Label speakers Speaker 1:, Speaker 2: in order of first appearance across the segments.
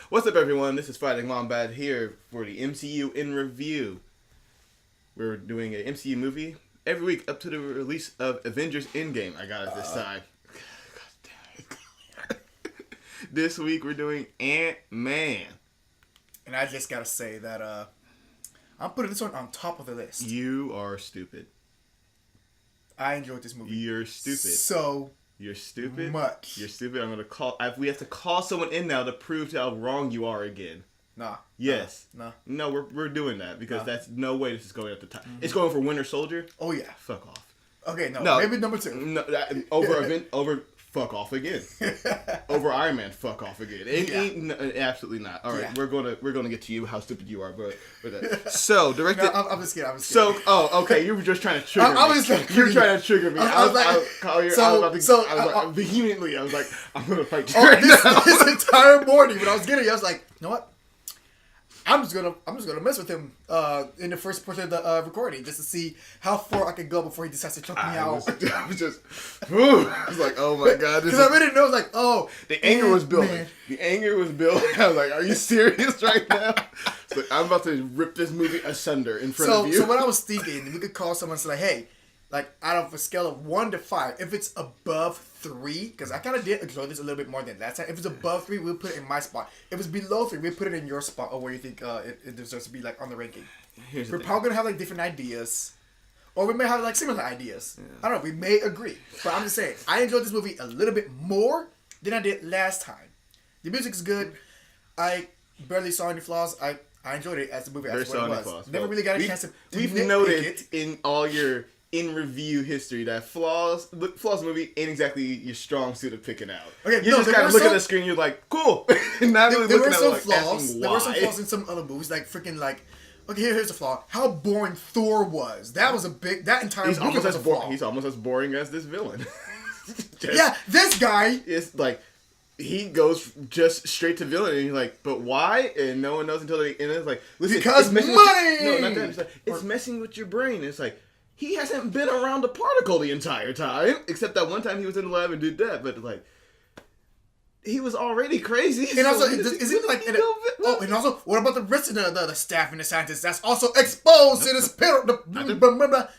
Speaker 1: What's up, everyone? This is Fighting Wombat here for the MCU in review. We're doing an MCU movie every week up to the release of Avengers Endgame. I got it this time. God damn it. This week we're doing Antman.
Speaker 2: And I just gotta say that I'm putting this one on top of the list.
Speaker 1: You are stupid.
Speaker 2: I enjoyed this movie.
Speaker 1: You're stupid. You're stupid.
Speaker 2: Much.
Speaker 1: You're stupid. I'm gonna call. We have to call someone in now to prove how wrong you are again.
Speaker 2: Nah.
Speaker 1: Yes.
Speaker 2: Nah.
Speaker 1: No, we're doing that because that's no way this is going up the top. Mm-hmm. It's going for Winter Soldier.
Speaker 2: Oh yeah.
Speaker 1: Fuck off.
Speaker 2: Okay. No. Maybe number 2.
Speaker 1: No. Over. Fuck off again. Over Iron Man. Fuck off again. Absolutely not. All right. Yeah. We're gonna get to you how stupid you are, but so directed.
Speaker 2: No, I'm just kidding.
Speaker 1: Okay. You were just trying to trigger me. You're trying to trigger me. I was vehemently. I was like, I'm gonna fight you right now.
Speaker 2: This entire morning when I was getting it, I was like, you know what? I'm just gonna mess with him in the first portion of the recording just to see how far I can go before he decides to choke me out.
Speaker 1: I was like, oh my god,
Speaker 2: because I really know, like, oh,
Speaker 1: the anger was building. Man. The anger was building. I was like, are you serious right now? So I'm about to rip this movie asunder in front of you.
Speaker 2: So what I was thinking, we could call someone and say, like, hey, like out of a scale of 1 to 5, if it's above 3, because I kind of did enjoy this a little bit more than last time. If it's above 3, we'll put it in my spot. If it's below 3, we'll put it in your spot or where you think it deserves to be, like, on the ranking. We're probably gonna have like different ideas, or we may have like similar ideas. Yeah. I don't know. We may agree, but I'm just saying I enjoyed this movie a little bit more than I did last time. The music's good. I barely saw any flaws. I enjoyed it as the movie. As what it was. Never really got a chance to.
Speaker 1: We've noted in all your in review history that flaws movie ain't exactly your strong suit of picking out. Okay, you just kind of look at the screen, you're like, cool. Not really looking at it like asking why.
Speaker 2: There were some flaws in some other movies, like freaking like. Okay, here's a flaw. How boring Thor was. That was a big. That entire movie was a flaw.
Speaker 1: He's almost as boring as this villain.
Speaker 2: Yeah, this guy.
Speaker 1: It's like he goes just straight to villain, and you're like, but why? And no one knows until the end. It's like, listen,
Speaker 2: because money.
Speaker 1: No, not that. It's like it's messing with your brain. It's like. He hasn't been around the particle the entire time, except that one time he was in the lab and did that. But like, he was already crazy.
Speaker 2: And also, is it like? And also, what about the rest of the staff and the scientists that's also exposed in the spirit?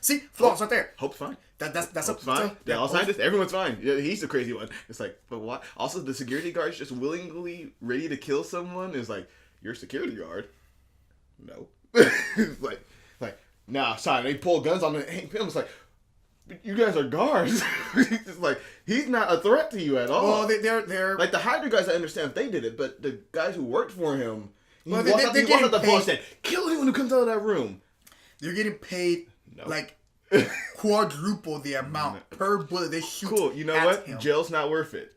Speaker 2: See, flaws right there.
Speaker 1: Hope's fine.
Speaker 2: That's
Speaker 1: fine. They're all scientists. Everyone's fine. Yeah, he's the crazy one. It's like, but why? Also, the security guard's just willingly ready to kill someone. Is like, you're a security guard. No, like. Nah, sorry, they pull guns on him. It's like, you guys are guards. It's like, he's not a threat to you at all.
Speaker 2: Well, they're...
Speaker 1: Like, the Hydra guys, I understand if they did it, but the guys who worked for him, he walked up the phone and said, kill anyone who comes out of that room.
Speaker 2: They're getting paid, like, quadruple the amount per bullet they shoot.
Speaker 1: Cool, you know what? Him. Jail's not worth it.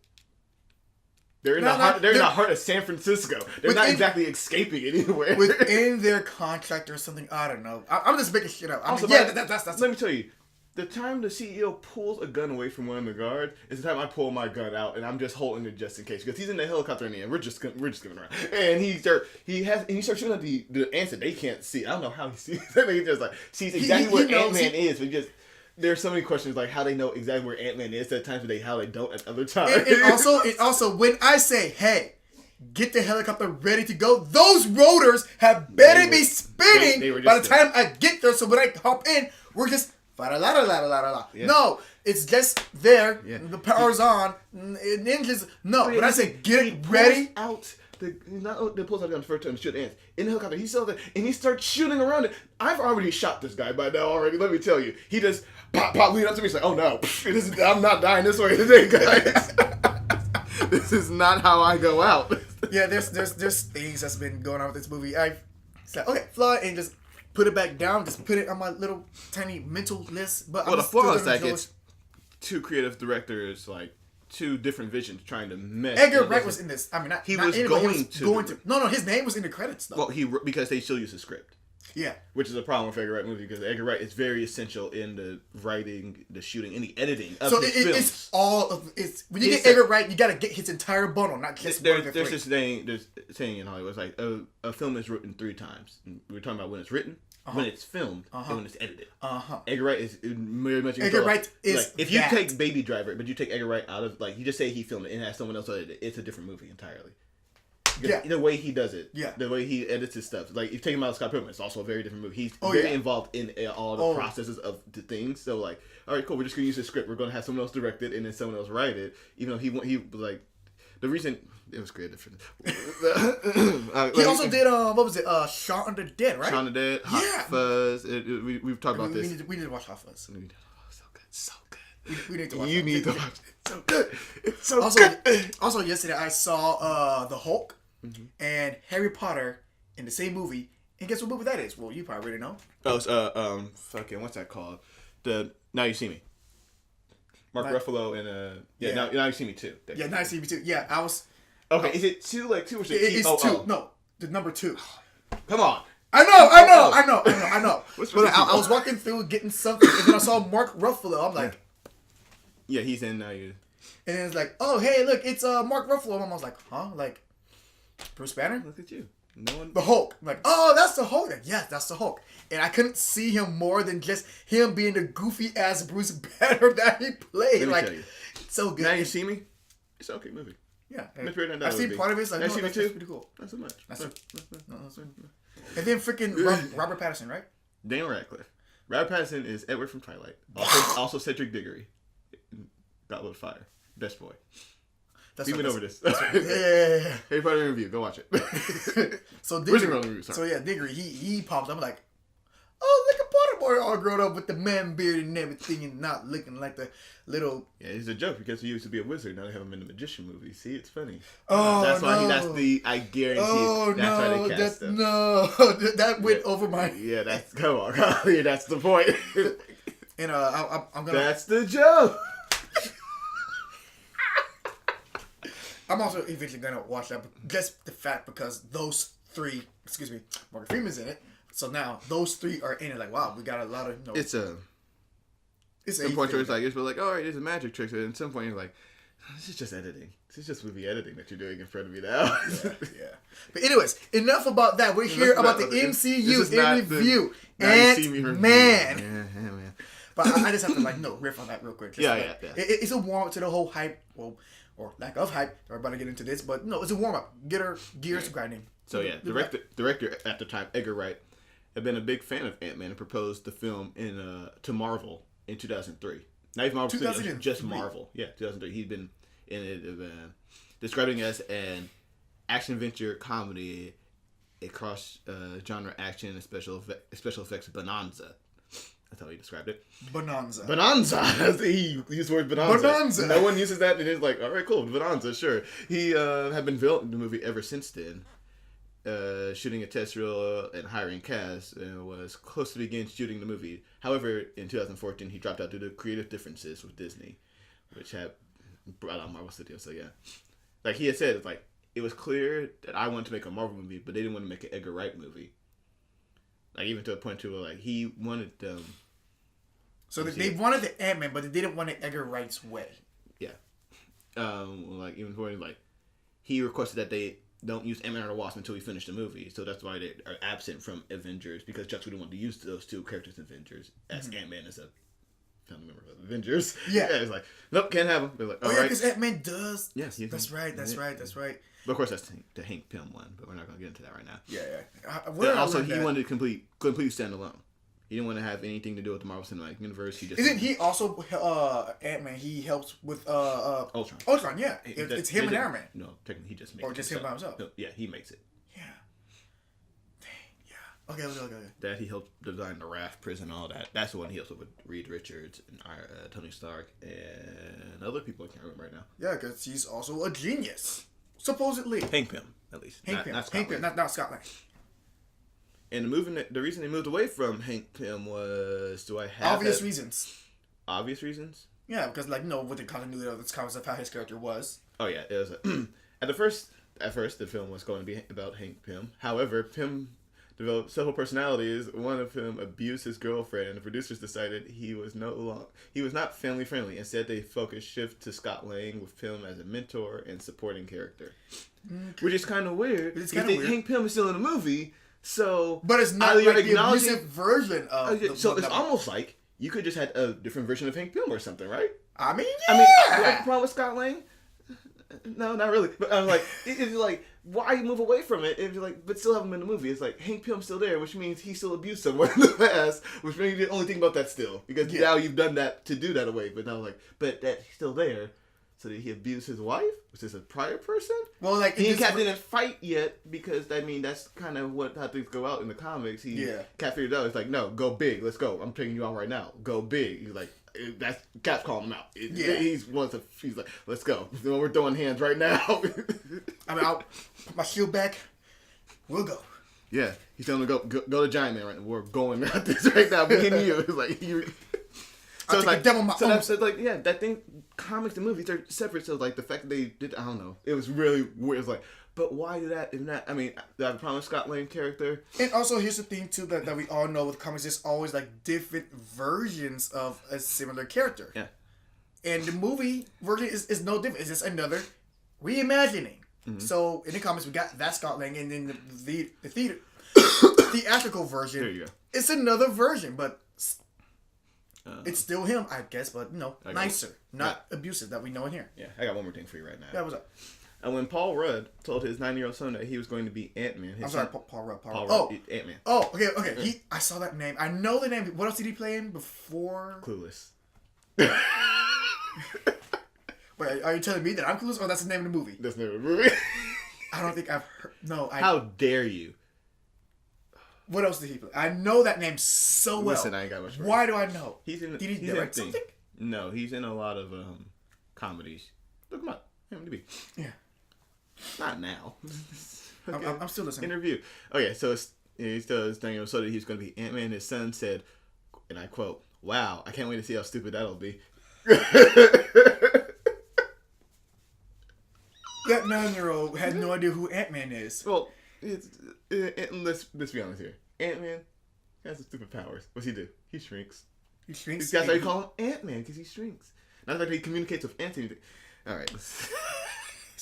Speaker 1: They're in the heart of San Francisco. They're not exactly escaping anywhere.
Speaker 2: Within their contract or something. I don't know. I'm just making shit up. That's
Speaker 1: let me tell you. The time the CEO pulls a gun away from one of the guards is the time I pull my gun out and I'm just holding it just in case because he's in the helicopter in the end. We're just giving around, and he starts shooting at the ants that they can't see. I don't know how he sees. He just like sees exactly where Ant-Man is. But there's so many questions like how they know exactly where Ant-Man is at times, but how they don't at other times.
Speaker 2: And also, when I say, hey, get the helicopter ready to go, those rotors have better be spinning by the time I get there. So when I hop in, we're just la. Yeah. No, it's just there. Yeah. The power's on. Ninjas. No, when I say get it ready.
Speaker 1: He pulls out the gun first time to shoot ants. In the helicopter, he saw that, and he starts shooting around it. I've already shot this guy by now already, let me tell you. He just pop, lead up to me. He's like, oh no, I'm not dying this way today, guys. This is not how I go out.
Speaker 2: Yeah, there's things that's been going on with this movie. I said, okay, flaw, and just put it back down. Just put it on my little tiny mental list. But
Speaker 1: the flaw is that it's two creative directors, like, two different visions trying to mesh.
Speaker 2: Edgar Wright was in this. I mean,
Speaker 1: he was going to.
Speaker 2: No, his name was in the credits though.
Speaker 1: Well, because they still use the script.
Speaker 2: Yeah.
Speaker 1: Which is a problem with Edgar Wright movie because Edgar Wright is very essential in the writing, the shooting, and the editing of his films.
Speaker 2: It's all of it's when you get Edgar Wright, you gotta get his entire bundle, not just one of the three.
Speaker 1: There's this saying in Hollywood, it's like a film is written 3 times. We're talking about when it's written, when it's filmed, and when it's edited. Edgar Wright is very much in control.
Speaker 2: Edgar Wright is
Speaker 1: like, if you take Baby Driver, but you take Edgar Wright out of, like, you just say he filmed it and has someone else edit it, it's a different movie entirely. The way he does it.
Speaker 2: Yeah.
Speaker 1: The way he edits his stuff. Like, if you take him out of Scott Pilgrim, it's also a very different movie. He's involved in all the processes of the things. So, like, all right, cool. We're just going to use this script. We're going to have someone else direct it and then someone else write it. Even though he was like, the reason it was creative.
Speaker 2: He also did what was it? Shaun of the Dead, right?
Speaker 1: Shaun of the Dead, Hot Fuzz. We've talked about this.
Speaker 2: We need to watch Hot Fuzz.
Speaker 1: So good.
Speaker 2: We need to watch.
Speaker 1: You need to watch it. It's so good. It's so good.
Speaker 2: Also, yesterday I saw the Hulk and Harry Potter in the same movie. And guess what movie that is? Well, you probably already know.
Speaker 1: Oh, it's fucking what's that called? The Now You See Me. Mark Ruffalo and Now You See Me too.
Speaker 2: Yeah, Now You See Me too. Yeah, I was.
Speaker 1: Okay, is it two or is it
Speaker 2: It's two. No, the number 2.
Speaker 1: Come on.
Speaker 2: I know. But I was walking through getting something, and then I saw Mark Ruffalo. I'm like,
Speaker 1: yeah, he's in Now You.
Speaker 2: And then it's like, oh hey, look, it's Mark Ruffalo. And I was like, huh? Like Bruce Banner?
Speaker 1: Look at you. No one.
Speaker 2: The Hulk. I'm like, oh, that's the Hulk. Like, yes, that's the Hulk. And I couldn't see him more than just him being the goofy ass Bruce Banner that he played.
Speaker 1: Let me
Speaker 2: like,
Speaker 1: tell you.
Speaker 2: it's so good.
Speaker 1: Now You See Me. It's an okay movie.
Speaker 2: Yeah,
Speaker 1: I've
Speaker 2: seen part of it. It's like,
Speaker 1: no,
Speaker 2: that's pretty cool.
Speaker 1: Not so much.
Speaker 2: And then freaking Robert Pattinson, right?
Speaker 1: Daniel Radcliffe. Robert Pattinson is Edward from Twilight. Also Cedric Diggory. Goblet of Fire. Best boy. We've been over this.
Speaker 2: Yeah.
Speaker 1: Harry Potter review. Go watch it.
Speaker 2: So Diggory, he pops up like, oh, look at Potter boy all grown up with the man beard and everything and not looking like the little...
Speaker 1: Yeah, it's a joke because he used to be a wizard. Now they have him in the magician movie. See, it's funny.
Speaker 2: Oh,
Speaker 1: I guarantee that's why they cast him.
Speaker 2: No, that went over my...
Speaker 1: Yeah, come on. Yeah, that's the point.
Speaker 2: And I'm gonna...
Speaker 1: That's the joke.
Speaker 2: I'm also eventually gonna watch that, just the fact because those 3, Morgan Freeman's in it. So now those 3 are in it. Like, wow, we got a lot of.
Speaker 1: It's some point where it's like, all right, there's a magic trick. And at some point you're like, this is just editing. This is just movie editing that you're doing in front of me now.
Speaker 2: Yeah. But anyways, enough about that. We're here about the MCU in review. Antman.
Speaker 1: Yeah, man.
Speaker 2: But I just have to riff on that real quick.
Speaker 1: Yeah.
Speaker 2: It's a warm up to the whole hype. Well, or lack of hype. We're about to get into this, but no, it's a warm up. Get our gears grinding.
Speaker 1: So yeah, director at the time, Edgar Wright, had been a big fan of Ant-Man and proposed the film to Marvel in 2003. Not even Marvel Studios, just Marvel. Yeah, 2003. He'd been in it, describing it as an action adventure comedy, a cross genre action and special effects bonanza. That's how he described it.
Speaker 2: Bonanza.
Speaker 1: He used the word bonanza. No one uses that, and it's like, all right, cool, bonanza, sure. He had been filming the movie ever since then, shooting a test reel and hiring cast, and was close to begin shooting the movie. However, in 2014, he dropped out due to creative differences with Disney, which had brought out Marvel Studios. So yeah, like he had said, like it was clear that I wanted to make a Marvel movie, but they didn't want to make an Edgar Wright movie. Like even to a point to where like he wanted
Speaker 2: So they wanted the Ant-Man, but they didn't want it Edgar Wright's way.
Speaker 1: Yeah. Like even for like he requested that they don't use Ant-Man or the Wasp until we finish the movie. So that's why they are absent from Avengers, because Joss Whedon wanted to use those 2 characters in Avengers as Ant-Man as a family member of Avengers.
Speaker 2: Yeah.
Speaker 1: It's like, nope, can't have him. They're like,
Speaker 2: yeah, because Ant-Man does.
Speaker 1: Yes,
Speaker 2: that's right.
Speaker 1: But of course, that's the Hank Pym one, but we're not going to get into that right now.
Speaker 2: Yeah.
Speaker 1: Also, he wanted complete standalone. He didn't want to have anything to do with the Marvel Cinematic Universe.
Speaker 2: Isn't he also Ant-Man? He helps with
Speaker 1: Ultron.
Speaker 2: Ultron, yeah. It's him and Iron Man.
Speaker 1: No, technically he just makes it.
Speaker 2: Or just him by himself.
Speaker 1: No, yeah, he makes it.
Speaker 2: Yeah. Dang. Yeah. Okay.
Speaker 1: That he helped design the Raft prison, all that. That's the one he helps with Reed Richards and Tony Stark and other people I can't remember right now.
Speaker 2: Yeah, because he's also a genius. Supposedly.
Speaker 1: Hank Pym, at least.
Speaker 2: Hank Pym, not Scott Lang.
Speaker 1: And the reason they moved away from Hank Pym was,
Speaker 2: obvious reasons.
Speaker 1: Obvious reasons?
Speaker 2: Yeah, because with the continuity of this comics of how his character was.
Speaker 1: Oh yeah, it was. At first, the film was going to be about Hank Pym. However, Pym developed several personalities. One of whom abused his girlfriend, and the producers decided he was not family friendly. Instead, they shift to Scott Lang with Pym as a mentor and supporting character, which is kind of weird. Hank Pym is still in the movie. So,
Speaker 2: but it's not like the abusive version of.
Speaker 1: It's almost like you could just had a different version of Hank Pym or something, right?
Speaker 2: I mean,
Speaker 1: do I have a problem with Scott Lang? No, not really. But I'm like, it's like why move away from it and like, but still have him in the movie? It's like Hank Pym's still there, which means he still abused someone in the past, which means you only think about that still because now you've done that to do that away. But now like, but that he's still there. So did he abuse his wife? Was this a prior person?
Speaker 2: Well, like
Speaker 1: he and Cap didn't fight yet because I mean that's kind of how things go out in the comics. Cap figured out. It's like, no, go big. Let's go. I'm taking you out right now. Go big. He's like, that's Cap's calling him out. He's like, let's go. We're throwing hands right now.
Speaker 2: I mean, I'll put my shield back. We'll go.
Speaker 1: Yeah, he's telling him to go to Giant Man right now. We're going at this right now. Me and you. It's like you. So it's like, that's like, yeah, that thing, comics and movies are separate. So like the fact that they did, I don't know, it was really weird. It was like, but why do that? And that, I mean, the promised Scott Lang character.
Speaker 2: And also, here's the thing too that we all know with comics, there's always like different versions of a similar character.
Speaker 1: Yeah.
Speaker 2: And the movie version is no different. It's just another reimagining. Mm-hmm. So in the comics, we got that Scott Lang, and then the theatrical version.
Speaker 1: There you go.
Speaker 2: It's another version, but. It's still him, I guess, but nicer, not abusive that we know in here.
Speaker 1: Yeah, I got one more thing for you right now.
Speaker 2: Yeah, what's up?
Speaker 1: And when Paul Rudd told his 9-year-old son that he was going to be Antman,
Speaker 2: I'm sorry, Paul Rudd.
Speaker 1: Antman.
Speaker 2: Oh, okay. I saw that name. I know the name. What else did he play in before?
Speaker 1: Clueless.
Speaker 2: Wait, are you telling me that I'm clueless, or that's the name of the movie?
Speaker 1: That's the name of the movie.
Speaker 2: I don't think I've heard. No,
Speaker 1: How dare you?
Speaker 2: What else did he play? I know that name so well.
Speaker 1: Listen, I ain't got much.
Speaker 2: Why do I know?
Speaker 1: Did he direct something? No, he's in a lot of comedies. Look him up. IMDb.
Speaker 2: Yeah.
Speaker 1: Not now.
Speaker 2: Okay. I'm still listening.
Speaker 1: Interview. Okay, so he's telling him so that he's going to be Ant-Man. His son said, and I quote, "Wow, I can't wait to see how stupid that'll be."
Speaker 2: That 9-year-old had no idea who Ant-Man is.
Speaker 1: Well, let's be honest here. Ant-Man has some stupid powers. What's he do? He shrinks.
Speaker 2: He shrinks.
Speaker 1: That's why you call him Ant-Man, because he shrinks. Not like he communicates with Anthony. All right.
Speaker 2: It's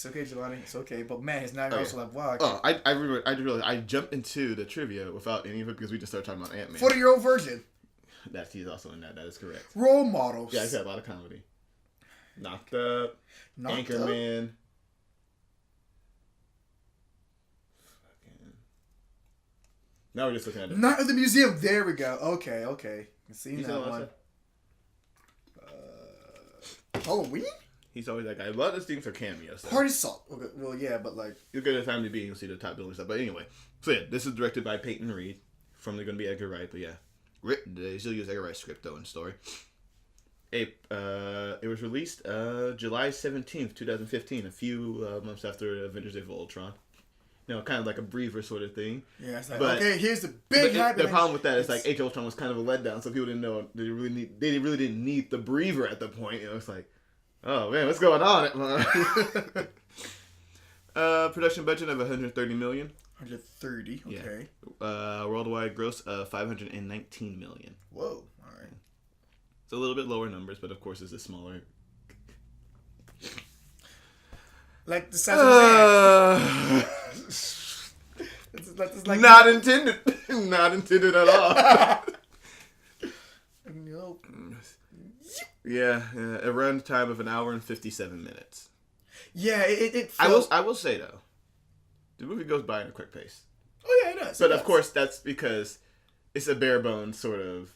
Speaker 2: okay, Jelani. It's okay. But man, his 9-year-old also like, wow.
Speaker 1: Oh, I realized I jumped into the trivia without any of it because we just started talking about Ant-Man.
Speaker 2: 40-year-old virgin.
Speaker 1: He's also in that. That is correct.
Speaker 2: Role models.
Speaker 1: Yeah, he's had a lot of comedy. Knocked Up. Anchorman. Now we're just looking at it.
Speaker 2: Night of the Museum. There we go. Okay. Seen that one. Halloween?
Speaker 1: He's always that guy. A lot of these things are cameos.
Speaker 2: Party Salt. Okay, well, yeah, but like...
Speaker 1: You'll get a time to be and you'll see the top building stuff. But anyway. So yeah, this is directed by Peyton Reed. From they're going to be Edgar Wright, but yeah. They still use Edgar Wright's script, though, in the story. It was released July 17th, 2015. A few months after Avengers Age of Ultron. You know, kind of like a breather sort of thing.
Speaker 2: Yeah, it's like, okay, here's the big hype.
Speaker 1: The problem with that is like Age of Ultron was kind of a letdown, so people didn't know they really didn't need the breather at the point. You know, it's like, oh man, what's going on? Production budget of $130 million.
Speaker 2: 130. Okay.
Speaker 1: Yeah. Worldwide gross of $519 million.
Speaker 2: Whoa. All right.
Speaker 1: It's a little bit lower numbers, but of course it's a smaller.
Speaker 2: Like the size of
Speaker 1: it's like not intended. Not intended at all.
Speaker 2: Nope.
Speaker 1: Yeah, a run time of 1 hour and 57 minutes.
Speaker 2: Yeah, it feels...
Speaker 1: I will say though, the movie goes by in a quick pace.
Speaker 2: Oh yeah, it does.
Speaker 1: But of course, that's because it's a bare bones sort of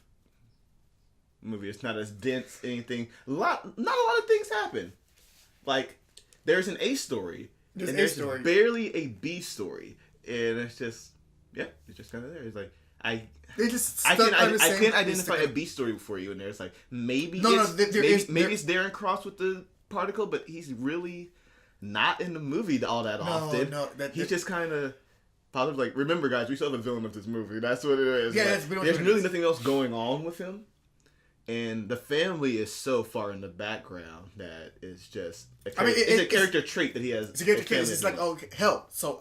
Speaker 1: movie. It's not as dense. Anything. Not a lot of things happen. Like there's an A story. There's barely a B story. And it's just, it's just kind of there. It's like, I can't identify a B story for you in there. It's like, maybe it's Darren Cross with the particle, but he's really not in the movie all that often. He's just kind of, like, remember guys, we still have a villain of this movie. That's what it is.
Speaker 2: Yeah,
Speaker 1: like, there's really nothing else going on with him. And the family is so far in the background that it's just, it's a character trait that he has.
Speaker 2: It's a character trait. It's like, okay, hell. So,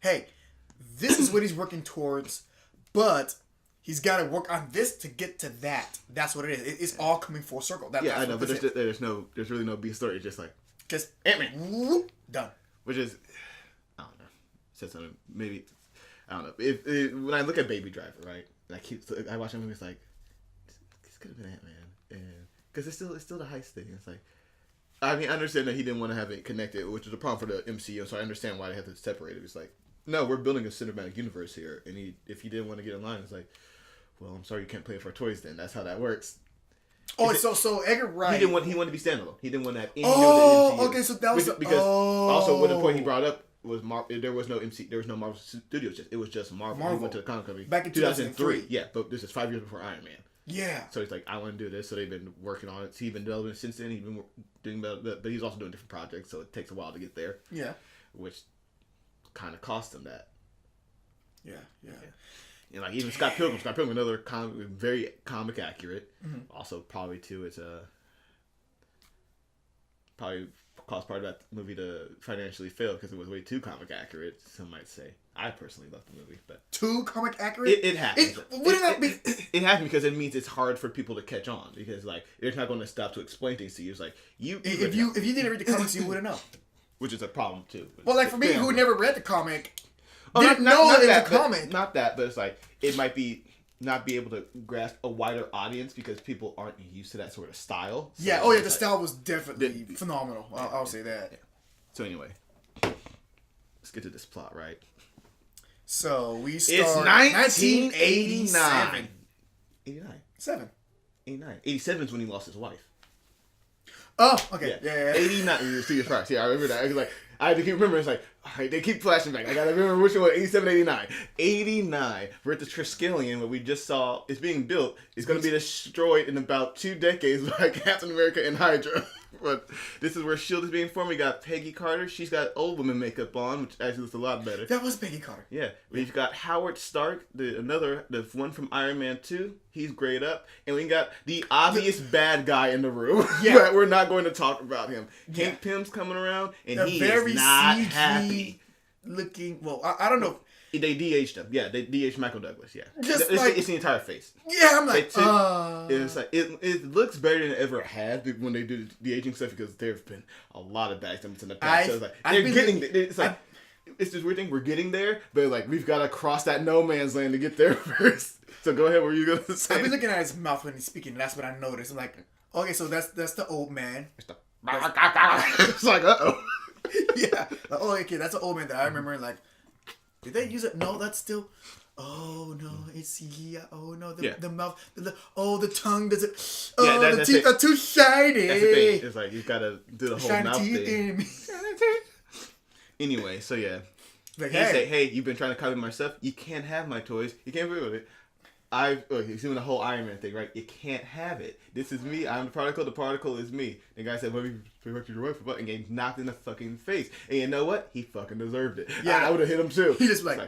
Speaker 2: hey, this is what he's working towards, but he's got to work on this to get to that. That's what it is. It's all coming full circle.
Speaker 1: I know, but there's really no B story. It's just like
Speaker 2: Ant-Man done.
Speaker 1: Which is, I don't know. Said something. Maybe I don't know. When I look at Baby Driver, right? And I watch him and it's like, this could have been Ant-Man, and because it's still the heist thing. It's like, I mean, I understand that he didn't want to have it connected, which is a problem for the MCU, so I understand why they have to separate it. It's like, no, we're building a cinematic universe here, and if he didn't want to get in line, it's like, well, I'm sorry you can't play with our toys then. That's how that works.
Speaker 2: Oh, so Edgar Wright...
Speaker 1: He wanted to be standalone. He didn't want to have any
Speaker 2: okay, so that was...
Speaker 1: Because also, the point he brought up was there was no Marvel Studios yet. It was just Marvel. He went to the comic company
Speaker 2: back in 2003.
Speaker 1: Yeah, but this is 5 years before Iron Man.
Speaker 2: Yeah.
Speaker 1: So he's like, I want to do this. So they've been working on it. He's been developing it since then. He's been doing that, but he's also doing different projects, so it takes a while to get there.
Speaker 2: Yeah.
Speaker 1: Which kind of cost him that.
Speaker 2: Yeah.
Speaker 1: And like even Scott Pilgrim, another very comic accurate.
Speaker 2: Mm-hmm.
Speaker 1: Also, probably too, it's probably caused part of that movie to financially fail because it was way too comic accurate. Some might say. I personally love the movie, but
Speaker 2: too comic accurate.
Speaker 1: It happens.
Speaker 2: Wouldn't that be?
Speaker 1: It happens because it means it's hard for people to catch on because like they're not going to stop to explain things to you. It's like if you
Speaker 2: didn't read the comics, you wouldn't know.
Speaker 1: Which is a problem too.
Speaker 2: Well, like for me, who never read the comic,
Speaker 1: not
Speaker 2: that it was a comic.
Speaker 1: Not that, but it's like it might be not be able to grasp a wider audience because people aren't used to that sort of style. So
Speaker 2: yeah. Oh yeah, the style was definitely phenomenal. I'll say that.
Speaker 1: Yeah. So anyway, let's get to this plot, right?
Speaker 2: So we start.
Speaker 1: It's 1989. 89. 87 is when he lost his wife.
Speaker 2: Oh, okay. Yeah.
Speaker 1: 89. It was 2 years prior. Yeah, I remember that. I was like, I had to keep remembering. It's like, all right, they keep flashing back. I gotta remember which one. 87, 89. 89. We're at the Triskelion, what we just saw is being built. It's gonna be destroyed in about 2 decades by Captain America and Hydra. But this is where S.H.I.E.L.D. is being formed. We got Peggy Carter. She's got old woman makeup on, which actually looks a lot better.
Speaker 2: That was Peggy Carter.
Speaker 1: Yeah. We've got Howard Stark, the one from Iron Man 2. He's grayed up. And we got the obvious bad guy in the room. Yeah. But we're not going to talk about him. Hank Pym's coming around, and he is not
Speaker 2: CG
Speaker 1: happy.
Speaker 2: Looking, well, I don't know.
Speaker 1: They DH'd him. Yeah, they DH'd Michael Douglas. Yeah.
Speaker 2: Just
Speaker 1: it's the entire face.
Speaker 2: Yeah, I'm like,
Speaker 1: it's like it looks better than it ever has when they do the aging stuff because there have been a lot of bad stunts in the past. So it's like it's like it's this weird thing. We're getting there, but like we've got to cross that no man's land to get there first. So go ahead. What were you gonna say?
Speaker 2: I've been looking at his mouth when he's speaking. And that's what I noticed. I'm like, okay, so that's the old man.
Speaker 1: It's like
Speaker 2: Yeah. Like, oh, okay, that's an old man that I remember. Like, did they use it? No, that's still. Oh no, it's yeah. Oh no, the mouth. The tongue does it. Oh, the teeth are too shiny.
Speaker 1: That's the thing. It's like you've got to do the whole
Speaker 2: shiny
Speaker 1: mouth
Speaker 2: teeth
Speaker 1: thing. Anyway, so yeah.
Speaker 2: Like,
Speaker 1: he say, hey, you've been trying to copy my stuff. You can't have my toys. You can't play with it. He's doing the whole Iron Man thing, right? You can't have it. This is me. I'm the particle. The particle is me. The guy said, well, you protected your wife for and getting knocked in the fucking face. And you know what? He fucking deserved it. Yeah, I would have hit him too.
Speaker 2: He just like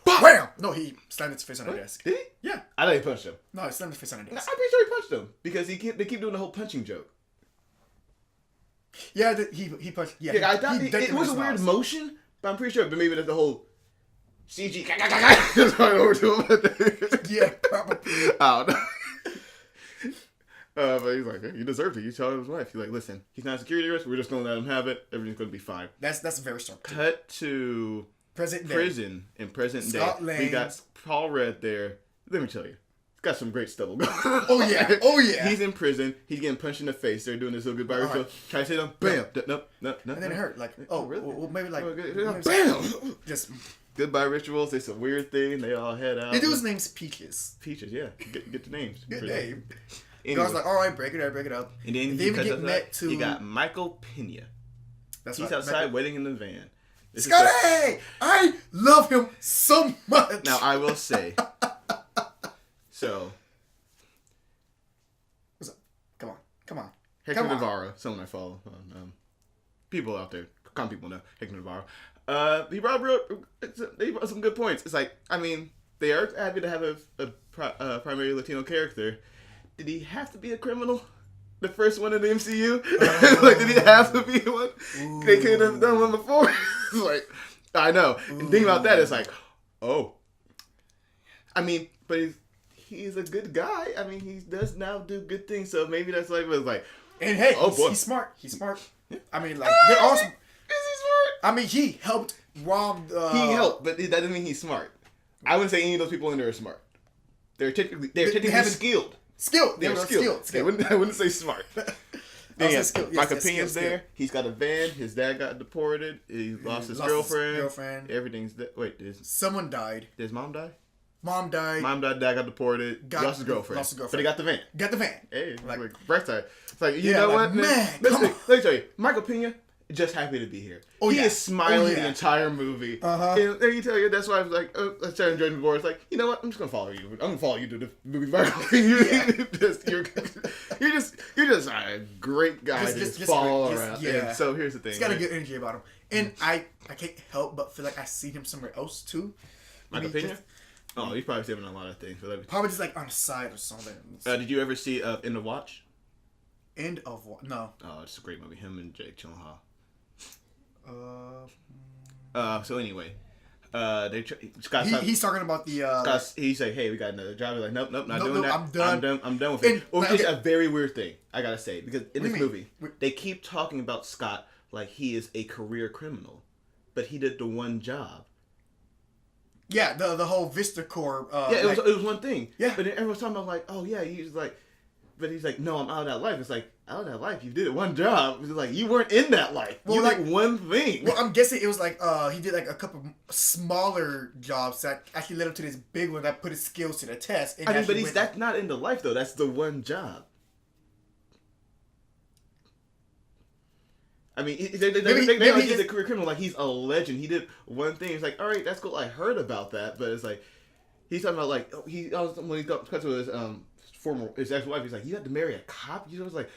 Speaker 2: wham! No, he slammed his face on the desk.
Speaker 1: Did he?
Speaker 2: Yeah.
Speaker 1: I thought he punched him.
Speaker 2: No, he slammed his face on the desk.
Speaker 1: I'm pretty sure he punched him because they keep doing the whole punching joke.
Speaker 2: Yeah, he punched. Yeah,
Speaker 1: I thought it was a weird motion, but I'm pretty sure. But maybe that's the whole CG. That's right over to him.
Speaker 2: Yeah, probably.
Speaker 1: I don't know. But he's like, hey, you deserved it. You tell his wife. He's like, listen, he's not a security risk. We're just gonna let him have it. Everything's gonna be fine.
Speaker 2: That's very strong.
Speaker 1: Cut to prison in present
Speaker 2: Scotland.
Speaker 1: day. We got Paul Rudd there. Let me tell you, he's got some great stubble going.
Speaker 2: Oh yeah.
Speaker 1: He's in prison. He's getting punched in the face. They're doing this little goodbye ritual. Try to hit him. Bam. Nope.
Speaker 2: And then it hurt. Like, oh really? Well, maybe like
Speaker 1: bam.
Speaker 2: Just
Speaker 1: goodbye rituals. It's a weird thing. They all head out.
Speaker 2: The dude's name's Peaches.
Speaker 1: Peaches, yeah. Get the names.
Speaker 2: Good name.
Speaker 1: Anyway.
Speaker 2: I was like, all right, break it up.
Speaker 1: And then
Speaker 2: they even get met to.
Speaker 1: You got Michael Pena. He's outside waiting in the van.
Speaker 2: Scotty! I love him so much.
Speaker 1: Now I will say. So.
Speaker 2: What's up? Come on.
Speaker 1: Hector Navarro, someone I follow. People out there, common people know Hector Navarro. He brought some good points. It's like, I mean, they are happy to have a primary Latino character. Did he have to be a criminal? The first one in the MCU? Like, did he have to be one? Ooh. They could have done one before. It's like, I know. Ooh. And think about that, it's like, oh. I mean, but he's a good guy. I mean, he does now do good things, so maybe that's why it was like,
Speaker 2: and hey, he's smart. He's smart. Yeah. I mean, like, they're awesome. Is
Speaker 1: he smart?
Speaker 2: I mean, he helped rob.
Speaker 1: He helped, but that doesn't mean he's smart. I wouldn't say any of those people in there are smart. They're technically skilled.
Speaker 2: Skilled.
Speaker 1: They're skilled. I wouldn't say smart. Then
Speaker 2: Yes,
Speaker 1: Michael
Speaker 2: yes,
Speaker 1: Pena's
Speaker 2: skill.
Speaker 1: there. He's got a van. His dad got deported. He lost his girlfriend. Everything's wait.
Speaker 2: Someone died.
Speaker 1: Did his mom die?
Speaker 2: Mom died.
Speaker 1: Mom died. Dad got deported. Lost his girlfriend. But he got the van.
Speaker 2: Got the van.
Speaker 1: Hey, like breathtaking. It's like you know what,
Speaker 2: man?
Speaker 1: Let me tell you, Michael Pena. Just happy to be here. He is smiling the entire movie. And you tell you that's why I was like, let's try to enjoy the board. It's like, you know what? I'm just gonna follow you. I'm gonna follow you to the movie. You're just a great guy to just follow around.
Speaker 2: Yeah.
Speaker 1: And so here's the thing.
Speaker 2: He's got a good energy about him, and I can't help but feel like I see him somewhere else too.
Speaker 1: Michael Pena. Oh, he's probably saving a lot of things.
Speaker 2: Probably just like on the side or something.
Speaker 1: Did you ever see End of Watch?
Speaker 2: End of what? No.
Speaker 1: Oh, it's a great movie. Him and Jake Gyllenhaal. So anyway,
Speaker 2: he's talking about the.
Speaker 1: He's like, "Hey, we got another job." He's like, "Nope, not doing that. I'm done with
Speaker 2: it."
Speaker 1: And, which is a very weird thing, I gotta say, because in this movie,
Speaker 2: Wait.
Speaker 1: they keep talking about Scott like he is a career criminal, but he did the one job.
Speaker 2: Yeah, the whole Vista Corps.
Speaker 1: Yeah, it was one thing.
Speaker 2: Yeah,
Speaker 1: but then everyone's talking about like, oh yeah, he's like, but he's like, no, I'm out of that life. It's like, out of that life, you did it one job. It's like, you weren't in that life. Well, you did one thing.
Speaker 2: Well, I'm guessing it was like, he did like a couple smaller jobs that actually led him to this big one that put his skills to the test. And
Speaker 1: that's not in the life though. That's the one job. I mean, they he's a career criminal. Like, he's a legend. He did one thing. It's like, all right, that's cool. I heard about that, but it's like, he's talking about like, when he got to his ex-wife, he's like, you had to marry a cop? You know, it's like,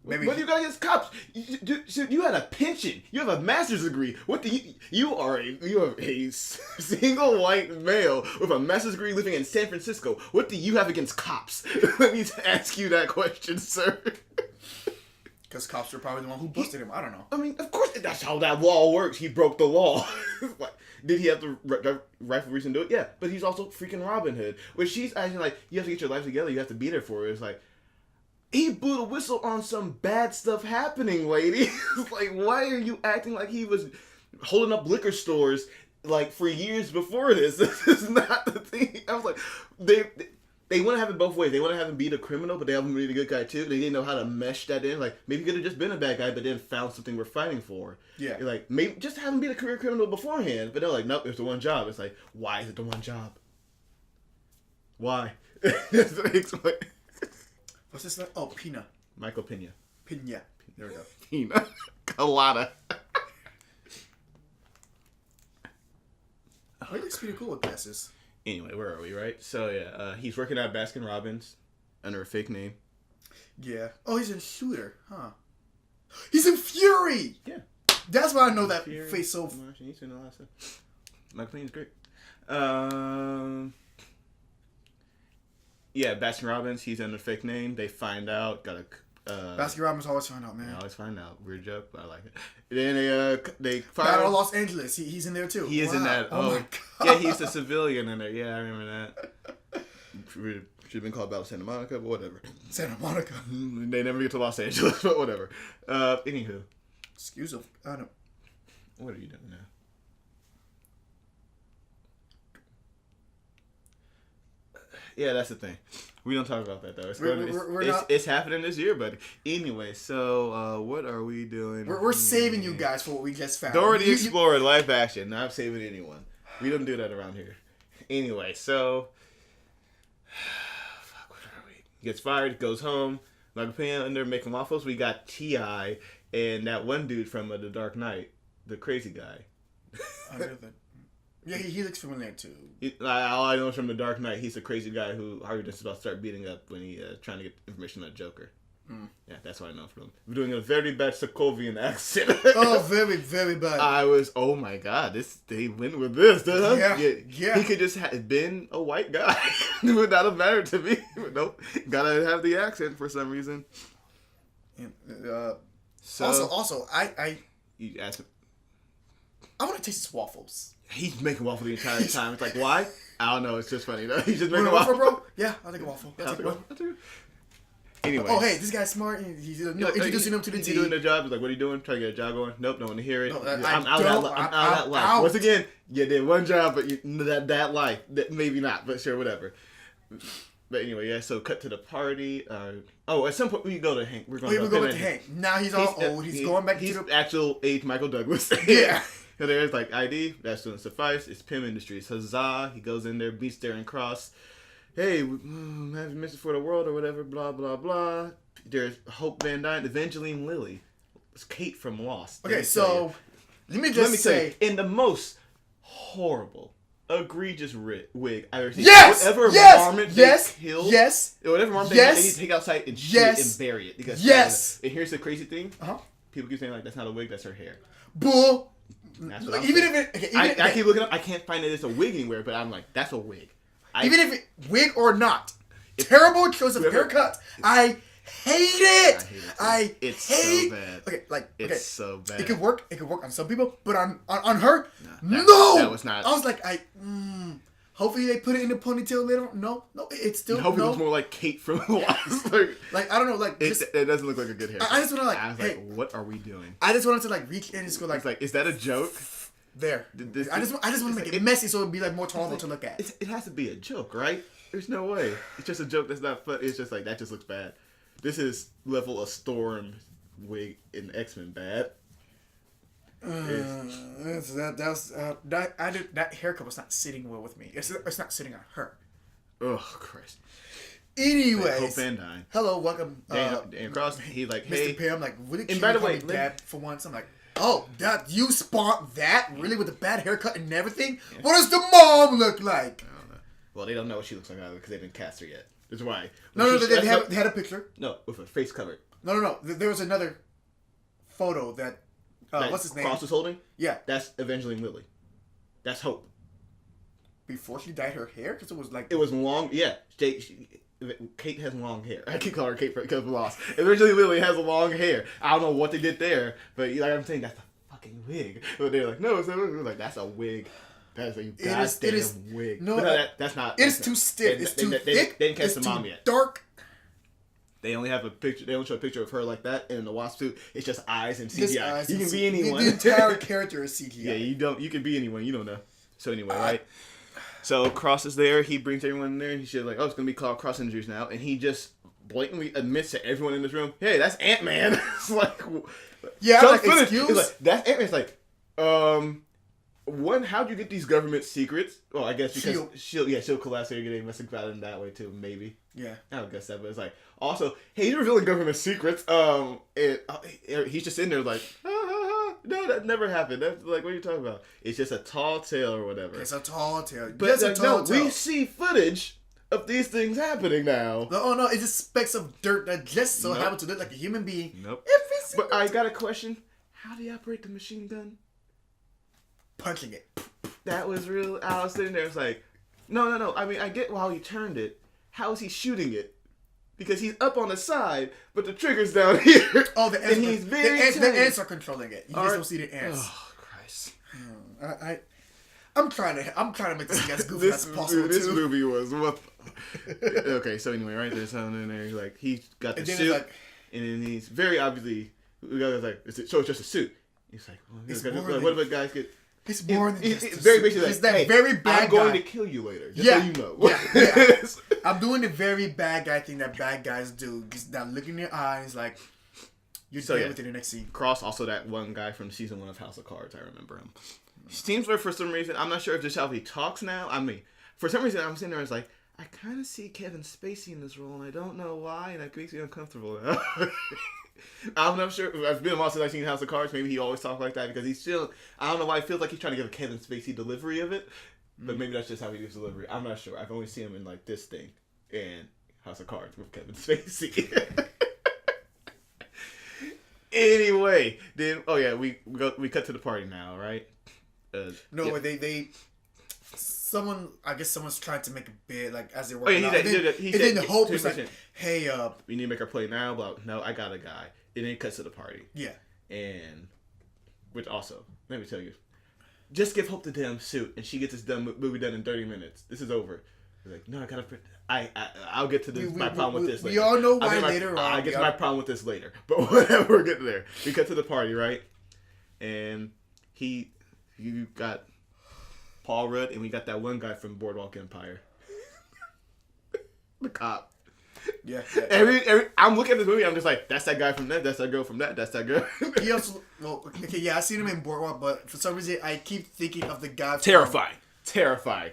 Speaker 1: what do you got against cops? You had a pension. You have a master's degree. What do you are a single white male with a master's degree living in San Francisco. What do you have against cops? Let me ask you that question, sir.
Speaker 2: Because cops are probably the one who busted him. I don't know.
Speaker 1: I mean, of course, that's how that law works. He broke the law. Like, did he have the rightful reason to do it? Yeah, but he's also freaking Robin Hood. When she's acting like, you have to get your life together, you have to be there for it. It's like, he blew the whistle on some bad stuff happening, lady. Like, why are you acting like he was holding up liquor stores like for years before this? This is not the thing. I was like, they want to have it both ways. They want to have him be the criminal, but they have him be the good guy too. They didn't know how to mesh that in. Like, maybe he could have just been a bad guy, but then found something worth fighting for.
Speaker 2: Yeah.
Speaker 1: You're like, maybe just have him be the career criminal beforehand. But they're like, nope, it's the one job. It's like, why is it the one job? Why?
Speaker 2: What's this like? Oh, Pena.
Speaker 1: Michael Pena.
Speaker 2: Pena. There we go.
Speaker 1: Pena Colada.
Speaker 2: He looks pretty cool with glasses.
Speaker 1: Anyway, where are we, right? So, yeah, he's working at Baskin-Robbins under a fake name.
Speaker 2: Yeah. Oh, he's in Shooter, huh? He's in Fury!
Speaker 1: Yeah.
Speaker 2: That's why I know that
Speaker 1: Fury,
Speaker 2: face so...
Speaker 1: He's in a lot of stuff. Michael Pena's great. Yeah, Baskin-Robbins, he's under a fake name. They find out,
Speaker 2: Baskin-Robbins always find out, man.
Speaker 1: I always find out. Weird joke, but I like it. Then they find
Speaker 2: Battle of Los Angeles. He's in there too.
Speaker 1: He is in that.
Speaker 2: Oh my God.
Speaker 1: Yeah, he's a civilian in there. Yeah, I remember that. Should have been called Battle of Santa Monica, but whatever.
Speaker 2: Santa Monica.
Speaker 1: They never get to Los Angeles, but whatever. Anywho.
Speaker 2: Excuse me. I don't.
Speaker 1: What are you doing now? Yeah, that's the thing. We don't talk about that though. It's happening this year, buddy. Anyway, so what are we doing?
Speaker 2: We're saving you guys for what we just found.
Speaker 1: Dora the Explorer live action. Not saving anyone. We don't do that around here. Anyway, so what are we? Gets fired, goes home. Michael Pena under making waffles. We got T.I. and that one dude from The Dark Knight, the crazy guy.
Speaker 2: Yeah, he looks familiar too.
Speaker 1: All I know is from The Dark Knight, he's a crazy guy who Harvey Dent's about to start beating up when he trying to get information on Joker. Yeah, that's what I know from him. We're doing a very bad Sokovian accent.
Speaker 2: Oh, very, very bad.
Speaker 1: Oh my God, they went with this, huh?
Speaker 2: Yeah.
Speaker 1: He could just have been a white guy. It would not have mattered to me. But nope, gotta have the accent for some reason.
Speaker 2: Also,
Speaker 1: You asked him.
Speaker 2: I want to taste his waffles.
Speaker 1: He's making waffle the entire time. It's like, why? I don't know. It's just funny. Though. He's just making
Speaker 2: waffle, bro. Yeah, I'll take a waffle.
Speaker 1: Anyway.
Speaker 2: Oh, hey, this guy's smart. He's introducing him to the
Speaker 1: team.
Speaker 2: He's
Speaker 1: doing the job. He's like, what are you doing? Trying to get a job going? Nope, don't want to hear it.
Speaker 2: No,
Speaker 1: I'm out of that life. Once again, you did one job, but that life. Maybe not, but sure, whatever. But anyway, yeah. So cut to the party. At some point we go to Hank. We're going
Speaker 2: back to Hank. Now he's all old. He's going back to the
Speaker 1: actual age Michael Douglas.
Speaker 2: Yeah.
Speaker 1: So there's like ID. That shouldn't suffice. It's Pym Industries. Huzzah! He goes in there, beats Darren Cross. Hey, have a mission for the world or whatever. Blah blah blah. There's Hope Van Dyne, Evangeline Lilly. It's Kate from Lost.
Speaker 2: Okay, so let me say,
Speaker 1: in the most horrible, egregious wig I've ever seen.
Speaker 2: Yes!
Speaker 1: Whatever varmint they killed.
Speaker 2: Yes!
Speaker 1: Whatever varmint they need to take outside and shoot it and bury it. Because and here's the crazy thing. People keep saying like that's not a wig, that's her hair.
Speaker 2: Bull.
Speaker 1: That's what I keep looking up. I can't find that it's a wig anywhere, but I'm like, that's a wig.
Speaker 2: Even if it wig or not, terrible choice of haircut. I hate it.
Speaker 1: It's so bad.
Speaker 2: It's
Speaker 1: so bad.
Speaker 2: It could work. It could work on some people, but on her,
Speaker 1: that was not.
Speaker 2: I was like, hopefully they put it in a ponytail later. No, it's still.
Speaker 1: Hopefully it's more like Kate from Lost.
Speaker 2: Like I don't know, like
Speaker 1: it doesn't look like a good hair.
Speaker 2: I just want to
Speaker 1: I was like, what are we doing?
Speaker 2: I just wanted to like reach in and just go like,
Speaker 1: is that a joke?
Speaker 2: There. I just want to make it messy so it'd be like more tolerable to look at.
Speaker 1: It has to be a joke, right? There's no way. It's just a joke that's not fun. It's just like that just looks bad. This is level of Storm wig in X-Men bad.
Speaker 2: That haircut was not sitting well with me. It's not sitting on her.
Speaker 1: Oh Christ.
Speaker 2: Anyways,
Speaker 1: Hope Van Dyne.
Speaker 2: Hello, welcome.
Speaker 1: Dan Cross. He like, hey.
Speaker 2: Mr. Pym, like really cute.
Speaker 1: And by the way,
Speaker 2: Dad for once. I'm like, oh, that you spawned that really with the bad haircut and everything. Yeah. What does the mom look like?
Speaker 1: I don't know. Well, they don't know what she looks like either because they didn't cast her yet. That's why.
Speaker 2: They had a picture.
Speaker 1: No, with a face covered.
Speaker 2: No. There was another photo that what's his name?
Speaker 1: Cross was holding?
Speaker 2: Yeah.
Speaker 1: That's Evangeline Lilly. That's Hope.
Speaker 2: Before she dyed her hair? Because it was like...
Speaker 1: It was long. Yeah. Kate has long hair. I keep calling her Kate because of Lost. Evangeline Lilly has long hair. I don't know what they did there, but like I'm saying, that's a fucking wig. But they're like, no, it's not. We're like, that's a wig. That's a goddamn wig.
Speaker 2: No,
Speaker 1: that's not.
Speaker 2: It's too stiff. It's too thick.
Speaker 1: They didn't cast the mom yet.
Speaker 2: Dark.
Speaker 1: They only have a picture. They only show a picture of her like that, and in the wasp suit, it's just eyes and CGI. You can be anyone.
Speaker 2: The entire character is CGI.
Speaker 1: Yeah, you can be anyone. You don't know. So anyway, right? So Cross is there. He brings everyone in there, and he's just like, "Oh, it's gonna be called Cross Injuries now." And he just blatantly admits to everyone in this room, "Hey, that's Antman." It's like,
Speaker 2: yeah, like, excuse.
Speaker 1: It's like, that's Antman. It's like, one, how'd you get these government secrets? Well, I guess because she'll collapse here, getting messing about in that way too, maybe.
Speaker 2: Yeah,
Speaker 1: I don't guess that, but it's like, also, hey, you're revealing government secrets. He's just in there like, no, that never happened. That's like, what are you talking about? It's just a tall tale or whatever.
Speaker 2: It's a tall tale.
Speaker 1: But like, we see footage of these things happening now.
Speaker 2: Oh no, it's just specks of dirt that just so happen to look like a human being.
Speaker 1: Nope. But I got a question. How do you operate the machine gun?
Speaker 2: Punching it.
Speaker 1: That was real. I was sitting there. It's like, no. I mean, I get how he turned it. How is he shooting it? Because he's up on the side, but the trigger's down here. Oh, the ants. And he's
Speaker 2: the ants are controlling it. You just don't see the ants.
Speaker 1: Oh Christ!
Speaker 2: I'm trying to make this as goofy as possible.
Speaker 1: This movie was what? Okay, so anyway, right there's someone in there. Like he's got the suit, and then he's very obviously. The guy's like, so it's just a suit. He's like, what about guys get?
Speaker 2: It's more than just
Speaker 1: it's very basically like,
Speaker 2: that very bad
Speaker 1: I'm going to kill you later. Just so you know.
Speaker 2: Yeah. I'm doing the very bad guy thing that bad guys do. Just now look in your eyes like you're dead within the next scene.
Speaker 1: Cross, also that one guy from season 1 of House of Cards. I remember him. Seems like for some reason, I'm not sure if just how he talks now. I mean, for some reason, I'm sitting there and it's like, I kind of see Kevin Spacey in this role, and I don't know why, and that makes me uncomfortable now. I'm not sure. I've been a while since I've seen House of Cards. Maybe he always talks like that because he's still. I don't know why it feels like he's trying to give a Kevin Spacey delivery of it, but maybe that's just how he gives delivery. I'm not sure. I've only seen him in like this thing and House of Cards with Kevin Spacey. Anyway, then we cut to the party now, right?
Speaker 2: Someone's trying to make a bid, like, as they're
Speaker 1: working
Speaker 2: out.
Speaker 1: He said,
Speaker 2: the hope is like, hey,
Speaker 1: we need to make our play now, but no, I got a guy. And then it cuts to the party.
Speaker 2: Yeah.
Speaker 1: And, which also, let me tell you, just give Hope the damn suit, and she gets this movie done in 30 minutes. This is over. He's like, no, I gotta, I'll get to my problem with this later.
Speaker 2: We all know why later on.
Speaker 1: I'll get to my problem with this later. But whatever, we're getting there. We cut to the party, right? And you got Paul Rudd, and we got that one guy from Boardwalk Empire. The cop.
Speaker 2: Yeah.
Speaker 1: I'm looking at this movie. I'm just like, that's that guy from that. That's that girl from that. That's that girl.
Speaker 2: He also, I seen him in Boardwalk, but for some reason I keep thinking of the guy.
Speaker 1: Terrifying.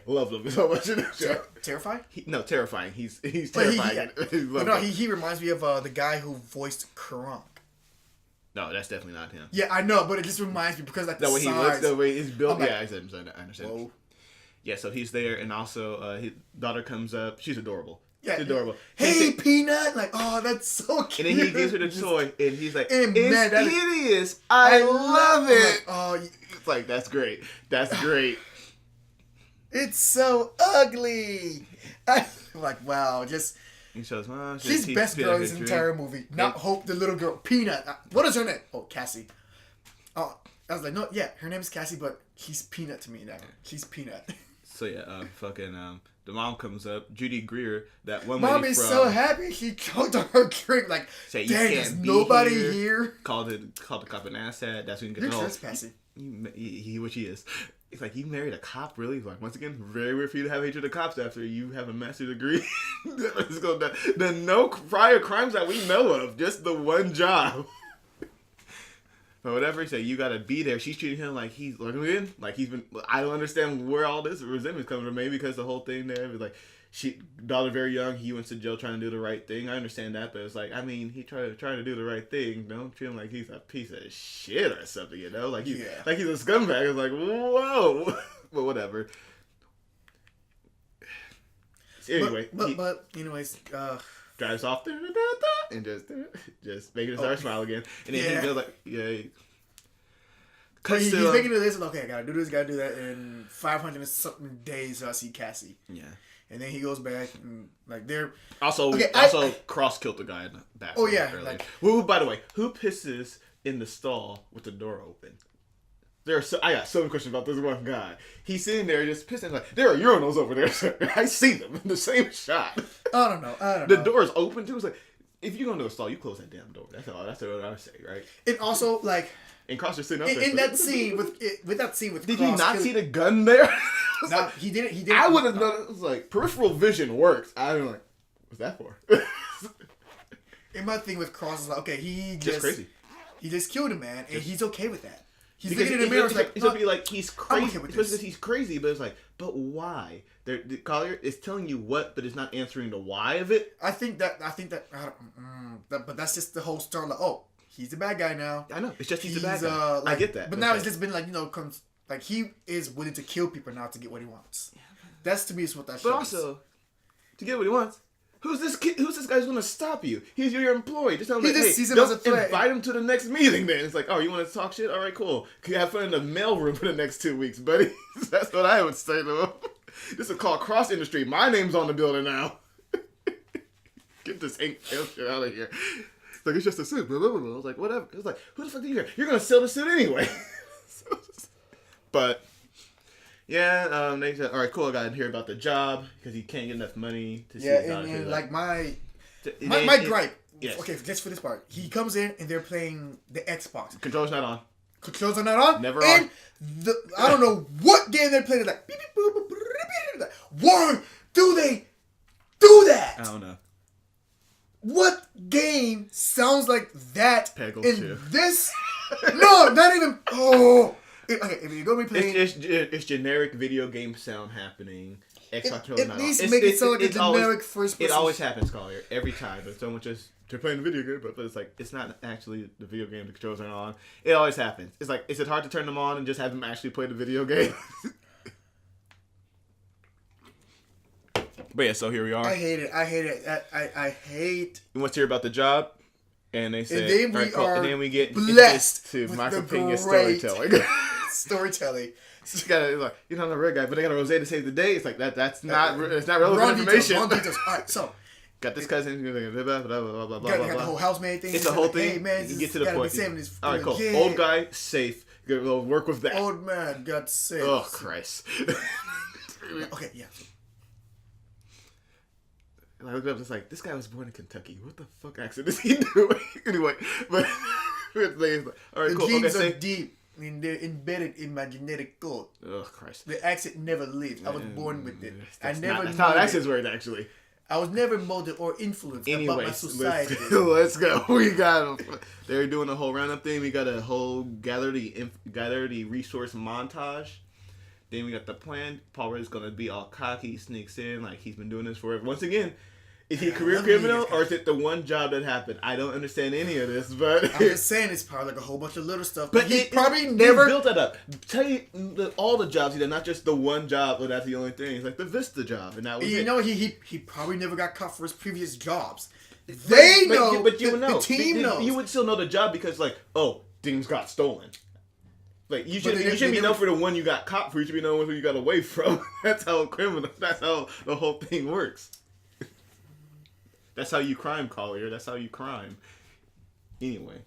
Speaker 1: Love him so much in the show.
Speaker 2: Terrifying?
Speaker 1: Terrifying. He's terrifying.
Speaker 2: He reminds me of the guy who voiced Kradon.
Speaker 1: No, that's definitely not him.
Speaker 2: Yeah, I know, but it just reminds me because like the
Speaker 1: way
Speaker 2: size.
Speaker 1: he looks, the way he's built.
Speaker 2: Like,
Speaker 1: yeah, I understand.
Speaker 2: Whoa.
Speaker 1: Yeah, so he's there, and also his daughter comes up. She's adorable.
Speaker 2: Yeah,
Speaker 1: she's adorable.
Speaker 2: Hey, Peanut! Like, oh, that's so cute.
Speaker 1: And then he gives her the toy, and he's like,
Speaker 2: and
Speaker 1: "It is. I love it."
Speaker 2: Like, oh,
Speaker 1: it's like that's great. That's great.
Speaker 2: It's so ugly. I'm like, wow, just.
Speaker 1: He shows,
Speaker 2: she's best girl in this entire movie. Not Hope, the little girl. Peanut. What is her name? Oh, Cassie. Oh, I was like, no, yeah, her name is Cassie, but she's Peanut to me now. She's Peanut.
Speaker 1: So yeah, the mom comes up, Judy Greer, that one
Speaker 2: Mom
Speaker 1: lady
Speaker 2: is
Speaker 1: from,
Speaker 2: so happy she choked on her drink. Like,
Speaker 1: say,
Speaker 2: dang, there's nobody here.
Speaker 1: Called the cop an asshat. That's when you get
Speaker 2: You're trespassing.
Speaker 1: Which he is. It's like, you married a cop, really? Like, once again, very weird for you to have hatred of cops after you have a master's degree. The no prior crimes that we know of, just the one job. But whatever he said, you gotta be there. She's treating him like he's learning, like he's been. I don't understand where all this resentment's coming from. Maybe because the whole thing there was like, daughter very young, he went to jail trying to do the right thing. I understand that, but it's like, I mean, he tried to do the right thing. Don't treat him like he's a piece of shit or something, you know? Like he's a scumbag. It's like, whoa, but whatever. Anyway,
Speaker 2: but anyways,
Speaker 1: drives off and just making his daughter smile again, and then he goes like, yeah.
Speaker 2: He's making a list. Okay, I gotta do this, gotta do that. In 500 and something days, I see Cassie.
Speaker 1: Yeah.
Speaker 2: And then he goes back and like they're
Speaker 1: also Cross killed the guy in the back.
Speaker 2: Oh yeah.
Speaker 1: Like, who, by the way, who pisses in the stall with the door open? I got so many questions about this one guy. He's sitting there just pissing like, there are urinals over there, sir. I see them in the same shot.
Speaker 2: I don't know.
Speaker 1: The door is open too. It's like, if you're going to a stall, you close that damn door. That's all. That's what I would say, right?
Speaker 2: And also, like,
Speaker 1: and Cross is sitting up there.
Speaker 2: In that scene with
Speaker 1: did
Speaker 2: Cross,
Speaker 1: you not see the gun there?
Speaker 2: No, like, he didn't.
Speaker 1: I would have known. It was like, peripheral vision works. I was like, what's that for?
Speaker 2: And my thing with Cross is like, okay, he
Speaker 1: crazy.
Speaker 2: He just killed a man, and he's okay with that. He's looking in the mirror.
Speaker 1: It's like, be like, he's crazy because he's crazy, but it's like, but why? The Collier is telling you what, but it's not answering the why of it.
Speaker 2: I think that. But that's just the whole story. Like, oh, he's the bad guy now.
Speaker 1: I know. It's just he's the bad guy. Like, I get that.
Speaker 2: But now it's just been like, like he is willing to kill people now to get what he wants. Yeah, that's to me is what that shows.
Speaker 1: But also, to get what he wants. Who's this kid? Who's this guy who's going to stop you? He's your employee. Just tell him, invite him to the next meeting then. It's like, oh, you want to talk shit? All right, cool. Can you have fun in the mailroom for the next 2 weeks, buddy? That's what I would say to him. This is called Cross Industry. My name's on the building now. Get this ink shit out of here. It's like, it's just a suit. Blah, blah, blah, blah. I was like, whatever. It was like, who the fuck are you here? You're going to sell the suit anyway. But... yeah, they said, all right, cool, I got to hear about the job because he can't get enough money to see his daughter.
Speaker 2: Yeah, and like my gripe,
Speaker 1: yes.
Speaker 2: Okay, just for this part, he comes in and they're playing the Xbox.
Speaker 1: Controls not on.
Speaker 2: Controls are not on?
Speaker 1: Never
Speaker 2: and
Speaker 1: on.
Speaker 2: I don't know what game they're playing. They're like, beep, beep, boop, boop, boop, beep, beep. Why do they do that?
Speaker 1: I don't know.
Speaker 2: What game sounds like that
Speaker 1: Peggle
Speaker 2: in
Speaker 1: 2.
Speaker 2: this? No, not even. Oh. Okay, if you're gonna be playing,
Speaker 1: it's generic video game sound happening. Xbox controls not on.
Speaker 2: At least make it sound like a generic first person.
Speaker 1: It always happens, Collier, every time. But someone just they're playing the video game, but it's like it's not actually the video game. The controls aren't on. It always happens. It's like, is it hard to turn them on and just have them actually play the video game? But yeah, so here we are.
Speaker 2: I hate it. I hate.
Speaker 1: You want to hear about the job? And they say,
Speaker 2: and then
Speaker 1: we get
Speaker 2: blessed
Speaker 1: to
Speaker 2: with
Speaker 1: Michael
Speaker 2: the
Speaker 1: Pena's
Speaker 2: great
Speaker 1: storytelling.
Speaker 2: Storytelling.
Speaker 1: It's like, you're not a real guy, but they got a rosé to save the day. It's like that's not it's not relevant information.
Speaker 2: Wrong details. All right, so
Speaker 1: got this cousin. Blah blah blah blah blah.
Speaker 2: Got the whole housemaid thing.
Speaker 1: It's the whole thing.
Speaker 2: Hey man,
Speaker 1: you get to the point. All right, cool.
Speaker 2: Yeah.
Speaker 1: Old guy safe. We'll work with that.
Speaker 2: Old man got saved.
Speaker 1: Oh Christ.
Speaker 2: Okay, yeah.
Speaker 1: And I looked up, just like, this guy was born in Kentucky. What the fuck accent is he doing? Anyway, but all right, cool.
Speaker 2: The genes
Speaker 1: okay,
Speaker 2: are deep. I mean, they're embedded in my genetic code.
Speaker 1: Oh Christ!
Speaker 2: The accent never leaves. I was born with it.
Speaker 1: That's not how accents work, actually.
Speaker 2: I was never molded or influenced about my
Speaker 1: Anyways,
Speaker 2: society.
Speaker 1: let's go. We got they're doing a whole roundup thing. We got a whole gather the resource montage. Then we got the plan. Paul Rudd's gonna be all cocky. He sneaks in like he's been doing this forever. Once again, is he a career criminal or is it the one job that happened? I don't understand any of this, but
Speaker 2: I'm just saying it's probably like a whole bunch of little stuff.
Speaker 1: But
Speaker 2: he probably never
Speaker 1: built that up. Tell you all the jobs he did, not just the one job, but that's the only thing. It's like the Vista job, and that was
Speaker 2: You know, he probably never got caught for his previous jobs. They know,
Speaker 1: but you would know.
Speaker 2: The team knows.
Speaker 1: You would still know the job because, like, oh, things got stolen. Like you shouldn't be known for the one you got caught for. You should be known for who you got away from. That's how criminal. That's how the whole thing works. That's how you crime, Collier. That's how you crime. Anyway.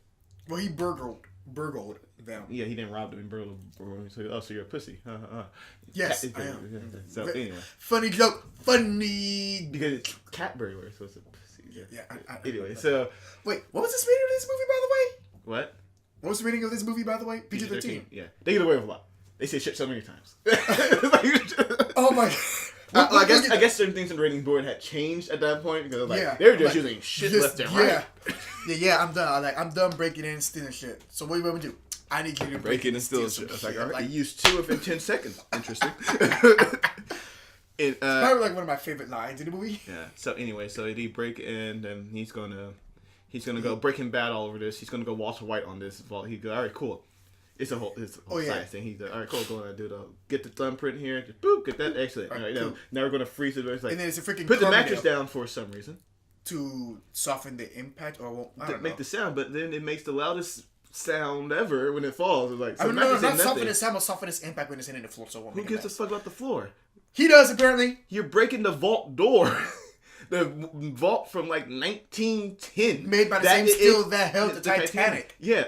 Speaker 2: Well, he burgled them.
Speaker 1: Yeah, he didn't rob them. He burgled them. So you're a pussy.
Speaker 2: Yes, I am.
Speaker 1: So anyway.
Speaker 2: Funny joke. Funny.
Speaker 1: Because it's cat burglar, so it's a pussy.
Speaker 2: Yeah.
Speaker 1: Anyway, so.
Speaker 2: Wait, what was this rating of this movie, by the way?
Speaker 1: What?
Speaker 2: What was the rating of this movie, by the way? PG-13.
Speaker 1: Yeah. They get away with a lot. They say shit so many times.
Speaker 2: Oh my god.
Speaker 1: I guess certain things in the rating board had changed at that point because they were just using shit left and right.
Speaker 2: Yeah, I'm done. I'm done breaking in and stealing shit. So what do you want me to do? I need you to break in and steal shit.
Speaker 1: It's like, all right, you used 2 in 10 seconds. Interesting.
Speaker 2: It's probably like one of my favorite lines in the movie.
Speaker 1: Yeah. So anyway, he break in and he's gonna go Breaking Bad all over this. He's gonna go Walter White on this. He goes, all right, cool. It's a whole science thing. He's like, all right, cool. Going to do get the thumbprint here. Just boop, get that. Excellent. All right, cool. Now we're gonna freeze it. It's like,
Speaker 2: and then it's a freaking
Speaker 1: put the mattress down for some reason
Speaker 2: to soften the impact or
Speaker 1: make the sound, but then it makes the loudest sound ever when it falls. It's like,
Speaker 2: so no, not soften the sound, but soften its impact when it's hitting the floor. So
Speaker 1: who gives a fuck about the floor?
Speaker 2: He does apparently.
Speaker 1: You're breaking the vault door. The vault from like 1910,
Speaker 2: made by the same steel that held the Titanic.
Speaker 1: Yeah,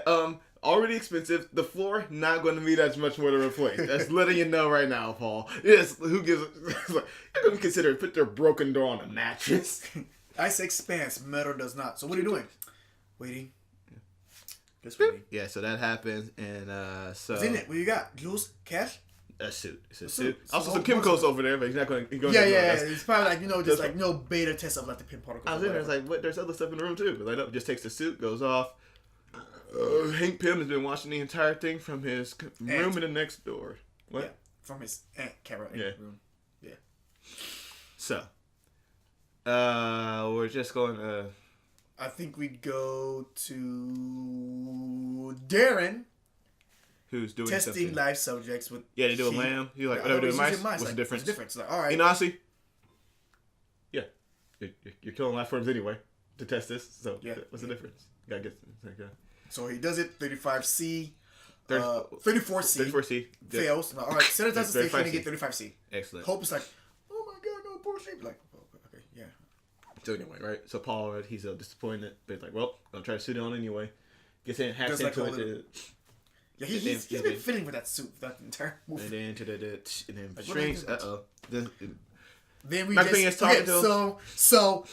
Speaker 1: already expensive. The floor not going to be that much more to replace. That's letting you know right now, Paul. Yes, who gives? You're going to consider put their broken door on a mattress.
Speaker 2: Ice expands, metal does not. So what are you doing? Waiting. Just waiting.
Speaker 1: Yeah, so that happens, and so.
Speaker 2: What's in it? What you got? Jewels, cash.
Speaker 1: A suit. It's a suit. Also, some chemicals over there, but he's not going to.
Speaker 2: Yeah. It's probably like just like no beta test of like the pin particles.
Speaker 1: I was in there. It's like, what? There's other stuff in the room too. Like, no, just takes the suit, goes off. Hank Pym has been watching the entire thing from his room in the next door. What?
Speaker 2: Yeah, from his camera room. Yeah.
Speaker 1: So, we're just going.
Speaker 2: I think we go to Darren.
Speaker 1: Who's doing
Speaker 2: testing
Speaker 1: something.
Speaker 2: live subjects with?
Speaker 1: Yeah, they do a lamb. You like whatever doing mice? What's
Speaker 2: like,
Speaker 1: the difference?
Speaker 2: Like, all right.
Speaker 1: And honestly, yeah, you're killing life forms anyway to test this. So what's the difference? You gotta get.
Speaker 2: So he does it 35C, 34C.
Speaker 1: 34C
Speaker 2: fails. All right, Senator does the station and get 35C.
Speaker 1: Excellent.
Speaker 2: Hope is like, oh my god, no bullshit. Like, okay, yeah.
Speaker 1: So anyway, right? So Paul, he's disappointed, but he's like, well, I'll try to suit it on anyway. Gets in, hacks into it.
Speaker 2: Yeah, he's been fitting with that suit for that entire movie.
Speaker 1: And then shrinks.
Speaker 2: Then we
Speaker 1: just
Speaker 2: so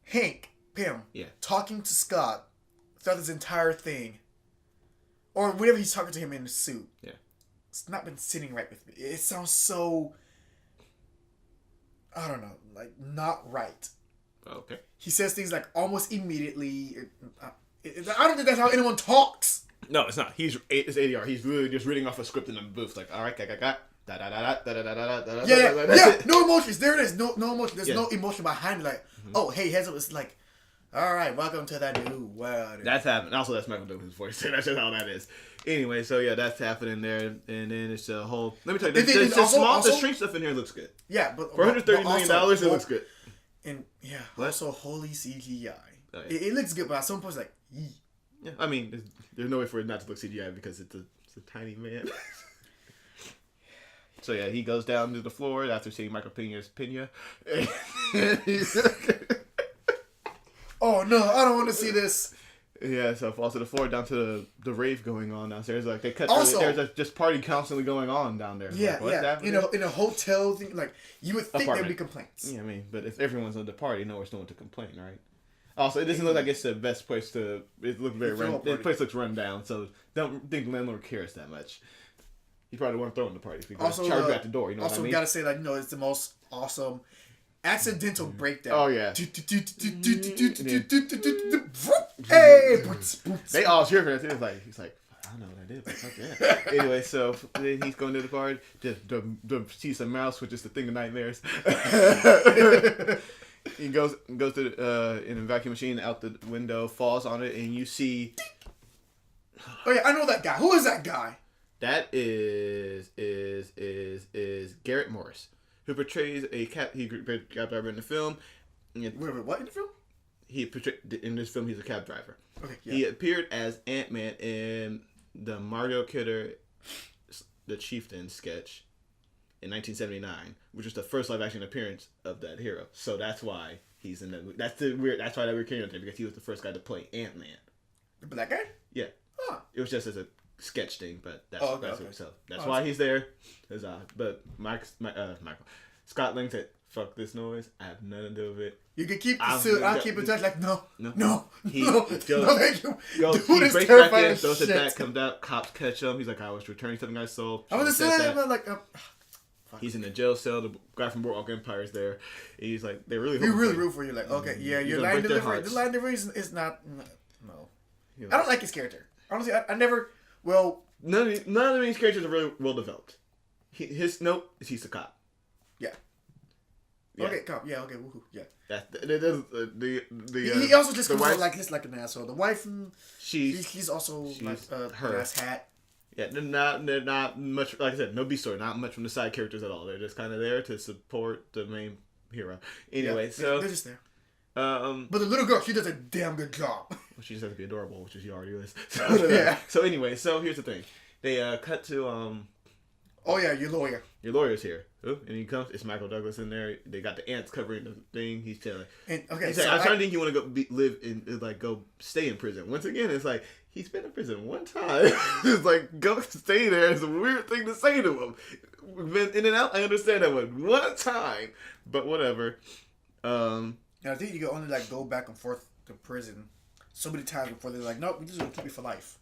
Speaker 2: Hank Pym talking to Scott throughout this entire thing, or whenever he's talking to him in the suit.
Speaker 1: Yeah,
Speaker 2: it's not been sitting right with me. It sounds so, I don't know, like not right.
Speaker 1: Okay.
Speaker 2: He says things like almost immediately. I don't think that's how anyone talks.
Speaker 1: No, it's not. It's ADR. He's really just reading off a script in the booth. Like, all right, got.
Speaker 2: Yeah. No emotions. There it is. No emotion. There's no emotion behind it. Like, oh, hey, heads up. It's like, all right, welcome to that new world.
Speaker 1: That's happening. Also, that's Michael Douglas' voice. That's just how that is. Anyway, so yeah, that's happening there, and then it's a whole. Let me tell you, the street stuff in here looks good.
Speaker 2: Yeah, but
Speaker 1: for $130 million, it looks good.
Speaker 2: And also holy CGI. Oh, yeah. It looks good, but at some point, it's like, yee.
Speaker 1: Yeah, I mean, there's no way for it not to look CGI because it's a tiny man. So yeah, he goes down to the floor after seeing Michael Pena's Pena.
Speaker 2: Oh no, I don't want to see this.
Speaker 1: Yeah, so falls to the floor, down to the rave going on downstairs. Like they cut.
Speaker 2: Also,
Speaker 1: there's just party constantly going on down there.
Speaker 2: Yeah,
Speaker 1: like, what's happening?
Speaker 2: In a hotel thing, like you would think there'd be complaints.
Speaker 1: Yeah, I mean, but if everyone's at the party, there's no one to complain, right? Also, it doesn't look like it's the best place to. It looks very run. The place looks run down, so don't think landlord cares that much. He probably want to throw in the party. Because
Speaker 2: Also,
Speaker 1: charge at the door. You know what I mean?
Speaker 2: gotta say, like, it's the most awesome accidental breakdown.
Speaker 1: Oh yeah.
Speaker 2: Hey,
Speaker 1: they all cheer for that. He's like, I don't know what I did, but fuck yeah. Anyway, so then he's going to the party. The sees a mouse, which is the thing of nightmares. He goes to in a vacuum machine out the window, falls on it, and you see.
Speaker 2: Oh yeah, I know that guy. Who is that guy?
Speaker 1: That is Garrett Morris, who portrays a cab driver in the film.
Speaker 2: Wait, what in the film?
Speaker 1: In this film, he's a cab driver.
Speaker 2: Okay, yeah.
Speaker 1: He appeared as Antman in the Mario Kidder, the Chieftain sketch in 1979, which was the first live-action appearance of that hero. So that's why he's in that. That's why that weird character, because he was the first guy to play Antman.
Speaker 2: The black guy?
Speaker 1: Yeah.
Speaker 2: Huh.
Speaker 1: It was just as a sketch thing, but that's that's
Speaker 2: Oh,
Speaker 1: why he's there. But Scott Lang said, "Fuck this noise. I have nothing to do with it."
Speaker 2: You can keep the suit. I'll keep in touch. Like no.
Speaker 1: He
Speaker 2: Thank you.
Speaker 1: he breaks back in, throws it back, comes out. Cops catch him. He's like, "I was returning something I stole."
Speaker 2: I was just saying that, like.
Speaker 1: He's in the jail cell. The guy from Boardwalk Empire is there. And he's like, "They really,
Speaker 2: root for you." Like, okay, yeah, your line delivery. The line delivery is not. No, I don't like his character. Honestly, I never. Well,
Speaker 1: none of these characters are really well developed. He's a cop.
Speaker 2: Yeah. Okay, cop. Yeah. Okay. Woohoo. Yeah. He also just comes out like he's like an asshole. The wife, he's also like her ass hat.
Speaker 1: Yeah, they're not much. Like I said, no B story, not much from the side characters at all. They're just kind of there to support the main hero. Anyway, so
Speaker 2: they're just there.
Speaker 1: But
Speaker 2: the little girl, she does a damn good job.
Speaker 1: Well, she just has to be adorable, which she already is.
Speaker 2: Yeah.
Speaker 1: So anyway, so here's the thing. They cut to
Speaker 2: Oh yeah, your lawyer.
Speaker 1: Your lawyer's here. Ooh, and he comes. It's Michael Douglas in there. They got the ants covering the thing. He's telling.
Speaker 2: And okay,
Speaker 1: he's like, I'm trying to think you want to go live in go stay in prison. Once again, it's like he's been in prison one time. It's like go stay there. It's a weird thing to say to him. Been in and out. I understand that one time, but whatever.
Speaker 2: I think you can only like go back and forth to prison so many times before they're like, nope, we just gonna keep you for life.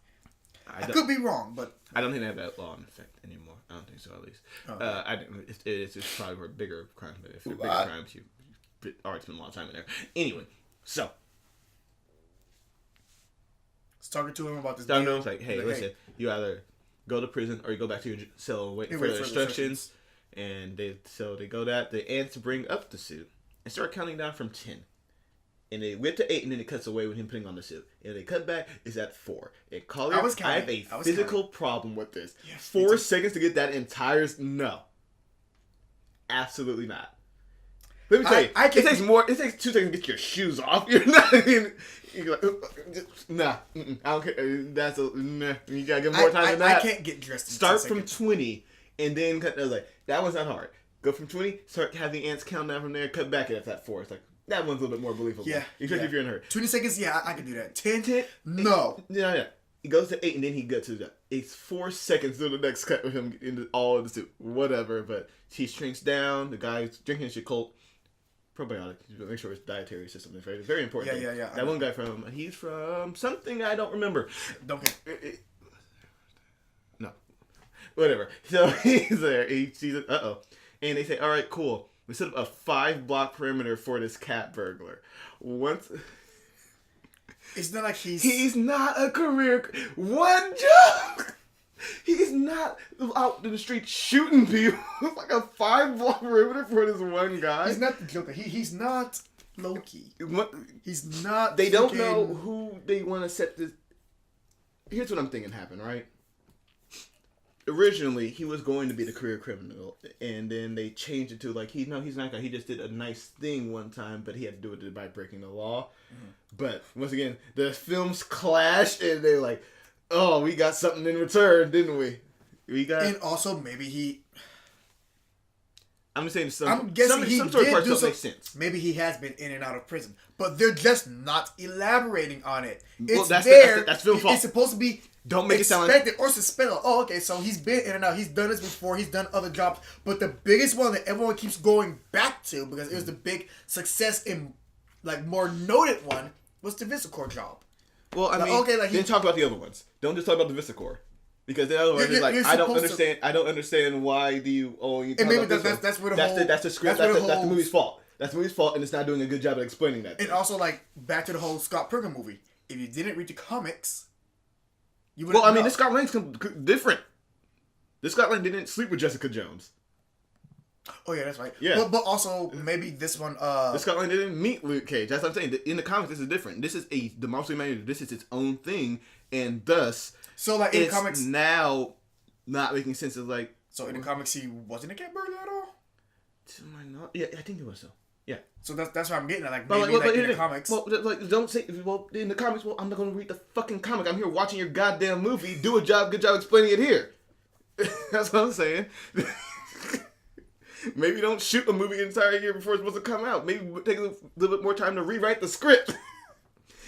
Speaker 2: I could be wrong, but
Speaker 1: I don't think they have that law in effect anymore. I don't think so, at least. It's probably for bigger crimes, but if they're bigger crimes, you've already spent a lot of time in there. Anyway, so
Speaker 2: it's talking to him about this.
Speaker 1: It's like, hey, listen, you either go to prison or you go back to your cell and wait for the instructions. And they go that the ants bring up the suit and start counting down from 10. And they whip to 8, and then it cuts away with him putting on the suit. And they cut back, it's at 4. And Collier, I have a physical problem with this. Yes, 4 seconds to get that entire... No. Absolutely not. Let me tell you, it takes more. It takes 2 seconds to get your shoes off. You're not... You're like, nah. I don't care. That's a... Nah. You gotta get more time than that.
Speaker 2: I can't get dressed in
Speaker 1: Start from 20, and then cut... Like, that one's not hard. Go from 20, start having ants count down from there, cut back at that 4. It's like... That one's a little bit more believable. Yeah. Especially if you're in a hurry.
Speaker 2: 20 seconds, yeah, I can do that. 10? No.
Speaker 1: Yeah. He goes to 8 and then he gets to that. It's 4 seconds to the next cut with him into all of the suit. Whatever, but he shrinks down. The guy's drinking his Yakult probiotic. Make sure his dietary system is very, very important.
Speaker 2: Yeah.
Speaker 1: That one guy he's from something I don't remember.
Speaker 2: Don't care.
Speaker 1: No. Whatever. So he's there. He sees it. Uh-oh. And they say, all right, cool. We set up a 5-block perimeter for this cat burglar.
Speaker 2: It's not like
Speaker 1: He's not a career... One joke! He's not out in the street shooting people. It's like a 5-block perimeter for this one guy.
Speaker 2: He's not the Joker. He's not Loki. He's not...
Speaker 1: They don't know who they want to set this... Here's what I'm thinking happened, right? Originally, he was going to be the career criminal, and then they changed it to like he's not. He just did a nice thing one time, but he had to do it by breaking the law. Mm-hmm. But once again, the films clashed, and they're like, "Oh, we got something in return, didn't we? We got."
Speaker 2: And also, maybe he.
Speaker 1: I'm saying
Speaker 2: I'm guessing
Speaker 1: some sort of parts don't make sense.
Speaker 2: Maybe he has been in and out of prison, but they're just not elaborating on it. It's
Speaker 1: that's film fault.
Speaker 2: It's supposed to be.
Speaker 1: Don't make it sound
Speaker 2: like... or suspended. Oh, okay, so he's been in and out. He's done this before. He's done other jobs. But the biggest one that everyone keeps going back to, because it was the big success in, like, more noted one, was the Visicor job.
Speaker 1: Well, I mean, didn't talk about the other ones. Don't just talk about the Visicor. Because in other words,
Speaker 2: You're-
Speaker 1: it's like
Speaker 2: you're
Speaker 1: I don't
Speaker 2: supposed
Speaker 1: understand. I don't understand why do you. Oh, you.
Speaker 2: And maybe
Speaker 1: about this one.
Speaker 2: that's where the
Speaker 1: that's
Speaker 2: whole
Speaker 1: the, that's the script.
Speaker 2: that's where
Speaker 1: That's the
Speaker 2: whole-
Speaker 1: movie's fault. That's the movie's fault, and it's not doing a good job of explaining that.
Speaker 2: And also, like, back to the whole Scott Pilgrim movie. If you didn't read the comics, you would.
Speaker 1: Well, I mean, this Scott Lang's different. This Scott Lang didn't sleep with Jessica Jones.
Speaker 2: Oh yeah, that's right.
Speaker 1: Yeah.
Speaker 2: But also maybe this one.
Speaker 1: This Scott Lang didn't meet Luke Cage. That's what I'm saying. In the comics, this is different. This is the Marvel Cinematic. This is its own thing, and thus,
Speaker 2: So like in the
Speaker 1: it's
Speaker 2: comics,
Speaker 1: now not making sense of like.
Speaker 2: so in the comics he wasn't a cat burglar at all.
Speaker 1: Am I not? Yeah, I think it was so. Yeah.
Speaker 2: So that's what I'm getting at. Like
Speaker 1: But
Speaker 2: maybe like in the comics.
Speaker 1: Well, like, don't say. Well, in the comics, well, I'm not gonna read the fucking comic. I'm here watching your goddamn movie. Do a good job explaining it here. That's what I'm saying. Maybe don't shoot a movie an entire year before it's supposed to come out. Maybe take a little bit more time to rewrite the script.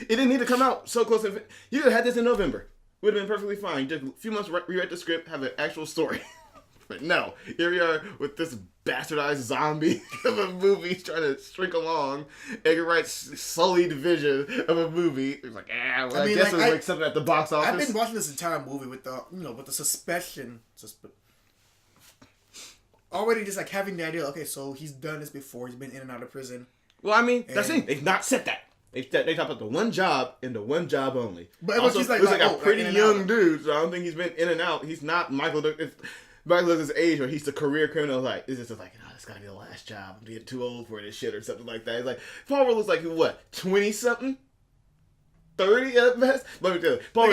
Speaker 1: It didn't need to come out so close. You could have had this in November. Would have been perfectly fine. Just a few months, rewrite the script, have an actual story. But no, here we are with this bastardized zombie of a movie trying to shrink along. Edgar Wright's sullied vision of a movie. It's like, well, I guess it was like something at the box office.
Speaker 2: I've been watching this entire movie with the with the suspicion. Already just like having the idea, okay, so he's done this before. He's been in and out of prison.
Speaker 1: Well, I mean, that's it. They've not said that. They talk about the one job and the one job only.
Speaker 2: But it was just like
Speaker 1: a pretty
Speaker 2: like
Speaker 1: young dude, so I don't think he's been in and out. He's not Michael Douglas. Michael Douglas' age, or he's the career criminal. Like, it's just like, this gotta be the last job. I'm getting too old for this shit or something like that. It's like Paul Rudd looks like what, 20-something, 30 at best. Let me tell you, Paul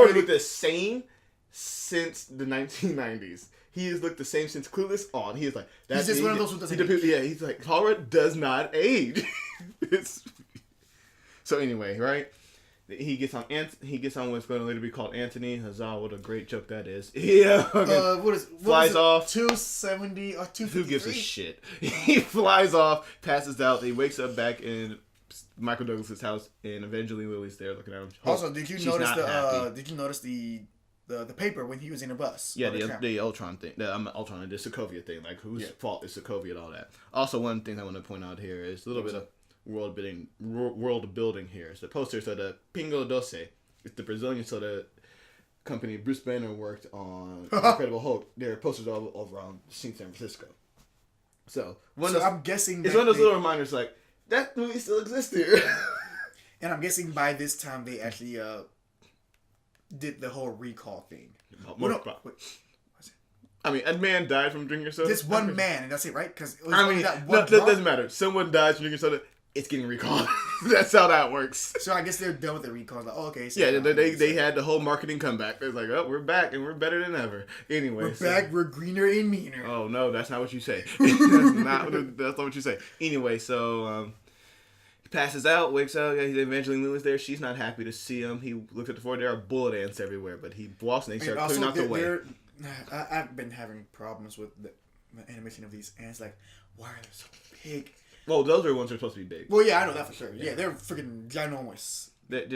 Speaker 1: Rudd looked the same since the 1990s. He has looked the same since Clueless on. He is like
Speaker 2: he's just one of those who doesn't age.
Speaker 1: Yeah, he's like Paul Rudd does not age. So anyway, right? He gets on what's going to later be called Anthony. Huzzah! What a great joke that is. Yeah. Flies off.
Speaker 2: 270 or 253.
Speaker 1: Who gives a shit? He flies off, passes out. He wakes up back in Michael Douglas's house, and Evangeline Lilly's there looking at him.
Speaker 2: Also, did you notice the paper when he was in a bus?
Speaker 1: Yeah, the Ultron thing. The Ultron, the Sokovia thing. Like, whose fault is Sokovia and all that. Also, one thing I want to point out here is a little bit of world building here. It's the poster, so the Pingo Doce. It's the Brazilian soda company Bruce Banner worked on Incredible Hulk. Their posters all around San Francisco. So
Speaker 2: I'm guessing
Speaker 1: it's one of those little reminders like, that movie still exists here.
Speaker 2: And I'm guessing by this time they actually did the whole recall thing.
Speaker 1: I mean, a man died from drinking soda.
Speaker 2: This one man, and that's it, right? Because
Speaker 1: that doesn't matter. Someone dies from drinking soda. It's getting recalled. That's how that works.
Speaker 2: So I guess they're done with the recall. Like, oh, okay. So
Speaker 1: yeah, they had the whole marketing comeback. It's like, oh, we're back and we're better than ever. Anyway,
Speaker 2: we're back. We're greener and meaner.
Speaker 1: Oh no, that's not what you say. That's not what you say. Anyway, so he passes out, wakes up. Yeah, Evangeline Lilly's there. She's not happy to see him. He looks at the floor. There are bullet ants everywhere, but he walks and they start clearing out the way.
Speaker 2: I've been having problems with the animation of these ants. Like, why are they so big?
Speaker 1: Well, those are the ones that are supposed to be big.
Speaker 2: Well, yeah, I know that for sure. Yeah, they're freaking ginormous.
Speaker 1: We're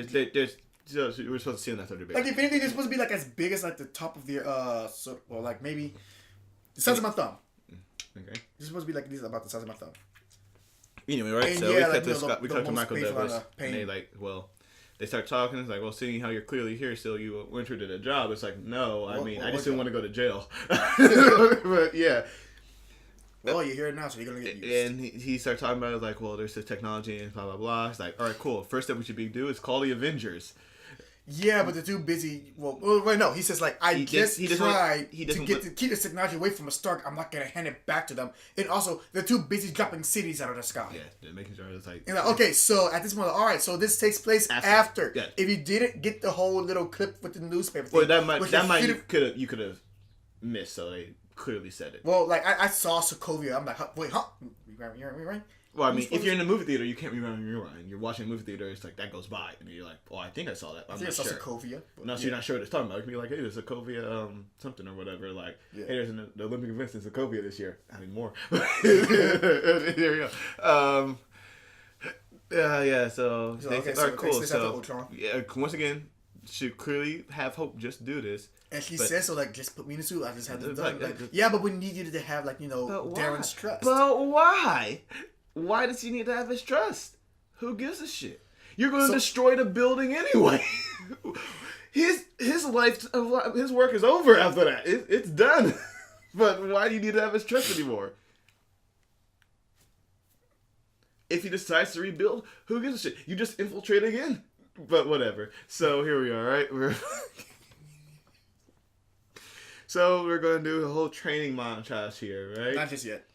Speaker 1: supposed to see them that they're big.
Speaker 2: Like, if anything, they're supposed to be like as big as like the top of their or like maybe the size of my thumb.
Speaker 1: Okay.
Speaker 2: They're supposed to be like these about the size of my thumb.
Speaker 1: Anyway, right?
Speaker 2: And
Speaker 1: so
Speaker 2: yeah,
Speaker 1: we cut to Michael Douglas, and they start talking. It's like, well, seeing how you're clearly here, still you were interested in a job. It's like, no, I just didn't want to go to jail. But yeah.
Speaker 2: Well, you're here now, so you're gonna get used.
Speaker 1: And he starts talking about it like, well, there's this technology and blah blah blah. It's like, all right, cool. First step we should do is call the Avengers.
Speaker 2: Yeah, but they're too busy. Well, wait, no. He says like, I just tried to keep this technology away from a Stark. I'm not gonna hand it back to them. And also, they're too busy dropping cities out of the sky.
Speaker 1: Yeah, they're making sure it's like.
Speaker 2: And like, okay, so at this point, all right, so this takes place after.
Speaker 1: Yeah.
Speaker 2: If you didn't get the whole little clip with the newspaper
Speaker 1: Well,
Speaker 2: thing,
Speaker 1: you could have missed. So they clearly said it.
Speaker 2: Well, like I saw Sokovia. I'm like, wait, huh? Right?
Speaker 1: Well, I mean, if you're in the movie theater, you can't remember your line. You're watching a movie theater, it's like that goes by, and you're like, oh, I think I saw that. I'm not sure.
Speaker 2: Sokovia.
Speaker 1: No, so you're not sure what it's talking about. It can be like, hey, there's Sokovia something or whatever. Like, hey, there's the Olympic events in Sokovia this year. I mean, more. Here we go. Yeah. So cool. So yeah, once again, should clearly have Hope just do this.
Speaker 2: And she says, so like, just put me in the suit. I just have this done. Yeah, but we need you to have like, Darren's trust.
Speaker 1: But why? Why does he need to have his trust? Who gives a shit? You're going to destroy the building anyway. his life, his work is over after that. It's done. But why do you need to have his trust anymore? If he decides to rebuild, who gives a shit? You just infiltrate again. But whatever. So here we are, right? So we're going to do a whole training montage here, right?
Speaker 2: Not just yet.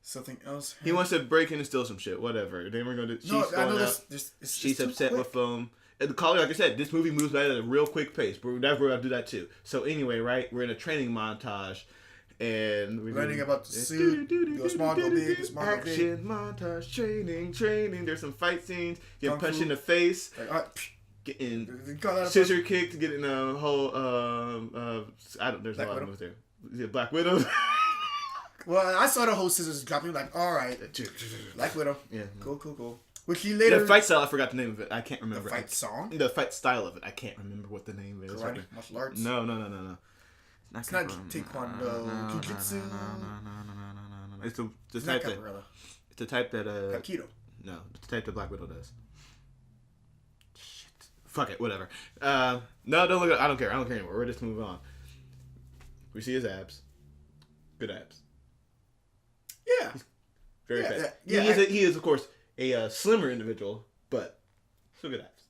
Speaker 2: Something else.
Speaker 1: He wants to break in and steal some shit. Whatever. Then we're going to do... She's upset with him. And the Collier, like I said, this movie moves at a real quick pace. But we're going to do that too. So anyway, right? We're in a training montage. And we're
Speaker 2: learning about the suit. Go small, go big. Small, go big.
Speaker 1: Action montage. Training. There's some fight scenes. Getting punched in the face. Getting scissor kicked. Getting a whole... there's a lot of moves there. Is it Black Widow?
Speaker 2: Well, I saw the whole scissors dropping. Like, all right. Black Widow.
Speaker 1: Yeah.
Speaker 2: Cool. Which he later...
Speaker 1: The fight style, I forgot the name of it. I can't remember.
Speaker 2: The fight song?
Speaker 1: The fight style of it. I can't remember what the name is.
Speaker 2: Karate? Martial arts?
Speaker 1: No.
Speaker 2: It's not Taekwondo. Jiu-Jitsu?
Speaker 1: No. It's the type that... It's the type that...
Speaker 2: Aikido.
Speaker 1: No, it's the type that Black Widow does. Shit. Fuck it, whatever. No, don't look at... I don't care anymore. We're just moving on. We see his abs. Good abs.
Speaker 2: Yeah.
Speaker 1: He's very fast.
Speaker 2: Yeah.
Speaker 1: He is, of course, a slimmer individual, but still good abs.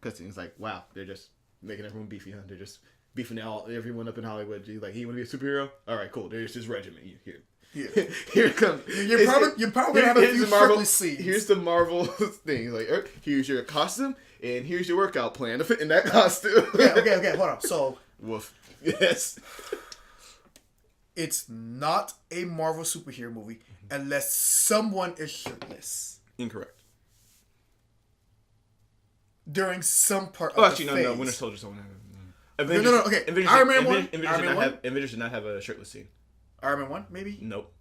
Speaker 1: Because it's like, wow, they're just making everyone beefy, huh? They're just beefing everyone up in Hollywood. He's like, you want to be a superhero? All right, cool. There's his regiment. Here it comes.
Speaker 2: You're probably going to have a few shirtless scenes.
Speaker 1: Here's the Marvel thing. Like, here's your costume, and here's your workout plan to fit in that costume.
Speaker 2: Okay, hold on. So...
Speaker 1: Woof. Yes.
Speaker 2: It's not a Marvel superhero movie unless someone is shirtless.
Speaker 1: Incorrect.
Speaker 2: During some part of the phase.
Speaker 1: No. Winter Soldier.
Speaker 2: Avengers, no. Okay. Iron Man 1?
Speaker 1: Avengers did not have a shirtless scene.
Speaker 2: Iron Man 1, maybe?
Speaker 1: Nope.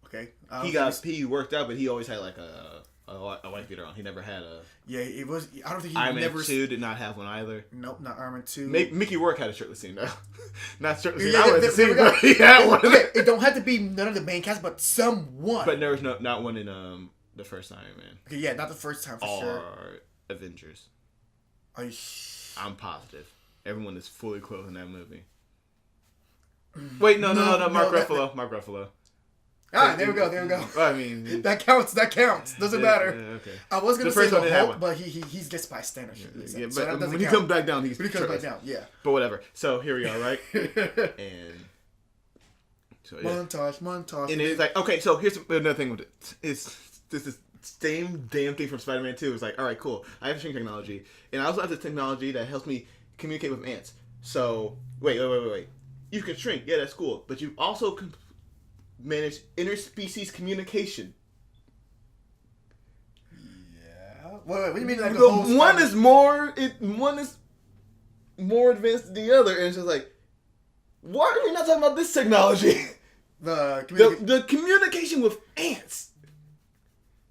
Speaker 2: Okay.
Speaker 1: He worked out, but he always had like a white beater on. He never had a...
Speaker 2: Yeah, it was... I don't think he
Speaker 1: Iron
Speaker 2: never...
Speaker 1: Man 2 did not have one either.
Speaker 2: Nope, not Iron Man 2.
Speaker 1: Mickey Rourke had a shirtless scene, though. Not shirtless scene. I wanted to see, but he had one.
Speaker 2: Okay, it don't have to be none of the main cast, but someone.
Speaker 1: But there was not one in the first Iron Man.
Speaker 2: Okay, yeah, not the first time, for sure.
Speaker 1: Or Avengers.
Speaker 2: Are you...
Speaker 1: I'm positive. Everyone is fully clothed in that movie. Wait, no. Mark Ruffalo.
Speaker 2: There we go.
Speaker 1: I mean...
Speaker 2: That counts. Doesn't matter.
Speaker 1: Yeah, okay.
Speaker 2: I was going to say the Hulk, but he's just by standard.
Speaker 1: Yeah, but
Speaker 2: so
Speaker 1: when he comes back down, he's...
Speaker 2: When he comes back down, yeah.
Speaker 1: But whatever. So here we are, right? And... So, yeah.
Speaker 2: Montage.
Speaker 1: And it's like, okay, so here's another thing with it. This is same damn thing from Spider-Man 2. It's like, all right, cool. I have string technology. And I also have the technology that helps me communicate with ants. So, wait. You can shrink. Yeah, that's cool. But you also manage interspecies communication.
Speaker 2: Yeah. Wait. What do you mean? Like
Speaker 1: one is more advanced than the other, and it's just like, why are we not talking about this technology? The communication with ants.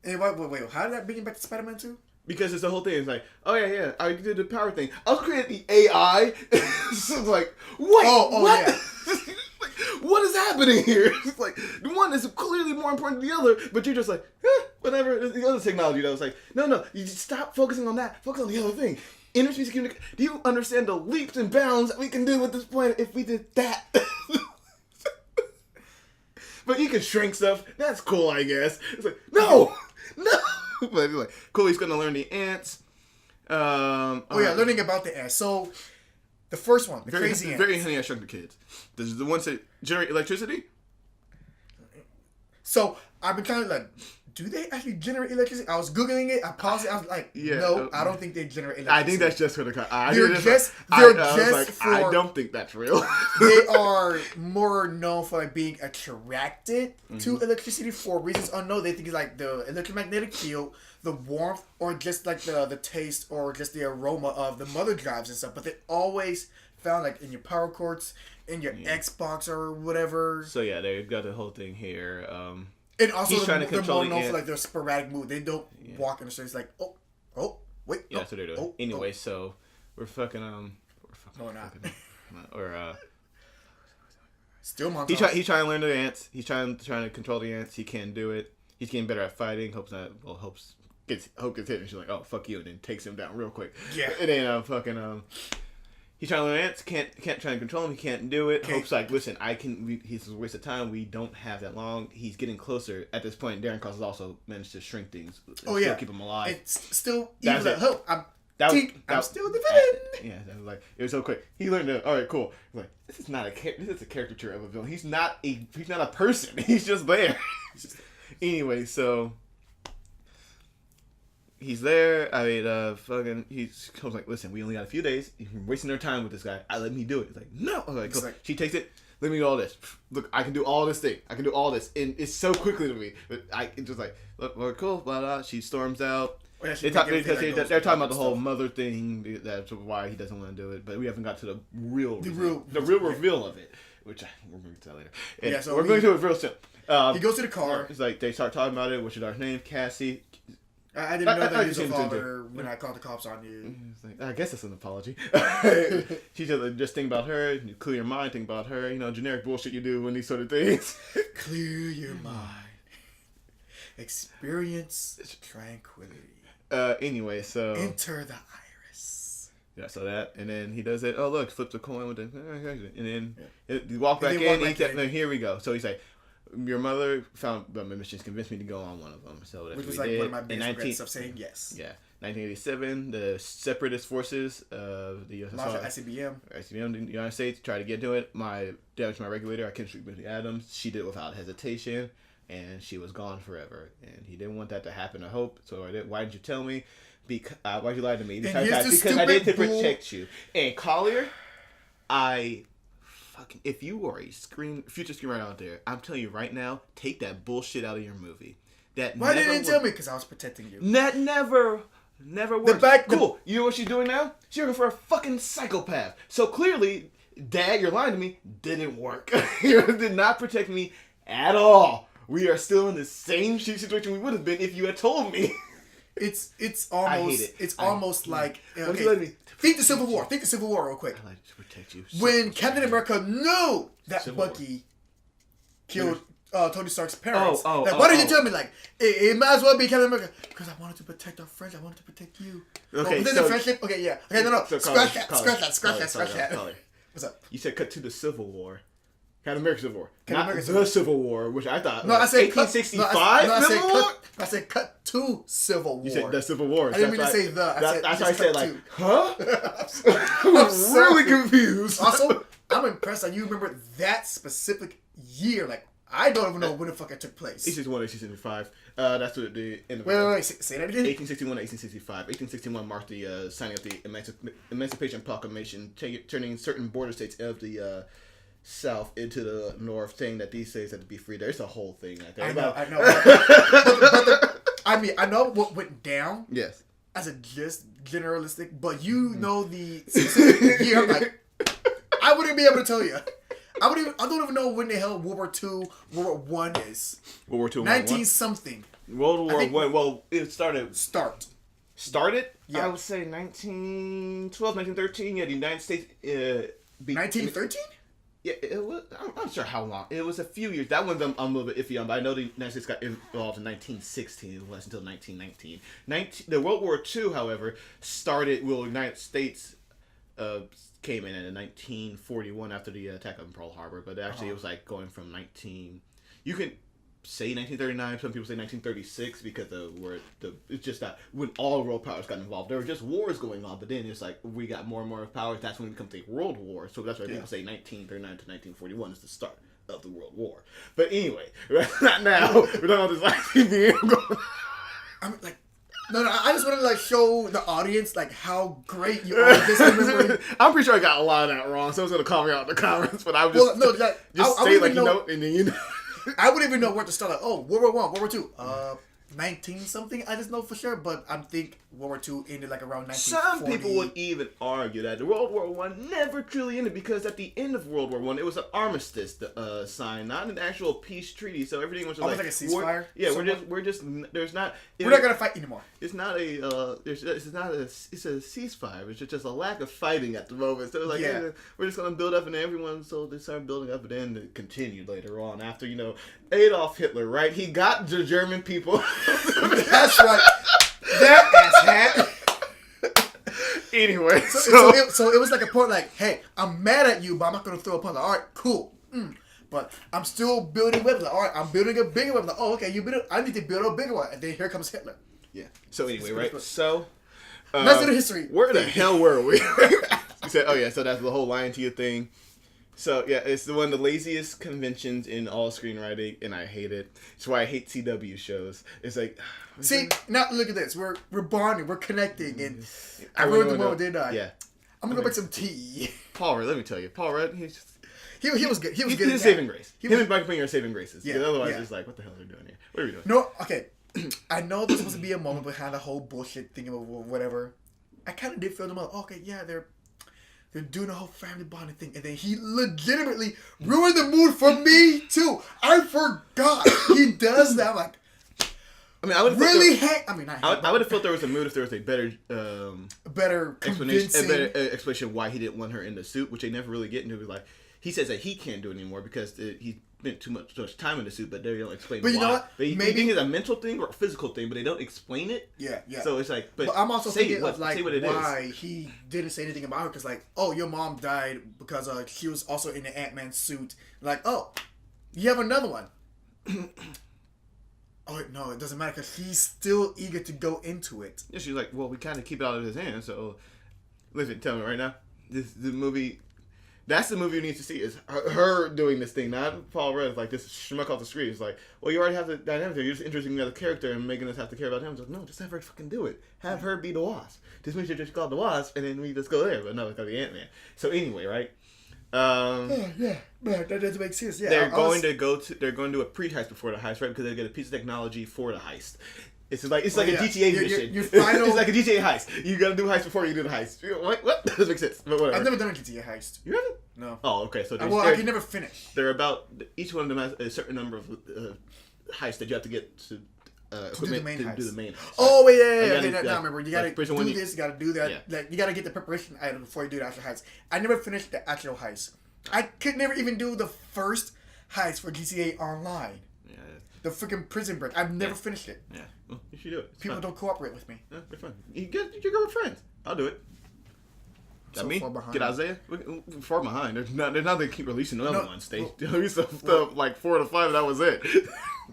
Speaker 2: And wait. How did that bring you back to Spider-Man 2?
Speaker 1: Because it's the whole thing. It's like, oh yeah, I did the power thing. I also created the AI. So it's like, wait, what? Yeah. Like, what is happening here? It's like, the one is clearly more important than the other, but you're just like, whatever. It's the other technology that was like, no, you just stop focusing on that. Focus on the other thing. Interspecies communication. Do you understand the leaps and bounds that we can do with this planet if we did that? But you can shrink stuff. That's cool, I guess. It's like, no. But like, cool, he's gonna learn the ants.
Speaker 2: Learning about the ants. So, the first one, crazy ants.
Speaker 1: Very Honey, I Shrunk the Kids. This is the ones that generate electricity.
Speaker 2: So, I've been kind of like, do they actually generate electricity? I was Googling it. I paused it. I was like, no, I don't think they generate electricity.
Speaker 1: I think that's just for the...
Speaker 2: I
Speaker 1: don't think that's real.
Speaker 2: They are more known for like being attracted to electricity for reasons unknown. They think it's like the electromagnetic field, the warmth, or just like the taste or just the aroma of the mother drives and stuff. But they always found like in your power cords, in your Xbox or whatever.
Speaker 1: So yeah, they've got the whole thing here.
Speaker 2: And also, they're more known for like their sporadic move. They don't walk in the streets like, wait.
Speaker 1: Yeah, that's what they're doing. Anyway, so we're fucking
Speaker 2: No, we're not.
Speaker 1: Still montage. He's trying to learn the ants. He's trying to control the ants. He can't do it. He's getting better at fighting. Helps Hope gets hit, and she's like, "Oh, fuck you," and then takes him down real quick.
Speaker 2: Yeah.
Speaker 1: And then he's trying to learn ants, can't try to control him. He can't do it. Hope's like, "Listen, he's a waste of time. We don't have that long. He's getting closer." At this point, Darren Cross has also managed to shrink things. Still keep him alive.
Speaker 2: It's still even at Hope. I'm still the villain.
Speaker 1: Yeah, that was like, it was so quick. He learned to. All right, cool. Like, this is not this is a caricature of a villain. He's not a person. He's just there. Anyway, so he's there. I mean, he comes like, "Listen, we only got a few days. You're wasting our time with this guy. Let me do it." He's like, "No." I was like, cool. She takes it. Let me do all this. Look, I can do all this thing. I can do all this, and it's so quickly to me. But it's just like, look, we're cool. Blah blah. She storms out.
Speaker 2: Yeah,
Speaker 1: they're talking about the whole mother thing. That's why he doesn't want to do it. But we haven't got to the real reveal of it, which we're going to tell later. And so we're going to do it real soon.
Speaker 2: He goes to the car.
Speaker 1: It's like they start talking about it. What's your daughter's name? Cassie.
Speaker 2: I didn't know that he was a father when I called the cops on you.
Speaker 1: Like, I guess that's an apology. She just think about her, you clear your mind, think about her, generic bullshit you do when these sort of things.
Speaker 2: Clear your mind. Experience tranquility.
Speaker 1: Anyway, so
Speaker 2: enter the iris.
Speaker 1: Yeah, so that, and then he does it. Oh, look, flips a coin with it, and then you walk back in. Here we go. So he's like, "Your mother found my missions, convinced me to go on one of them." So that's
Speaker 2: which was
Speaker 1: what
Speaker 2: like one of my biggest regrets of saying yes.
Speaker 1: Yeah, 1987, the separatist forces of the USSR, ICBM, the United States, tried to get to it. My damage my regulator, I couldn't shoot Bentley Adams. She did it without hesitation. And she was gone forever. And he didn't want that to happen, I hope. So why didn't you tell me? Why'd you lie to me? Because I did to protect you. And Collier, if you are a future screenwriter out there, I'm telling you right now, take that bullshit out of your movie.
Speaker 2: Why didn't you tell me? Because I was protecting you.
Speaker 1: That never works. Cool. You know what she's doing now? She's looking for a fucking psychopath. So clearly, Dad, you're lying to me. Didn't work. You did not protect me at all. We are still in the same situation we would have been if you had told me.
Speaker 2: It's almost
Speaker 1: I hate it.
Speaker 2: It's almost like
Speaker 1: Why you let me
Speaker 2: think the Civil War. Think the Civil War real quick.
Speaker 1: I like to protect you.
Speaker 2: When Captain America knew that Bucky killed Tony Stark's parents. Why did you tell me? Like, it might as well be Captain America. Because I wanted to protect our friends. I wanted to protect you.
Speaker 1: Okay,
Speaker 2: the friendship. Okay, yeah. Okay, no. Scratch that. What's up?
Speaker 1: You said cut to the Civil War. Captain America Civil War. Not the Civil War, which I thought.
Speaker 2: No, I said
Speaker 1: 1865
Speaker 2: I said cut to Civil War.
Speaker 1: You said the Civil War.
Speaker 2: I didn't mean to say the.
Speaker 1: That's why I said like, huh?
Speaker 2: I'm really confused. Also, I'm impressed that you remember that specific year. Like, I don't even know when the fuck it took place.
Speaker 1: 1861, 1865. That's what the end of
Speaker 2: Wait, say that again?
Speaker 1: 1861 1865. 1861 marked the signing of the Emancipation Proclamation, turning certain border states of the South into the North, saying that these states have to be free. There's a whole thing like that.
Speaker 2: I know. I know what went down.
Speaker 1: Yes.
Speaker 2: As a just generalistic, but you know the specific year. Like, I wouldn't be able to tell you. I don't even know when the hell World War II, World War I is.
Speaker 1: World War II,
Speaker 2: 19 something.
Speaker 1: World War I. Well, it started. Started?
Speaker 2: Yeah.
Speaker 1: I would say 1912, 1913. Yeah, the United States.
Speaker 2: 1913.
Speaker 1: Yeah, it was. I'm not sure how long. It was a few years. That one's I'm a little bit iffy on, but I know the United States got involved in 1916. It was until 1919. The World War II, however, started. Well, the United States came in 1941 after the attack on Pearl Harbor, but actually it was like going from 19. You can say 1939. Some people say 1936 because it's just that when all world powers got involved, there were just wars going on. But then it's like we got more and more powers. That's when it becomes a world war. So that's why people say 1939 to 1941 is the start of the World War. But anyway, not now. We're talking about this ICBM going.
Speaker 2: I'm like. No, I just wanted to like show the audience like how great you are at dismembering.
Speaker 1: I'm pretty sure I got a lot of that wrong. Someone's gonna call me out in the comments, but I was just say like and then
Speaker 2: I wouldn't even know where to start. Like, oh, World War I, World War II, 19 something. I just know for sure, but I think World War II ended like around 1940.
Speaker 1: Some people would even argue that the World War I never truly ended because at the end of World War I, it was an armistice signed, not an actual peace treaty. So everything was just
Speaker 2: like a ceasefire.
Speaker 1: We're not
Speaker 2: gonna fight anymore.
Speaker 1: It's not a it's a ceasefire. It's just a lack of fighting at the moment. So like we're just gonna build up, and everyone they started building up, and then it continued later on after Adolf Hitler, right? He got the German people.
Speaker 2: That's right. That asshat.
Speaker 1: Anyway,
Speaker 2: So it was like a point like, hey, I'm mad at you, but I'm not gonna throw a punch. Like, all right, cool. But I'm still building weapons. Like, all right, I'm building a bigger weapon. Like, oh, okay, you build it. I need to build a bigger one. And then here comes Hitler.
Speaker 1: Yeah. So anyway, right? So
Speaker 2: let's do the history.
Speaker 1: Where the hell were we? You said, oh yeah, so that's the whole lying to you thing. So yeah, it's one of the laziest conventions in all screenwriting, and I hate it. It's why I hate CW shows. It's like,
Speaker 2: see, now look at this. We're bonding, we're connecting, and I ruined the moment, didn't I?
Speaker 1: Yeah.
Speaker 2: I'm gonna go make some tea.
Speaker 1: Paul Rudd, let me tell you, Paul Rudd, he
Speaker 2: was good. He was good.
Speaker 1: He's a saving grace. Him and Michael Pena are saving graces.
Speaker 2: Yeah.
Speaker 1: Because otherwise, it's like, what the hell are we doing here? What are we doing?
Speaker 2: No, okay. I know there's supposed to be a moment behind the whole bullshit thing or whatever. I kind of did feel them like, okay, yeah, they're doing the whole family bonding thing, and then he legitimately ruined the mood for me too. I forgot he does that. I'm like,
Speaker 1: I mean, I would
Speaker 2: really
Speaker 1: I would have felt there was a mood if there was a better
Speaker 2: explanation,
Speaker 1: a better explanation why he didn't want her in the suit, which they never really get into. It was like, he says that he can't do it anymore because he spent too much time in the suit, but they don't explain why.
Speaker 2: But you know what?
Speaker 1: Maybe you think it's a mental thing or a physical thing, but they don't explain it.
Speaker 2: Yeah.
Speaker 1: So it's like, but
Speaker 2: I'm also thinking of like why
Speaker 1: is.
Speaker 2: he didn't say anything about her, because like, oh, your mom died because she was also in the Antman suit. Like, oh, you have another one. Oh no, it doesn't matter because he's still eager to go into it.
Speaker 1: Yeah, she's like, well, we kind of keep it out of his hands. So, listen, tell me right now, the movie. That's the movie you need to see, is her doing this thing, not Paul Rudd. Like, this schmuck off the street. It's like, well, you already have the dynamic there. You're just introducing another character and making us have to care about him. It's like, no, just have her fucking do it. Have her be the Wasp. This means you're just called the Wasp, and then we just go there. But no, it's gotta be Ant-Man. So anyway, right?
Speaker 2: Yeah, that doesn't make sense. Yeah,
Speaker 1: they're going to do a pre-heist before the heist, right? Because they get a piece of technology for the heist. It's like a GTA mission. It's like a GTA heist. You gotta do heist before you do the heist. What? That doesn't make sense. But whatever.
Speaker 2: I've never done a GTA heist.
Speaker 1: You haven't?
Speaker 2: No.
Speaker 1: Oh, okay. So
Speaker 2: I can never finish.
Speaker 1: They're about, each one of them has a certain number of heists that you have to get to
Speaker 2: do the main heist.
Speaker 1: Do the main heist.
Speaker 2: Oh wait, yeah. Okay, now remember, you gotta do
Speaker 1: this,
Speaker 2: you gotta do that.
Speaker 1: Yeah.
Speaker 2: Like, you gotta get the preparation item before you do the actual heist. I never finished the actual heist. I could never even do the first heist for GTA Online.
Speaker 1: Yeah.
Speaker 2: The freaking prison break. I've never finished it.
Speaker 1: Yeah. Well, you should do it.
Speaker 2: People don't cooperate with me.
Speaker 1: Yeah, they're fun. You go with friends. I'll do it.
Speaker 2: So
Speaker 1: me?
Speaker 2: far behind.
Speaker 1: Get Isaiah? Far behind. There's not they keep releasing another ones. They released stuff like 4 to 5 and that was it.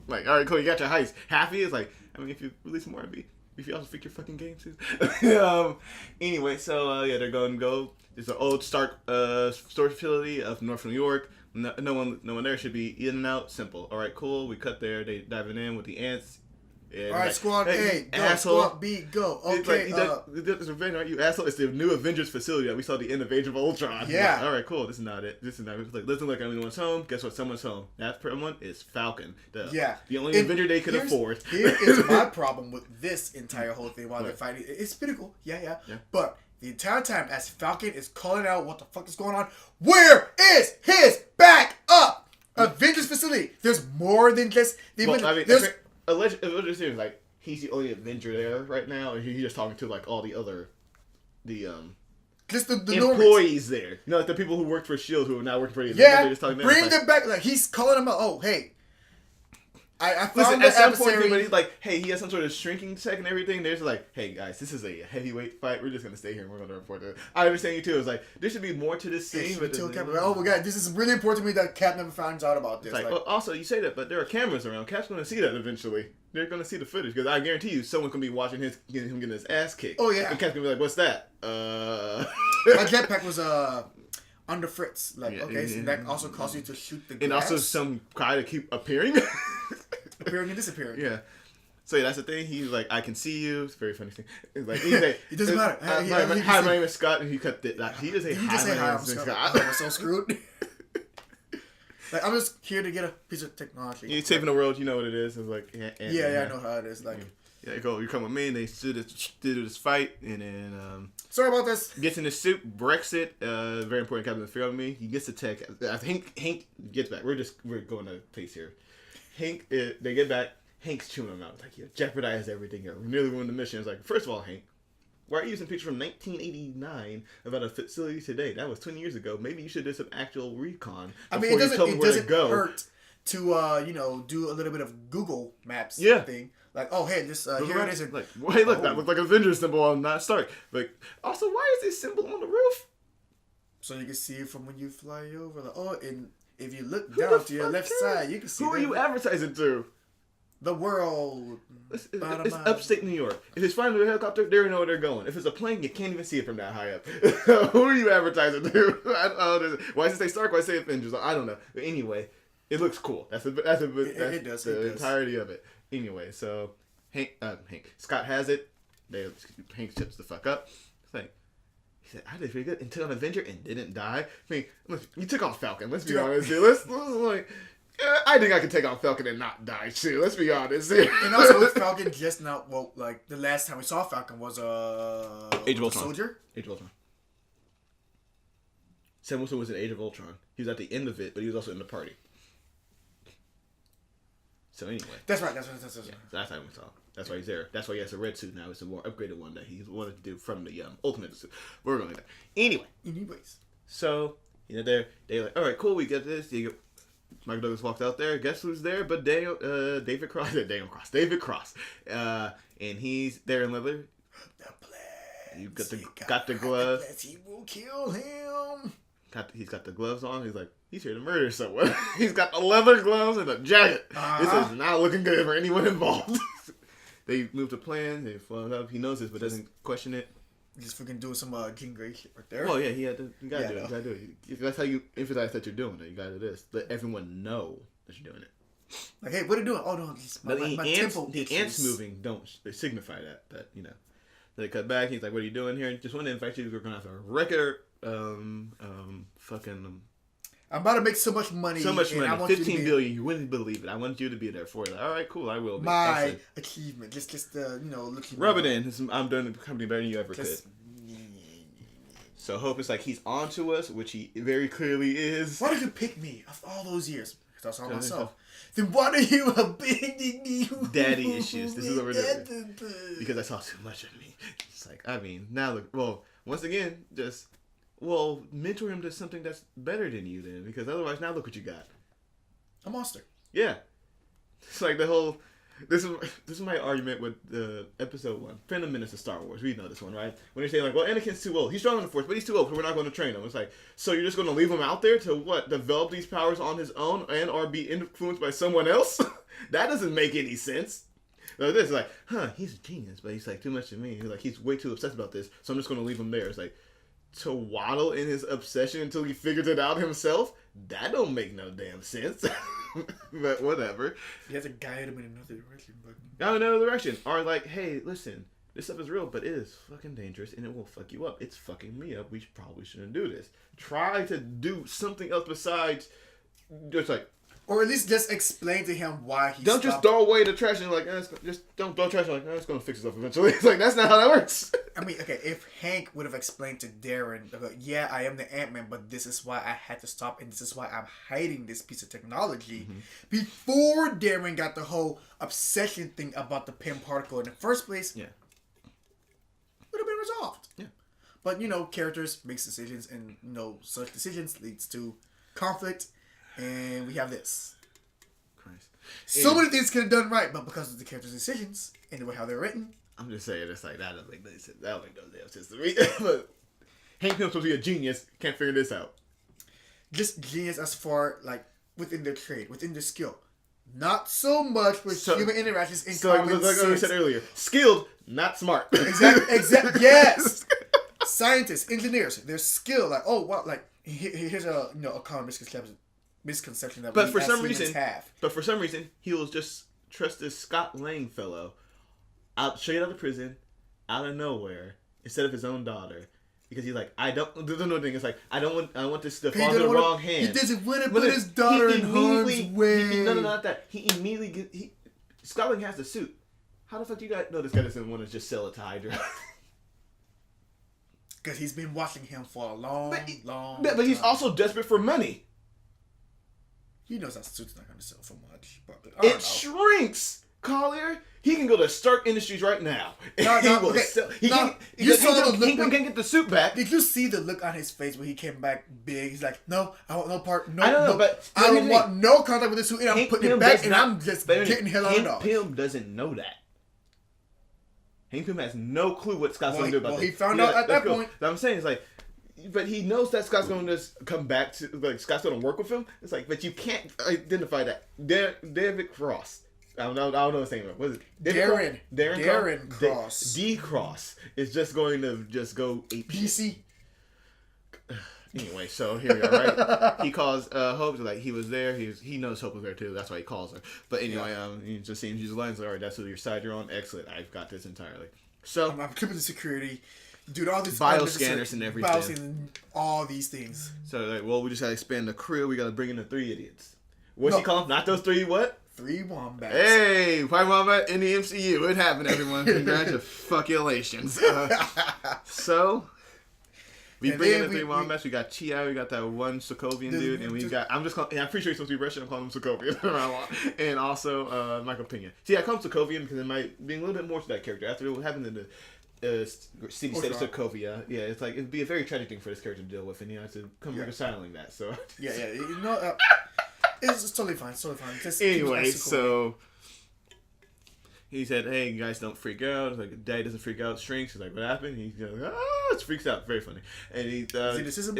Speaker 1: Like, all right, cool, you got your heist. Happy is like, I mean, if you release more, if you also fix your fucking game too. Anyway, so they're going to go. It's an old Stark storage facility of North New York. No one there, should be in and out. Simple. All right, cool. We cut there. They diving in with the ants.
Speaker 2: All right, like, squad A, go. Asshole. Squad B, go. Okay.
Speaker 1: This event, right? You asshole. It's the new Avengers facility that we saw the end of Age of Ultron.
Speaker 2: Yeah.
Speaker 1: Like, all right, cool. This is not it. Like, listen, like everyone's home. Guess what? Someone's home. That someone is Falcon. The only Avenger they could afford.
Speaker 2: Here is my problem with this entire whole thing while they're fighting. It's pretty cool. Yeah. But the entire time, as Falcon is calling out what the fuck is going on, where is his backup? Avengers facility. There's more than just the Avengers.
Speaker 1: Avengers is like, he's the only Avenger there right now, or he's just talking to like all the other
Speaker 2: just the
Speaker 1: employees there. You know, like the people who worked for SHIELD who are now working for the
Speaker 2: Avengers. Yeah, bring them back. Like, he's calling them out. Oh, hey. I found
Speaker 1: at some point, but he's like, hey, he has some sort of shrinking tech and everything. They're just like, hey, guys, this is a heavyweight fight. We're just going to stay here and we're going to report it. I understand you, too. It's like, there should be more to this scene. But
Speaker 2: oh, my God, this is really important to me that Cap never finds out about this.
Speaker 1: Like, well, also, you say that, but there are cameras around. Cap's going to see that eventually. They're going to see the footage. Because I guarantee you, someone's going to be watching him getting his ass kicked.
Speaker 2: Oh, yeah.
Speaker 1: And Cap's going to be like, what's that?
Speaker 2: My jetpack was, under Fritz. Like, okay, so that also caused you to shoot the glass.
Speaker 1: And also some guy to keep appearing.
Speaker 2: Appearing and disappearing.
Speaker 1: Yeah. So yeah, that's the thing. He's like, I can see you. It's a very funny thing. It's like, he's like,
Speaker 2: it doesn't matter.
Speaker 1: Hi, my name is Scott, and he cut it. He just say hi,
Speaker 2: I'm Scott. I'm so screwed. Like, I'm just here to get a piece of technology.
Speaker 1: You're saving the world. You know what it is. It's like,
Speaker 2: I know how it is. Like,
Speaker 1: you come with me, and they do this fight, and then
Speaker 2: sorry about this.
Speaker 1: Gets in the suit, Brexit. Very important captain fear of me. He gets the tech. I think Hank gets back. We're going to pace here. Hank, they get back. Hank's chewing him out. It's like, you jeopardize everything here. We nearly ruined the mission. It's like, first of all, Hank, why are you using pictures from 1989 about a facility today? That was 20 years ago. Maybe you should do some actual recon.
Speaker 2: I mean, it doesn't hurt to do a little bit of Google Maps thing. Like, oh, hey, this here it is.
Speaker 1: Like, hey, look, that looked like an Avengers symbol on that Stark. Like, also, why is this symbol on the roof?
Speaker 2: So you can see it from when you fly over. Like, oh, and if you look down to your left side, you can see.
Speaker 1: Who are you advertising to?
Speaker 2: The world.
Speaker 1: It's upstate New York. If it's flying with a helicopter, they don't know where they're going. If it's a plane, you can't even see it from that high up. Who are you advertising to? Why does it say Stark? Why does it say Avengers? I don't know. But anyway, it looks cool. That's the entirety of it. Anyway, so Scott has it. Hank chips the fuck up. It's like, he said, I did pretty good and took on Avenger and didn't die. I mean, look, you took on Falcon. Let's be honest here. Let's like, I think I could take on Falcon and not die too. Let's be honest here.
Speaker 2: And also with Falcon just now, well, like the last time we saw Falcon was
Speaker 1: Age of Ultron.
Speaker 2: Soldier.
Speaker 1: Age of Ultron. Sam Wilson was in Age of Ultron. He was at the end of it, but he was also in the party. So anyway.
Speaker 2: That's right.
Speaker 1: That's how we saw. That's why he's there. That's why he has a red suit now. It's a more upgraded one that he wanted to do from the Ultimate suit. We're going to that. Anyways. So, they're like, all right, cool, we get this. Michael Douglas walked out there. Guess who's there? But David Cross. David Cross. And he's there in leather.
Speaker 2: The plan.
Speaker 1: You got the gloves.
Speaker 2: He will kill him.
Speaker 1: He's got the gloves on. He's like, he's here to murder someone. He's got the leather gloves and a jacket. This is not looking good for anyone involved. They moved the plan. They followed up. He knows this, but doesn't question it.
Speaker 2: Just freaking doing some Jean Grey shit right there.
Speaker 1: Oh yeah, you gotta do it. You gotta do it. That's how you emphasize that you're doing it. You gotta do this. Let everyone know that you're doing it.
Speaker 2: Like, hey, what are you doing? Oh no, my temple.
Speaker 1: The ants moving they signify that They cut back. He's like, what are you doing here? Just want to invite you. We're gonna have a record.
Speaker 2: I'm about to make so much money.
Speaker 1: 15 billion. You wouldn't believe it. I want you to be there for it. Like, all right, cool. I will be.
Speaker 2: My achievement. Just looking.
Speaker 1: Rub it in. I'm doing the company better than you ever could. So Hope is like, he's on to us, which he very clearly is.
Speaker 2: Why did you pick me after all those years? Because I saw myself. Then why are you abandoning me?
Speaker 1: Daddy issues. This is what we're doing. Because I saw too much of me. It's like, now look. Well, once again, mentor him to something that's better than you then. Because otherwise, now look what you got.
Speaker 2: A monster.
Speaker 1: Yeah. It's like the whole... This is my argument with episode 1. Phantom Menace of Star Wars. We know this one, right? When they say like, well, Anakin's too old. He's strong in the Force, but he's too old, so we're not going to train him. It's like, so you're just going to leave him out there to what? Develop these powers on his own and or be influenced by someone else? That doesn't make any sense. So this is like, he's a genius, but he's like too much to me. He's like, he's way too obsessed about this, so I'm just going to leave him there. It's like, to waddle in his obsession until he figures it out himself? That don't make no damn sense. But whatever.
Speaker 2: He has to guide him in another direction.
Speaker 1: Another direction. Or like, hey, listen, this stuff is real, but it is fucking dangerous and it will fuck you up. It's fucking me up. We probably shouldn't do this. Try to do something else besides just like...
Speaker 2: Or at least just explain to him why he
Speaker 1: Don't just throw away the trash and like, just don't throw trash and like, it's going to fix itself eventually. It's like, that's not how that works.
Speaker 2: I mean, okay, if Hank would have explained to Darren, yeah, I am the Antman, but this is why I had to stop and this is why I'm hiding this piece of technology. Before Darren got the whole obsession thing about the Pym particle in the first place, would have been resolved.
Speaker 1: Yeah.
Speaker 2: But, characters make decisions and, such decisions leads to conflict. And we have this.
Speaker 1: Christ.
Speaker 2: So many things could have done right, but because of the characters' decisions and the way how they're written.
Speaker 1: I'm just saying, it's like, that doesn't make no sense. That don't make no damn sense to me. But Hank Pym's supposed to be a genius, can't figure this out.
Speaker 2: Just genius as far, like, within their trade, within their skill. Not so much with human interactions in common sense.
Speaker 1: Like I said earlier, skilled, not smart.
Speaker 2: Exactly. Yes. Scientists, engineers, they're skilled. Like, oh, wow, like, here's a common misconception that we as humans have.
Speaker 1: But for some reason, he will just trust this Scott Lang fellow out straight out of prison, out of nowhere, instead of his own daughter. Because he's like, I want this to fall in the wrong hands.
Speaker 2: He doesn't want to put his daughter in harm's way.
Speaker 1: No, not that. He immediately Scott Lang has the suit. How the fuck do you guys know this guy doesn't want to just sell it to Hydra?
Speaker 2: Because he's been watching him for a long time.
Speaker 1: But he's also desperate for money.
Speaker 2: He knows that suit's not going to sell for much. But
Speaker 1: It shrinks. Collier, he can go to Stark Industries right now.
Speaker 2: No,
Speaker 1: He
Speaker 2: no,
Speaker 1: will
Speaker 2: okay.
Speaker 1: sell- he
Speaker 2: No,
Speaker 1: can't-
Speaker 2: you
Speaker 1: because
Speaker 2: saw
Speaker 1: he
Speaker 2: the
Speaker 1: can't-
Speaker 2: look
Speaker 1: he
Speaker 2: when-
Speaker 1: can't get the suit back.
Speaker 2: Did you see the look on his face when he came back big? He's like, no, I want no part. No,
Speaker 1: I know,
Speaker 2: no,
Speaker 1: but
Speaker 2: I don't want no contact with the suit, and I'm
Speaker 1: Hank
Speaker 2: putting
Speaker 1: Pym
Speaker 2: it back,
Speaker 1: does
Speaker 2: and
Speaker 1: not-
Speaker 2: I'm just
Speaker 1: but
Speaker 2: getting hell out of
Speaker 1: Hank
Speaker 2: dog.
Speaker 1: Pym doesn't know that. Hank Pym has no clue what Scott's going to do about
Speaker 2: well,
Speaker 1: this.
Speaker 2: he found out at that point.
Speaker 1: What I'm saying is like, but he knows that Scott's going to just come back to, like, Scott's going to work with him. It's like, but you can't identify that. David Cross. I don't know his name. What is it?
Speaker 2: Darren Cross.
Speaker 1: D Cross is just going to just go ape shit.
Speaker 2: DC.
Speaker 1: Anyway, so here we are, right? He calls Hope, like he was there. He knows Hope was there too. That's why he calls her. But anyway, he just seems she's lines. All right, that's your side you're on. Excellent. I've got this entirely. So
Speaker 2: I'm tripping the security, dude. All these
Speaker 1: bioscanners and everything.
Speaker 2: Bioscanners, all these things.
Speaker 1: So like, well, we just gotta expand the crew. We gotta bring in the 3 idiots. What's
Speaker 2: No.
Speaker 1: he call them? Not those 3 what?
Speaker 2: 3 wombats.
Speaker 1: Hey, White Wombat in the MCU. It happened, everyone. Congratulations. So we
Speaker 2: And
Speaker 1: bring in
Speaker 2: then
Speaker 1: the 3 Wombats. We got Chi. We got that one Sokovian dude, and we got. I'm pretty sure he's supposed to be Russian. I'm calling him Sokovian. And also Michael Pena. See, I call him Sokovian because it might be a little bit more to that character after what happened in the city state of Sokovia. Yeah, it's like it'd be a very tragic thing for this character to deal with, and he has to come reconciling that. So
Speaker 2: Yeah. You know, it's totally fine. It's totally fine. Just
Speaker 1: anyway,
Speaker 2: keep it
Speaker 1: so he said, "Hey, you guys don't freak out." It's like Daddy doesn't freak out. Shrinks. He's like, "What happened?" He's like, "Oh, it freaks out." Very funny. And he
Speaker 2: Cynicism.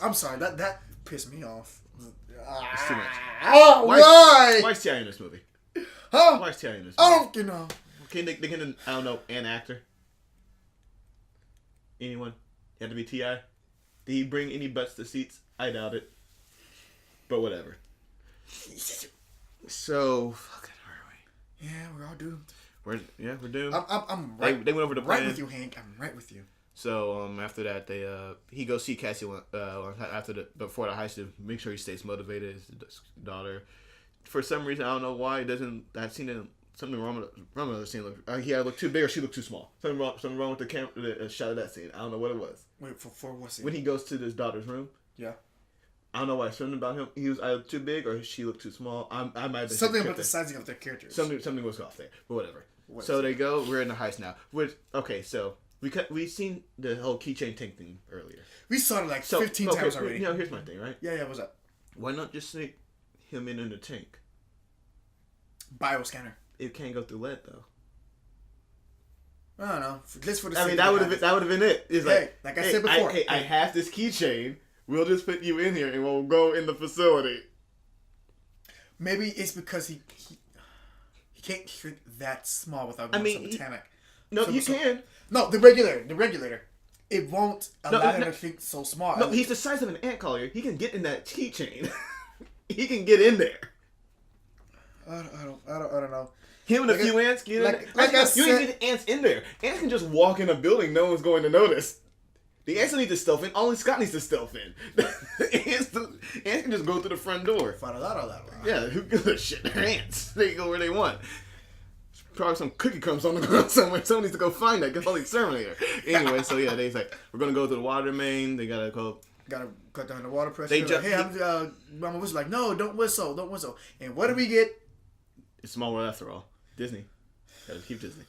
Speaker 2: I'm sorry. That pissed me off.
Speaker 1: It's too much.
Speaker 2: Oh, why?
Speaker 1: Why is T.I. in this movie?
Speaker 2: Huh?
Speaker 1: Why is T.I. in this movie?
Speaker 2: I don't, you know.
Speaker 1: Can they can I don't know an actor? Anyone? Had to be T.I. Did he bring any butts to seats? I doubt it. But whatever. So fucking where are we?
Speaker 2: Yeah, we're all doomed.
Speaker 1: We're doomed.
Speaker 2: I'm right.
Speaker 1: They went over the plan.
Speaker 2: Right with you, Hank. I'm right with you.
Speaker 1: So after that he goes see Cassie before the heist to make sure he stays motivated. His daughter, for some reason I don't know why it doesn't. I've seen it, something wrong with the scene. He either looked too big or she looked too small. Something wrong with the camera. The shot of that scene. I don't know what it was.
Speaker 2: Wait for what scene?
Speaker 1: When he goes to his daughter's room.
Speaker 2: Yeah.
Speaker 1: I don't know why. Something about him. He was either too big or she looked too small. I might have been
Speaker 2: Something about the sizing of their characters.
Speaker 1: Something was off there, but whatever. So they go. We're in the heist now. So we seen the whole keychain tank thing earlier.
Speaker 2: We saw it like 15 times already.
Speaker 1: You know, here's my thing, right?
Speaker 2: Yeah. What's up?
Speaker 1: Why not just sneak him in the tank?
Speaker 2: Bioscanner.
Speaker 1: It can't go through lead though.
Speaker 2: I don't know. Just for the.
Speaker 1: I mean, that would have been it. It's
Speaker 2: like I said before.
Speaker 1: I have this keychain. We'll just put you in here and we'll go in the facility.
Speaker 2: Maybe it's because he can't shrink that small without going subatomic.
Speaker 1: No, you can.
Speaker 2: No, the regulator. It won't allow him to shrink so small.
Speaker 1: No, he's the size of an ant collier. He can get in that keychain. He can get in there.
Speaker 2: I don't know.
Speaker 1: Him and a few ants get in there.
Speaker 2: Like I
Speaker 1: you ain't get ants in there. Ants can just walk in a building. No one's going to notice. The ants don't need to stealth in. Only Scott needs to stealth in. Ants can just go through the front door. Yeah, who gives a shit? They're ants. They can go where they want. Probably some cookie crumbs on the ground somewhere. Someone needs to go find that. Get all the exterminator. Anyway, so yeah, they like, we're gonna go to the water main. They gotta go.
Speaker 2: Gotta cut down the water pressure.
Speaker 1: They
Speaker 2: hey, Mama was like, no, don't whistle. And what do we get?
Speaker 1: It's Small World after all. Disney. Gotta keep Disney.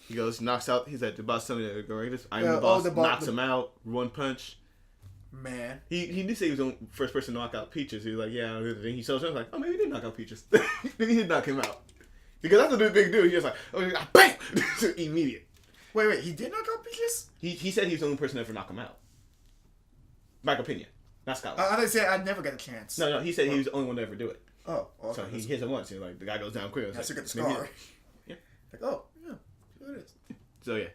Speaker 1: He goes, knocks out. He's like, the boss telling me to go right this. I'm the boss. Knocks him out. One punch.
Speaker 2: Man.
Speaker 1: He did say he was the first person to knock out Peaches. He was like, yeah. Then he shows him like, oh, maybe he did knock out Peaches. Then he did knock him out. Because that's the big dude. He was like, oh, bam! Immediate.
Speaker 2: Wait. He did knock out Peaches?
Speaker 1: He said he was the only person to ever knock him out. My opinion. Not Scott.
Speaker 2: I didn't say I never got a chance.
Speaker 1: No. He said he was the only one to ever do it.
Speaker 2: Oh. Okay.
Speaker 1: So he hits it once. He's like, the guy goes down quick.
Speaker 2: That's a good scar.
Speaker 1: Yeah.
Speaker 2: Like, oh, yeah. It is.
Speaker 1: So yeah,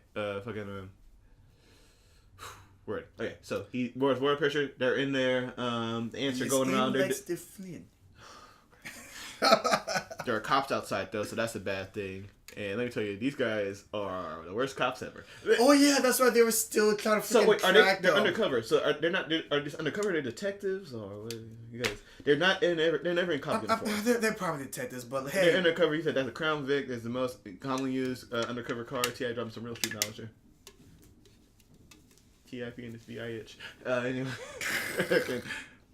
Speaker 1: word. Okay, so water pressure. They're in there. The ants are going around.
Speaker 2: They're fleeing.
Speaker 1: There are cops outside though, so that's a bad thing. And let me tell you, these guys are the worst cops ever.
Speaker 2: Oh yeah, that's why they were still trying to.
Speaker 1: So wait, they're undercover? So are these undercover? They're detectives or what, you guys? They're never in cop uniform.
Speaker 2: They're probably detectives, but hey,
Speaker 1: they're undercover. He said that's a Crown Vic. That's the most commonly used undercover car. T.I. dropping some real street knowledge there. T.I.P. and this B.I.H. Anyway.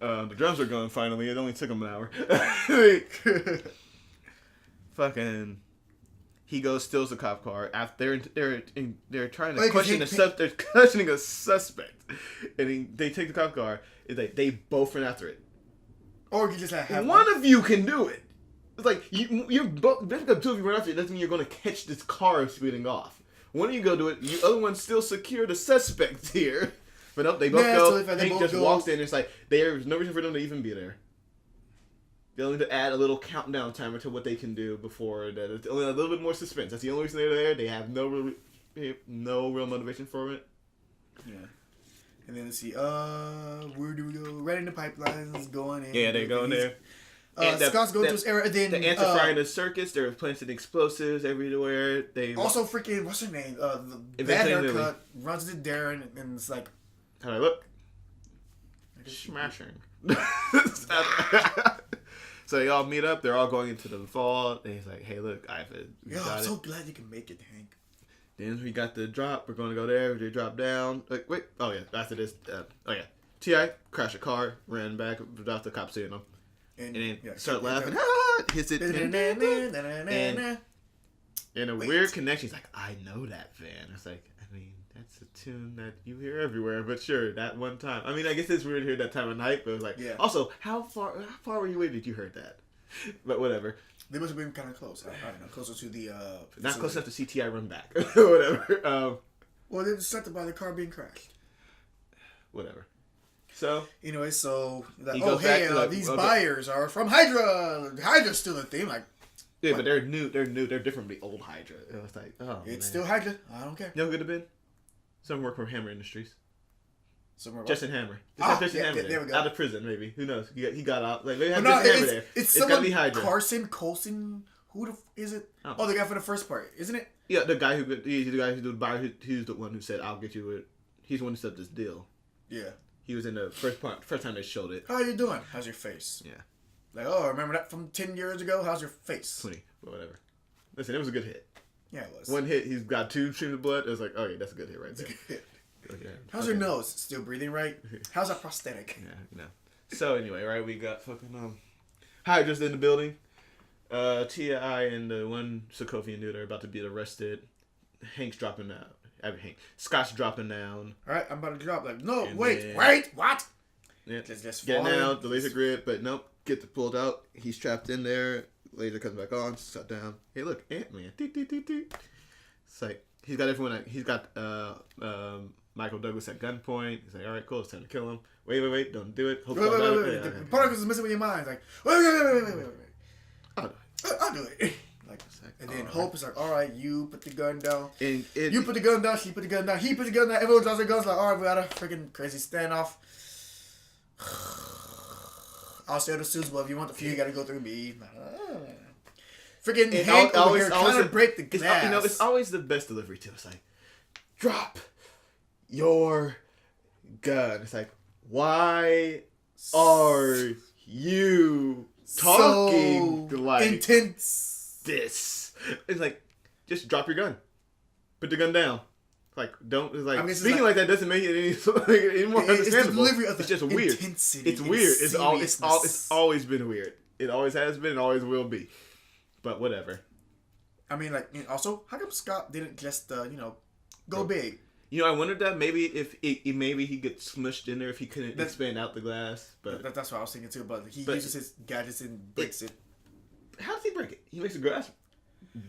Speaker 1: The drums are going finally. It only took him an hour. Fucking. He goes, steals the cop car. After they're trying to question they're questioning a suspect, and they take the cop car. It's like they both run after it.
Speaker 2: Or you just have
Speaker 1: one of you can do it. It's like you're both. Just because two of you run after it doesn't mean you're going to catch this car speeding off. One of you go do it. The other one still secure the suspect here. But nope, they both go. Hank just walks in. It's like there's no reason for them to even be there. They'll need to add a little countdown timer to what they can do before that. It's only a little bit more suspense. That's the only reason they're there. They have no real motivation for it.
Speaker 2: Yeah. And then let's see. Where do we go? Right in the pipelines, going in.
Speaker 1: Yeah, they're going there.
Speaker 2: Scott's going to his area. Then
Speaker 1: the ants are frying the circus. They're planting explosives everywhere. They
Speaker 2: also freaking what's her name? The bad haircut runs to Darren and it's like,
Speaker 1: how do I look? Smashing. So they all meet up. They're all going into the vault. And he's like, "Hey, look, Ivan,
Speaker 2: I'm so glad you can make it, Hank."
Speaker 1: Then we got the drop. We're going to go there. They drop down. Like, wait. Oh yeah. After this. Ti crashed a car, ran back without the cops seeing him, and then start laughing. Hits it. And a weird connection. He's like, "I know that van." It's like, I mean, that's a tune that you hear everywhere, but sure, that one time. I mean, I guess it's weird to hear that time of night, but it was like, also, how far were you away did you heard that? But whatever.
Speaker 2: They must have been kind of close. I don't know, closer to the.
Speaker 1: Not close enough to CTI run back. Whatever.
Speaker 2: Well, they're distracted by the car being crashed.
Speaker 1: Whatever. So.
Speaker 2: Anyway, these buyers are from Hydra. Hydra's still a thing, like.
Speaker 1: Yeah, but they're new. They're different from the old Hydra. It was like,
Speaker 2: it's still Hydra. I don't care.
Speaker 1: You know who could have been? Some work from Hammer Industries.
Speaker 2: Somewhere
Speaker 1: Justin Hammer. Justin Hammer
Speaker 2: there we go.
Speaker 1: Out of prison, maybe. Who knows? He got out. Like, maybe have Justin Hammer there.
Speaker 2: It's gotta be Hydra. Colson. Who is it? Oh, the guy for the first part, isn't it?
Speaker 1: Yeah, the guy he's the buyer. He's the one who said, "I'll get you it." He's the one who set this deal.
Speaker 2: Yeah.
Speaker 1: He was in the first time they showed it.
Speaker 2: How you doing? How's your face?
Speaker 1: Yeah.
Speaker 2: Like, remember that from 10 years ago? How's your face?
Speaker 1: 20, but whatever. Listen, it was a good hit.
Speaker 2: Yeah, it was.
Speaker 1: One hit, he's got 2 streams of blood. It was like, okay, that's a good hit right there.
Speaker 2: Okay. How's your nose? Still breathing right? How's that prosthetic?
Speaker 1: Yeah, So anyway, right, we got fucking Hydra's in the building. T.I. and the one Sokovian dude are about to be arrested. Hank's dropping out. Scott's dropping down.
Speaker 2: Alright, I'm about to drop. Like, no,
Speaker 1: and
Speaker 2: wait, what?
Speaker 1: Yeah, getting out, the laser grid, but nope, get the pulled out. He's trapped in there. Laser comes back on, shut down. Hey, look, Antman. It's like, he's got everyone, he's got Michael Douglas at gunpoint. He's like, alright, cool, it's time to kill him. Wait, don't do it.
Speaker 2: Wait. The particles is missing with your mind. Like, wait. I'll do it. And then Hope is like, alright, you put the gun down. You put the gun down, she put the gun down, he put the gun down, everyone draws their guns like, alright, we got a freaking crazy standoff. I'll share the suits, but if you want the few, you gotta go through me. Freaking Hank over here trying to break the glass.
Speaker 1: It's always the best delivery too. It's like, drop your gun. It's like, why are you talking
Speaker 2: so
Speaker 1: like
Speaker 2: intense
Speaker 1: this? It's like, just drop your gun. Put the gun down. Like, don't, it's like, speaking like that doesn't make it any more understandable. It's the delivery of the just weird.
Speaker 2: Intensity.
Speaker 1: It's weird. It's always been weird. It always has been and always will be. But whatever.
Speaker 2: I mean, like, also, how come Scott didn't just, go big?
Speaker 1: I wondered that maybe maybe he gets smushed in there if he couldn't expand out the glass. But
Speaker 2: that's what I was thinking too. But he uses his gadgets and breaks it.
Speaker 1: How does he break it? He makes the glass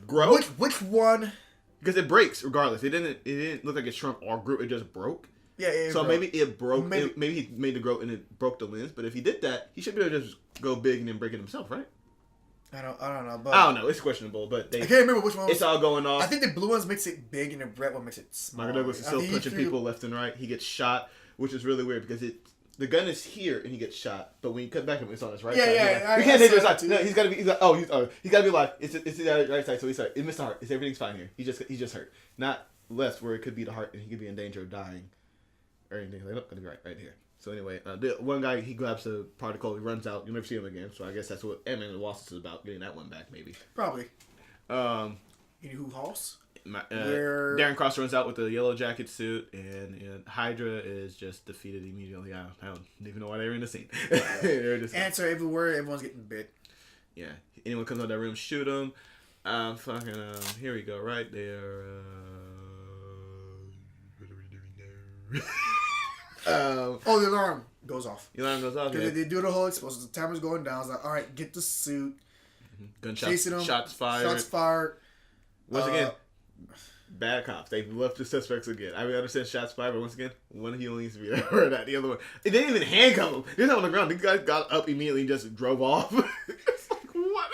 Speaker 1: grow.
Speaker 2: Which one?
Speaker 1: Because it breaks regardless. It didn't look like it shrunk or grew. It just broke.
Speaker 2: Yeah.
Speaker 1: So maybe it broke. Maybe he made the growth and it broke the lens. But if he did that, he should be able to just go big and then break it himself, right?
Speaker 2: I don't know. But
Speaker 1: I don't know. It's questionable. But I
Speaker 2: can't remember which one.
Speaker 1: It's all going off.
Speaker 2: I think the blue ones makes it big and the red one makes it small.
Speaker 1: Michael Douglas is still punching people left and right. He gets shot, which is really weird because the gun is here and he gets shot. But when you cut back, it's on his right side.
Speaker 2: Yeah.
Speaker 1: You can't take his side. No, he's got to be. He's got to be alive. It's the right side. So he's like, it missed the heart. Everything's fine here. He's just hurt. Not left where it could be the heart and he could be in danger of dying or anything. Like, nope, gonna be right here. So anyway, the one guy, he grabs a particle, he runs out. You never see him again. So I guess that's what Antman and the Wasp is about, getting that one back maybe.
Speaker 2: Probably.
Speaker 1: You know
Speaker 2: who Hoss?
Speaker 1: Darren Cross runs out with the yellow jacket suit, and Hydra is just defeated immediately. I don't even know why they were in the scene.
Speaker 2: Ants are everywhere. Everyone's getting bit.
Speaker 1: Yeah. Anyone comes out of that room, shoot them. Here we go. Right there. What are we doing there?
Speaker 2: The alarm goes off.
Speaker 1: The alarm goes off.
Speaker 2: Because they do the whole explosion. The timer's going down. It's like, all right, get the suit.
Speaker 1: Gunshots.
Speaker 2: Chasing them.
Speaker 1: Shots fired. Once again, bad cops. They left the suspects again. I understand shots fired, but once again, one of you only needs to be there or not. The other one, they didn't even handcuff him. They're not on the ground. The guys got up immediately and just drove off. It's like, what?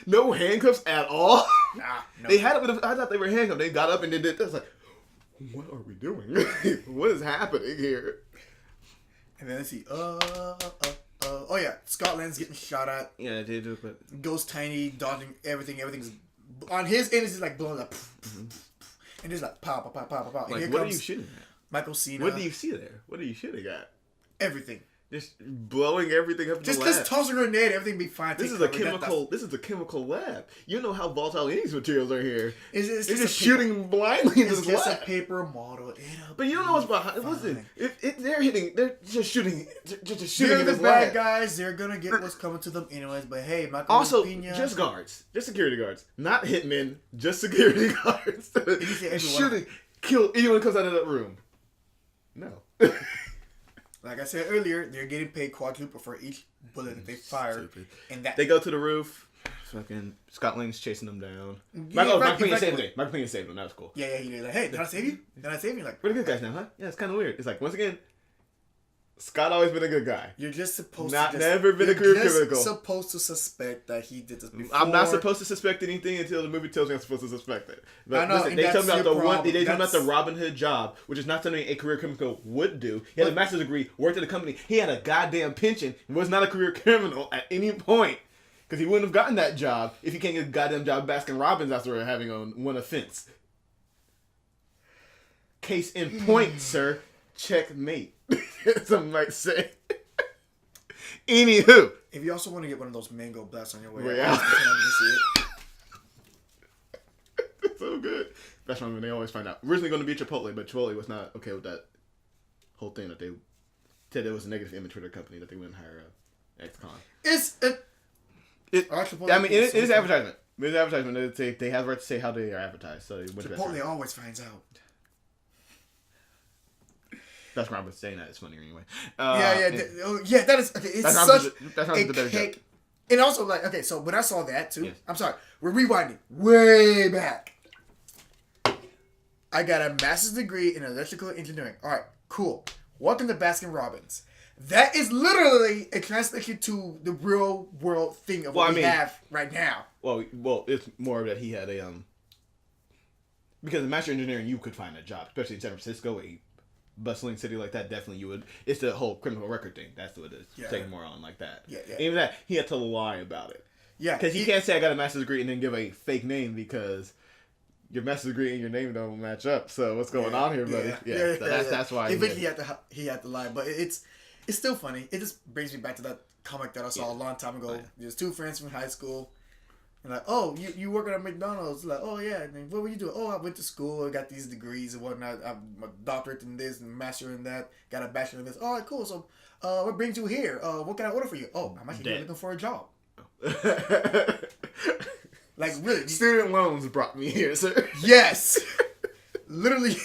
Speaker 1: No handcuffs at all?
Speaker 2: Nah. No.
Speaker 1: They had it. I thought they were handcuffed. They got up and did it. I was like, what are we doing? What is happening here?
Speaker 2: And then let's see. Oh yeah, Scotland's getting shot at.
Speaker 1: Yeah, they do. But
Speaker 2: Goes tiny, dodging everything. Everything's on his end. Is like blowing up, and it's like pow, pow, pow, pow, pow.
Speaker 1: like, what are you shooting at?
Speaker 2: Michael Cena.
Speaker 1: What do you see there? What are you shooting at?
Speaker 2: Everything.
Speaker 1: Just blowing everything up in the lab.
Speaker 2: Just toss a grenade, everything be fine.
Speaker 1: This is a chemical lab. You know how volatile any of these materials are here. They're just shooting blindly into
Speaker 2: this
Speaker 1: lab.
Speaker 2: It's just a paper model.
Speaker 1: But you don't know what's behind. Listen, they're just shooting. Just shooting.
Speaker 2: They're
Speaker 1: in
Speaker 2: the
Speaker 1: this
Speaker 2: bad
Speaker 1: lab.
Speaker 2: guys. They're gonna get what's coming to them anyways. But hey, Michael
Speaker 1: Also,
Speaker 2: Pena,
Speaker 1: just guards, just security guards, not hitmen, just security guards. Shooting, kill anyone who comes out of that room. No.
Speaker 2: Like I said earlier, they're getting paid quadruple for each bullet that they fire. And that
Speaker 1: they go to the roof. Fucking Scotland's chasing them down.
Speaker 2: Yeah,
Speaker 1: Michael Pena saved them. Michael Pena saved them. That was cool.
Speaker 2: Yeah, he's like, hey, did I save you? Did I save you? Like,
Speaker 1: we're the good guys now, huh? Yeah, it's kind of weird. It's like, once again, Scott always been a good guy.
Speaker 2: you're just supposed
Speaker 1: Not
Speaker 2: to
Speaker 1: never been a career
Speaker 2: just
Speaker 1: criminal.
Speaker 2: supposed to suspect that he did this before.
Speaker 1: I'm not supposed to suspect anything until the movie tells me I'm supposed to suspect it. But
Speaker 2: I know,
Speaker 1: listen,
Speaker 2: and
Speaker 1: they
Speaker 2: that's
Speaker 1: tell me about
Speaker 2: your
Speaker 1: the one.
Speaker 2: problem.
Speaker 1: They tell me about the Robin Hood job, which is not something a career criminal would do. He had a master's degree, worked at a company. He had a goddamn pension. He was not a career criminal at any point because he wouldn't have gotten that job if he can't get a goddamn job at Baskin Robbins after having on one offense. Case in point, sir. Checkmate. Some might say. Anywho.
Speaker 2: If you also want to get one of those mango blasts on your way,
Speaker 1: Yeah.
Speaker 2: see it.
Speaker 1: It's so good. That's when they always find out. Originally going to be Chipotle, but Chipotle was not okay with that whole thing that they said it was a negative image for their company that they wouldn't hire ex-con.
Speaker 2: It is
Speaker 1: advertisement. It's advertisement. They have the right to say how they are advertised. So
Speaker 2: Chipotle always finds out.
Speaker 1: That's why I'm saying that. It's funny anyway.
Speaker 2: That is okay. It's such a cake. And also, like, okay, so when I saw that too, yes. I'm sorry, we're rewinding way back. I got a master's degree in electrical engineering. All right, cool. Welcome to Baskin Robbins. That is literally a translation to the real world thing of what we have right now.
Speaker 1: Well, it's more of that he had a because in master engineering you could find a job, especially in San Francisco, a bustling city like that. Definitely you would. It's the whole criminal record thing. That's what it is. Yeah. Taking more on like that.
Speaker 2: Yeah.
Speaker 1: Even that he had to lie about it.
Speaker 2: Yeah.
Speaker 1: Because you can't say I got a master's degree and then give a fake name because your master's degree and your name don't match up. So what's going on here, buddy? That's why.
Speaker 2: He had to lie, but it's still funny. It just brings me back to that comic that I saw a long time ago. There's two friends from high school. And like, oh, you working at McDonald's? Like, oh yeah. And then, what were you doing? Oh, I went to school. I got these degrees and whatnot. I'm a doctorate in this and a master in that. Got a bachelor in this. All right, cool. So, what brings you here? What can I order for you? Oh, I'm actually looking for a job. Like, really?
Speaker 1: Student loans brought me here, sir.
Speaker 2: Yes. Literally.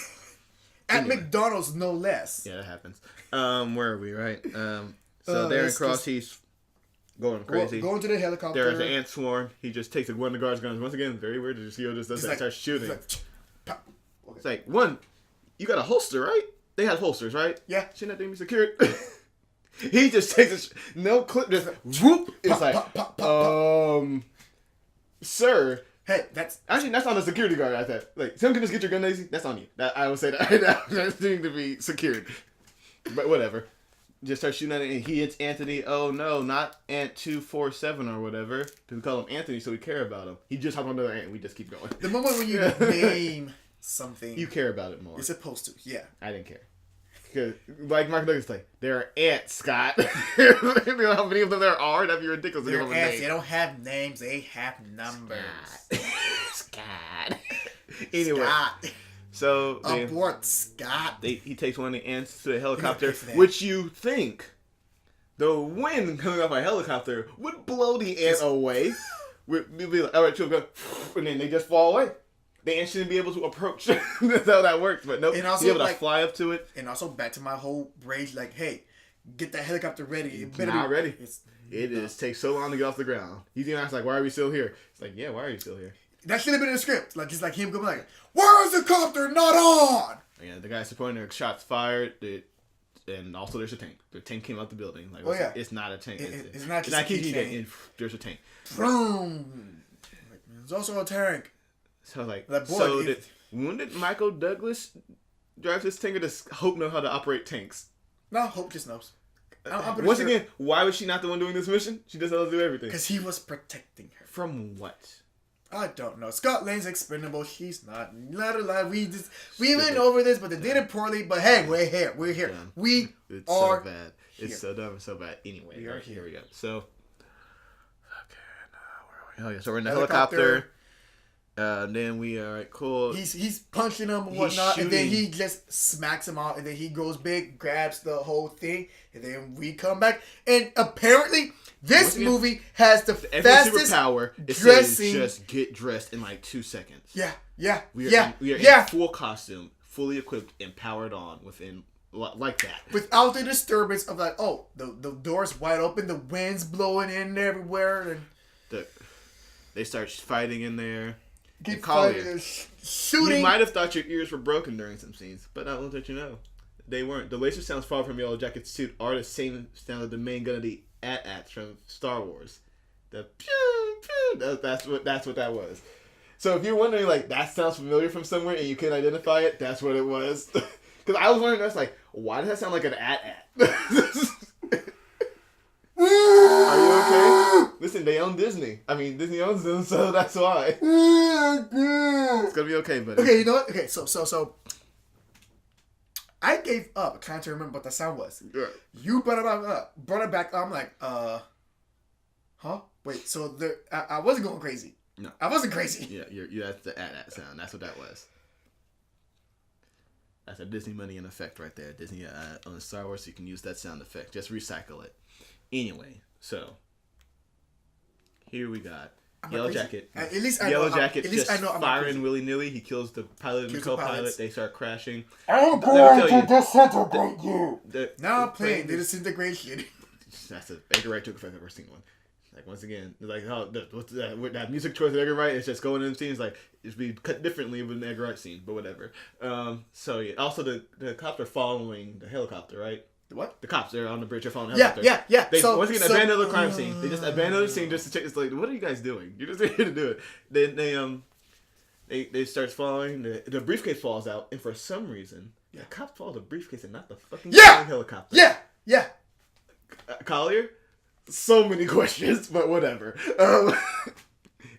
Speaker 2: At McDonald's, no less.
Speaker 1: Yeah, that happens. Where are we, right? So Darren Cross, he's going crazy.
Speaker 2: Going to the helicopter.
Speaker 1: There's an ant swarm. He just takes one of the guards' guns. Once again, very weird. Just does that. Starts shooting. It's like, one, you got a holster, right? They had holsters, right?
Speaker 2: Yeah.
Speaker 1: Shouldn't that thing be secured? He just takes no clip. Just whoop. It's like, sir.
Speaker 2: Hey, that's
Speaker 1: on the security guard. I thought, like, someone can just get your gun lazy. That's on you. I would say that that needs to be secured. But whatever. Just start shooting at it, and he hits Anthony. Oh no, not Ant 247 or whatever. We call him Anthony, so we care about him. He just hopped on another ant, and we just keep going.
Speaker 2: The moment when you name something,
Speaker 1: you care about it more.
Speaker 2: You're supposed to, yeah.
Speaker 1: I didn't care. Because, like Mark Douglas like, there are ants, Scott. You know how many of them there are? That'd be ridiculous.
Speaker 2: They're ants. They don't have names. They have numbers.
Speaker 1: Scott. Anyway,
Speaker 2: Scott.
Speaker 1: so
Speaker 2: Abort Scott.
Speaker 1: he takes one of the ants to the helicopter,
Speaker 2: for that.
Speaker 1: which you think the wind coming off a helicopter would blow the ant away. We'd be like, all right, chill, go, and then they just fall away. The ant shouldn't be able to approach. That's how that works, but nope.
Speaker 2: And also,
Speaker 1: be able to fly up to it.
Speaker 2: And also, back to my whole rage, like, hey, get that helicopter ready. It
Speaker 1: It's
Speaker 2: better
Speaker 1: not
Speaker 2: be
Speaker 1: ready.
Speaker 2: It
Speaker 1: It takes so long to get off the ground. He's gonna ask like, "Why are we still here?" It's like, "Yeah, why are you still here?"
Speaker 2: That should have been in the script. Like, it's like him going like, where is the copter not on?
Speaker 1: Yeah, the guy's supporting their shots fired. And also there's a tank. The tank came out the building. Like,
Speaker 2: yeah.
Speaker 1: It's not a tank.
Speaker 2: It's not just
Speaker 1: a
Speaker 2: a tank.
Speaker 1: tank. There's a tank.
Speaker 2: Boom. There's also a tank.
Speaker 1: So like,
Speaker 2: boy,
Speaker 1: when did Michael Douglas drive this tank, or does Hope know how to operate tanks?
Speaker 2: No, Hope just knows.
Speaker 1: Once again, why was she not the one doing this mission? She does know how to do everything.
Speaker 2: Because he was protecting her.
Speaker 1: From what?
Speaker 2: I don't know. Scott Lang's expendable. She's not. Not alive. We went over this, but they did it poorly. But hey, we're here. We're here.
Speaker 1: Yeah.
Speaker 2: We
Speaker 1: It's
Speaker 2: are
Speaker 1: so bad.
Speaker 2: here.
Speaker 1: It's so dumb and so bad. Anyway,
Speaker 2: We are
Speaker 1: here we
Speaker 2: here.
Speaker 1: go. So, where are we? Oh yeah, so we're in the helicopter. Then we are cool.
Speaker 2: He's punching him and whatnot, and then he just smacks him out, and then he goes big, grabs the whole thing, and then we come back. And apparently, this movie has the fastest
Speaker 1: superpower. It
Speaker 2: dressing.
Speaker 1: says just get dressed in like 2 seconds.
Speaker 2: Yeah.
Speaker 1: We are in full costume, fully equipped, and powered on within like that.
Speaker 2: Without the disturbance of like, oh, the door's wide open, the wind's blowing in everywhere, and
Speaker 1: they start fighting in there.
Speaker 2: get
Speaker 1: Collier.
Speaker 2: shooting.
Speaker 1: You might have thought your ears were broken during some scenes, but I will let you know. They weren't. The laser sounds far from Yellow Jacket's suit are the same sound of the main gun of the AT-ATs from Star Wars. The pew pew. That's what that was. So if you're wondering, like, that sounds familiar from somewhere and you can't identify it, that's what it was. Because I was wondering, that's like, why does that sound like an AT-AT? Are you okay? Listen, they own Disney. I mean, Disney owns them, so that's why. It's gonna be okay, buddy.
Speaker 2: Okay, you know what? Okay, so I gave up trying to remember what the sound was.
Speaker 1: Yeah.
Speaker 2: You brought it back up. I'm like, huh? Wait, so I wasn't going crazy.
Speaker 1: No.
Speaker 2: I wasn't crazy.
Speaker 1: Yeah, you're that's the AT-AT sound. That's what that was. That's a Disney money in effect right there. Disney on Star Wars, you can use that sound effect. Just recycle it. Anyway, so here we got Yellow Jacket.
Speaker 2: At least I
Speaker 1: Yellow
Speaker 2: know.
Speaker 1: Jacket
Speaker 2: At least
Speaker 1: just
Speaker 2: I know I'm
Speaker 1: firing willy nilly. He kills the pilot and the co-pilot.
Speaker 2: pilots.
Speaker 1: They start crashing.
Speaker 3: I'm going to disintegrate you.
Speaker 2: Now I'm playing the disintegration.
Speaker 1: That's an Edgar Wright took if I've ever seen one. Like, once again, like, oh, what's that? With that music choice of Edgar Wright, it's just going in scenes like it's be cut differently with an Edgar Wright scene, but whatever. So yeah, also the cops are following the helicopter, right?
Speaker 2: What?
Speaker 1: The cops, they're on the bridge, they're following the helicopter.
Speaker 2: Yeah.
Speaker 1: They
Speaker 2: So
Speaker 1: once again abandon the crime scene. They just abandon the scene just to check. It's like, what are you guys doing? You're just here to do it. Then they start following. The briefcase falls out, and for some reason, the cops follow the briefcase and not the fucking helicopter.
Speaker 2: Yeah.
Speaker 1: Collier, so many questions, but whatever.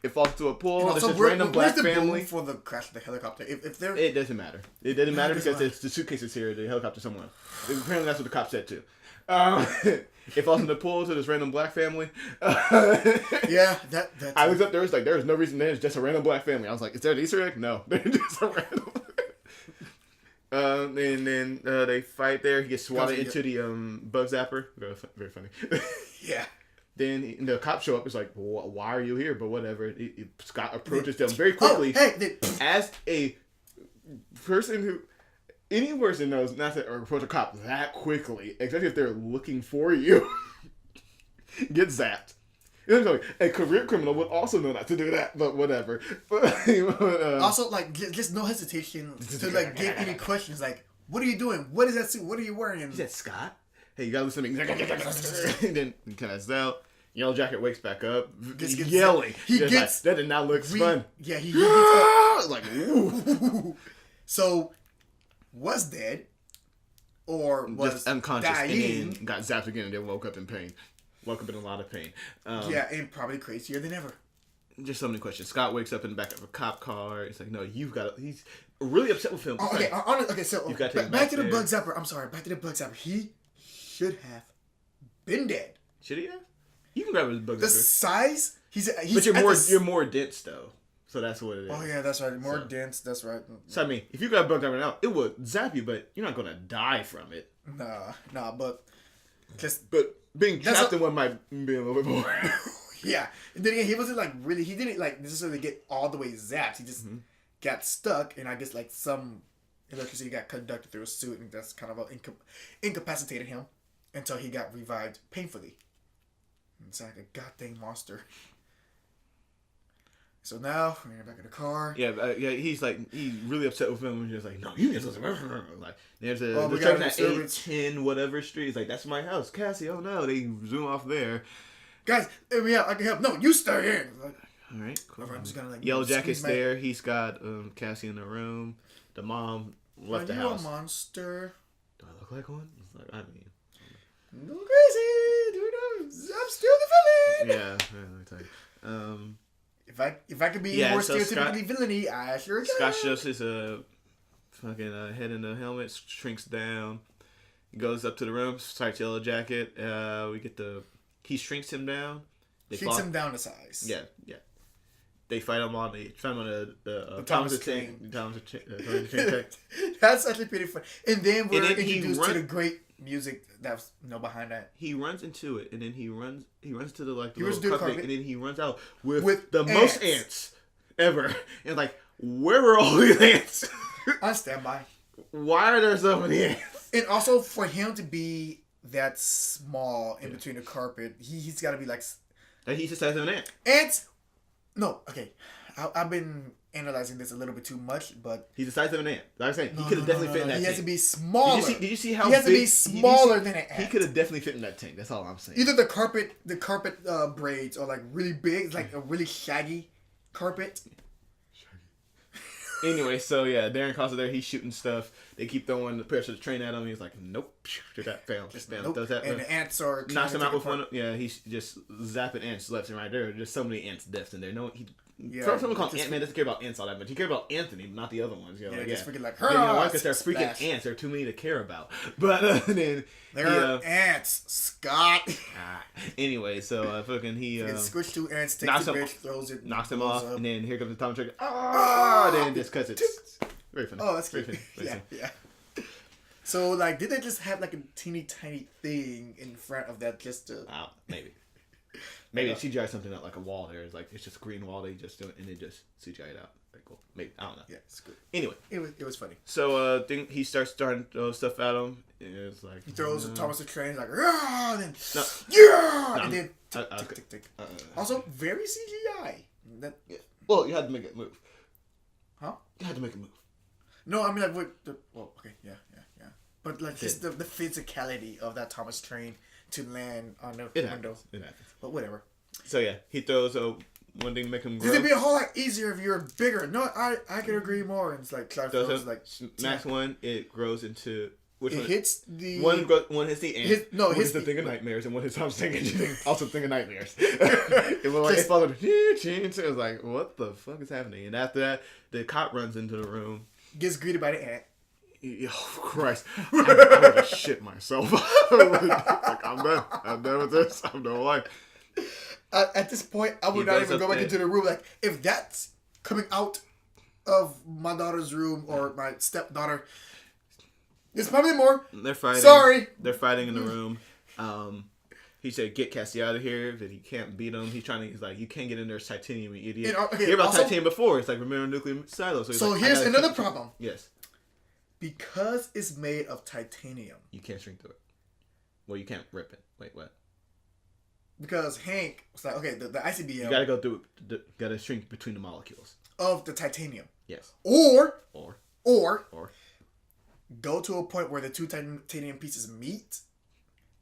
Speaker 1: It falls to a pool. It's just random black family.
Speaker 2: For the crash of the helicopter, if they're
Speaker 1: It doesn't matter. It doesn't matter because it's the suitcase is here. The helicopter's somewhere. Apparently, that's what the cop said too. It falls in the pool to this random black family.
Speaker 2: that
Speaker 1: I looked up there. It's like there's no reason. There's just a random black family. I was like, is there an Easter egg? No, they're just a random. And then they fight there. He gets swatted into the bug zapper. Very funny.
Speaker 2: Yeah.
Speaker 1: Then the cops show up. It's like, well, why are you here? But whatever. Scott approaches them very quickly. As a person who, any person knows not to approach a cop that quickly, especially if they're looking for you, get zapped. A career criminal would also know not to do that, but whatever.
Speaker 2: Also, like, just no hesitation to like get any questions. Like, what are you doing? What is that suit? What are you wearing?
Speaker 1: He said, Scott, hey, you gotta listen to me. And then he passes out. Yellow Jacket wakes back up, gets yelling. That did not look fun.
Speaker 2: Yeah, he gets up.
Speaker 1: Like, ooh.
Speaker 2: So, was dead, or was
Speaker 1: just unconscious,
Speaker 2: dying,
Speaker 1: and then got zapped again, and then woke up in pain. Woke up in a lot of pain.
Speaker 2: and probably crazier than ever.
Speaker 1: Just so many questions. Scott wakes up in the back of a cop car. He's like, no, you've got to... He's really upset with him.
Speaker 2: Oh, okay, okay, so
Speaker 1: You've got to
Speaker 2: back to the bug zapper. I'm sorry, back to the bug zapper. He should have been dead.
Speaker 1: Should he have? You can grab his bug zapper.
Speaker 2: The size... He's
Speaker 1: but you're more dense, though. So that's what it is.
Speaker 2: Oh yeah, that's right. More dense. That's right.
Speaker 1: So I mean, if you got bug right now, it would zap you, but you're not gonna die from it.
Speaker 2: Nah, but
Speaker 1: being trapped in one might be a little bit more.
Speaker 2: Yeah, and then again, he wasn't like really. He didn't like necessarily get all the way zapped. He just got stuck, and I guess like some electricity got conducted through his suit, and that's kind of incapacitated him until he got revived painfully. It's like a goddamn monster. So now we're back in the car.
Speaker 1: Yeah, he's really upset with him. And he's like, no, you get something. Like, there's a
Speaker 2: we got
Speaker 1: at 810 whatever street. He's like, that's my house, Cassie. Oh no, they zoom off there.
Speaker 2: Guys, hear me out. I can help. No, you stay in. Like,
Speaker 1: all right, cool.
Speaker 2: I'm just gonna
Speaker 1: Yellow Jacket's there. He's got Cassie in the room. The mom left the house.
Speaker 2: Are you a monster?
Speaker 1: Do I look like one? It's like, I mean,
Speaker 2: no crazy, dude. I'm still the villain.
Speaker 1: Yeah, let me tell you.
Speaker 2: If I could be more stereotypically villainy, I sure can.
Speaker 1: Scott shoves his fucking head in the helmet, shrinks down. He goes up to the room, starts Yellow Jacket. He shrinks him down.
Speaker 2: Shrinks him down to size.
Speaker 1: Yeah. They fight him on the
Speaker 2: Thomas
Speaker 1: train.
Speaker 2: That's actually pretty fun. And then we're introduced to the great music that's behind that.
Speaker 1: He runs into it, and then he runs to the
Speaker 2: He runs to the carpet,
Speaker 1: and then he runs out with the most ants ever. And like, where were all these ants?
Speaker 2: On standby.
Speaker 1: Why are there so many ants?
Speaker 2: And also for him to be that small in between the carpet, he's got to be like.
Speaker 1: He's the size of an ant.
Speaker 2: Ants. No, okay. I've been analyzing this a little bit too much, but
Speaker 1: he's the size of an ant. Like I'm saying, he could have definitely fit in that tank.
Speaker 2: He has to be smaller.
Speaker 1: Did you see how
Speaker 2: he has to be smaller than an ant?
Speaker 1: He could have definitely fit in that tank. That's all I'm saying.
Speaker 2: Either the carpet braids are like really big, it's like a really shaggy carpet.
Speaker 1: Anyway, so yeah, Darren Cross is there. He's shooting stuff. They keep throwing the pressure of the train at him. He's like, nope. Did that fail?
Speaker 2: Nope.
Speaker 1: Does that?
Speaker 2: And the ants are
Speaker 1: knocks him out with one. Yeah, he's just zapping ants left and right. There are just so many ants deaths in there. No, someone called Antman doesn't care about ants all that much. He cares about Anthony, but not the other ones. You know,
Speaker 2: just freaking like,
Speaker 1: you know why? Because they're freaking ants. There are too many to care about. But then
Speaker 2: there are ants, Scott.
Speaker 1: Anyway, so fucking he
Speaker 2: switch to ants, takes the bitch, throws it,
Speaker 1: knocks him off, and then here comes the Tom Trigger. Then just cuts it. Very funny.
Speaker 2: Oh, that's good. Yeah. So like, did they just have like a teeny tiny thing in front of that just to?
Speaker 1: Maybe. Maybe CGI something out like a wall there. It's like it's just a green wall. They just do it and they just CGI it out. Very cool. Maybe I don't know.
Speaker 2: Yeah, it's good.
Speaker 1: Anyway,
Speaker 2: it was funny.
Speaker 1: So he starts throwing stuff at him. And it's like
Speaker 2: he throws Thomas the Train like and then and then tick. Also very CGI. Well,
Speaker 1: you had to make it move.
Speaker 2: Huh?
Speaker 1: You had to make it move.
Speaker 2: No, I mean like okay, yeah. But like just the physicality of that Thomas Train to land on the window.
Speaker 1: It happens.
Speaker 2: But whatever.
Speaker 1: So yeah, he throws one thing to make him grow.
Speaker 2: It'd be a whole lot easier if you're bigger. No, I could agree more. And it's like Clark throws like
Speaker 1: max one. It grows into which one?
Speaker 2: Hits the
Speaker 1: one hits the ant. One hits the thing of nightmares, and one hits Tom's thing also thing of nightmares. It was like it followed. It was like what the fuck is happening? And after that, the cop runs into the room.
Speaker 2: Gets greeted by the ant.
Speaker 1: Oh Christ! I would have shit myself. Like I'm done with this. I'm done with life.
Speaker 2: At this point, I would not even go back into the room. Like if that's coming out of my daughter's room or my stepdaughter, there's probably more.
Speaker 1: They're fighting.
Speaker 2: Sorry,
Speaker 1: they're fighting in the room. He said, "Get Cassie out of here." That he can't beat him. He's like, "You can't get in there. It's titanium, you idiot." Hear about titanium before? It's like remember nuclear silos.
Speaker 2: So here's another problem.
Speaker 1: Yes.
Speaker 2: Because it's made of titanium.
Speaker 1: You can't shrink through it. Well, you can't rip it. Wait, what?
Speaker 2: Because Hank was like, okay, the ICBM...
Speaker 1: You gotta go through... gotta shrink between the molecules.
Speaker 2: Of the titanium.
Speaker 1: Yes.
Speaker 2: Or
Speaker 1: go
Speaker 2: to a point where the two titanium pieces meet.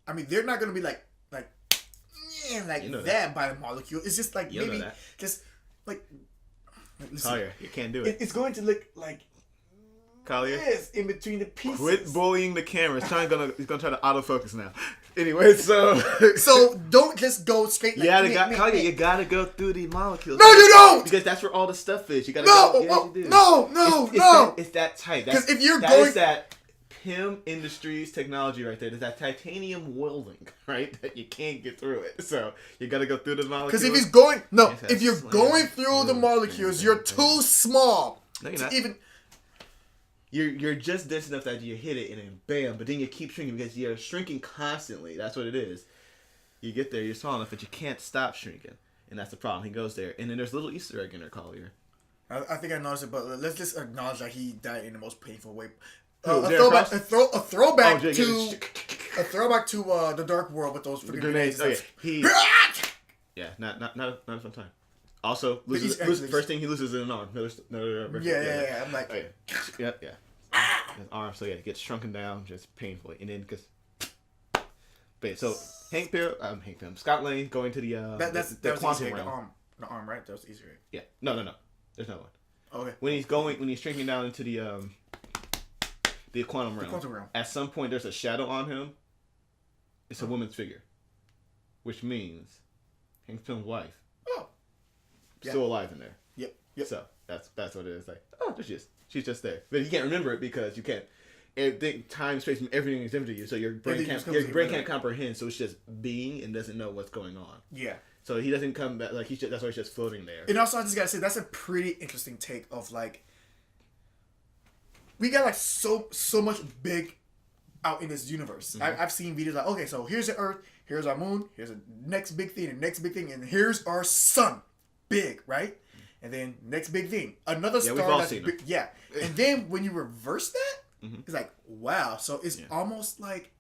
Speaker 2: I mean, they're not gonna be like that by the molecule. It's just like maybe just like...
Speaker 1: Collier, you can't do it.
Speaker 2: It's going to look like...
Speaker 1: Collier?
Speaker 2: Yes, in between the pieces.
Speaker 1: Quit bullying the camera. He's gonna try to autofocus now. Anyway, so
Speaker 2: don't just go straight.
Speaker 1: Collier, you gotta go through the molecules.
Speaker 2: No, you don't.
Speaker 1: Because that's where all the stuff is. You gotta
Speaker 2: no.
Speaker 1: It's that tight.
Speaker 2: Because if you're going,
Speaker 1: that Pym Industries technology right there. There's that titanium welding, right? That you can't get through it. So you got to go through the molecules.
Speaker 2: Because if you're going through the molecules, you're too small.
Speaker 1: No, you're not. You're just dense enough that you hit it and then bam, but then you keep shrinking because you're shrinking constantly. That's what it is. You get there, you're small enough, but you can't stop shrinking. And that's the problem. He goes there. And then there's a little Easter egg in there, Collier.
Speaker 2: I think I noticed it, but let's just acknowledge that he died in the most painful way.
Speaker 1: Oh,
Speaker 2: a throwback
Speaker 1: oh,
Speaker 2: to the Dark World with those freaking
Speaker 1: grenades.
Speaker 2: grenades.
Speaker 1: Yeah, not a fun time. Also, first thing he loses is an arm.
Speaker 2: Yeah. I'm like,
Speaker 1: yeah. His arm, so yeah, it gets shrunken down just painfully, and then because. But so Scott Lang going to the quantum realm.
Speaker 2: The arm, right? That was easier.
Speaker 1: Yeah. No. There's no one.
Speaker 2: Okay.
Speaker 1: When he's shrinking down into the quantum realm. At some point, there's a shadow on him. It's a woman's figure, which means Hank Pym's wife. Still alive in there.
Speaker 2: Yep.
Speaker 1: So that's what it is. Like, there she is. She's just there, but you can't remember it because you can't. Time, space, and everything is different to you, so your brain can't comprehend. So it's just being and doesn't know what's going on.
Speaker 2: Yeah. So
Speaker 1: he doesn't come back. Like that's why he's just floating there.
Speaker 2: And also, I just gotta say that's a pretty interesting take of like. We got like so much big out in this universe.
Speaker 1: Mm-hmm.
Speaker 2: I've seen videos like, okay, so here's the Earth, here's our moon, here's the next big thing, and here's our sun, big, right? And then next big thing, another star
Speaker 1: we've all
Speaker 2: that's
Speaker 1: seen
Speaker 2: big, yeah. And then when you reverse that, it's like, wow. So it's almost like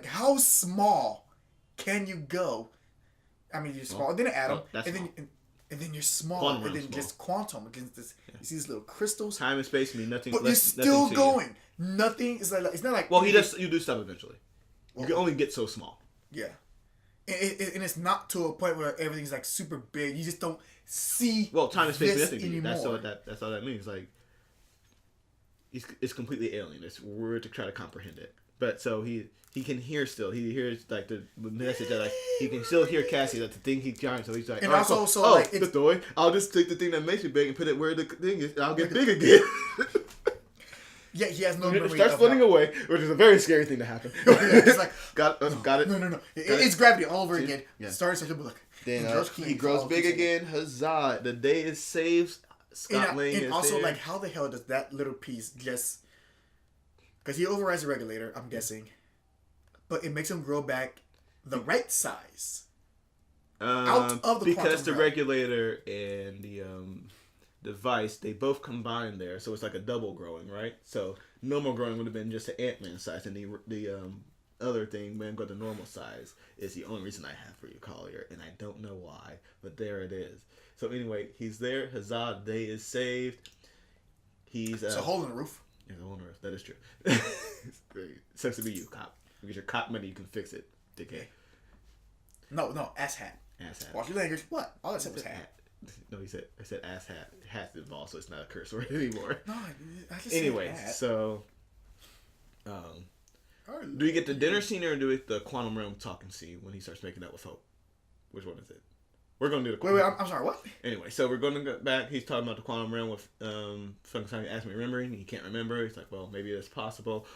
Speaker 2: how small can you go? I mean, you're smaller than an atom, and then you're small, and then just quantum against this. You see these little crystals.
Speaker 1: Time and space mean nothing.
Speaker 2: But you're still going. Nothing is like it's not like.
Speaker 1: Well, you do stuff eventually. You can only get so small.
Speaker 2: Yeah, and it's not to a point where everything's like super big. You just don't see.
Speaker 1: Well, time and space mean nothing to you.
Speaker 2: Anymore.
Speaker 1: That's all that means. Like, it's completely alien. It's weird to try to comprehend it. But so he can hear still. He hears like the message that like he can still hear Cassie, like the thing he's trying. So he's like,
Speaker 2: and also so like
Speaker 1: the toy. I'll just take the thing that makes you big and put it where the thing is, and I'll get big again.
Speaker 2: Yeah, he has no memory.
Speaker 1: It starts floating away, which is a very scary thing to happen.
Speaker 2: It's like
Speaker 1: got it.
Speaker 2: No. It's gravity all over again.
Speaker 1: Yeah.
Speaker 2: Starts to look.
Speaker 1: Then he grows big again. Huzzah! The day is saved. Scott Lang
Speaker 2: and
Speaker 1: is
Speaker 2: also
Speaker 1: there.
Speaker 2: like how the hell does that little piece just? Because he overrides the regulator, I'm guessing, but it makes him grow back the right size. Out of the
Speaker 1: because the
Speaker 2: realm.
Speaker 1: regulator and the device, they both combine there, so it's like a double growing, right? So normal growing would have been just the Antman size, and the other thing, man, go the normal size is the only reason I have for you, Collier, and I don't know why, but there it is. So anyway, he's there. Huzzah! The day is saved. He's
Speaker 2: it's a hole in the roof.
Speaker 1: Yeah, the hole in the roof. That is true. It's great. Sucks to be you, cop. You get your cop money, you can fix it, dickhead.
Speaker 2: No, ass hat.
Speaker 1: Ass hat.
Speaker 2: Watch your language. What? All I said was hat.
Speaker 1: No, I said ass hat. Hat's involved, so it's not a curse word anymore.
Speaker 2: No, I just
Speaker 1: anyway,
Speaker 2: said hat.
Speaker 1: so do we get the dinner scene or do we get the quantum realm talking scene when he starts making out with Hope? Which one is it? We're gonna do the
Speaker 2: wait. I'm sorry. What?
Speaker 1: Anyway, so we're gonna go back. He's talking about the quantum realm with sometimes he asks me remembering. He can't remember. He's like, well, maybe it's possible.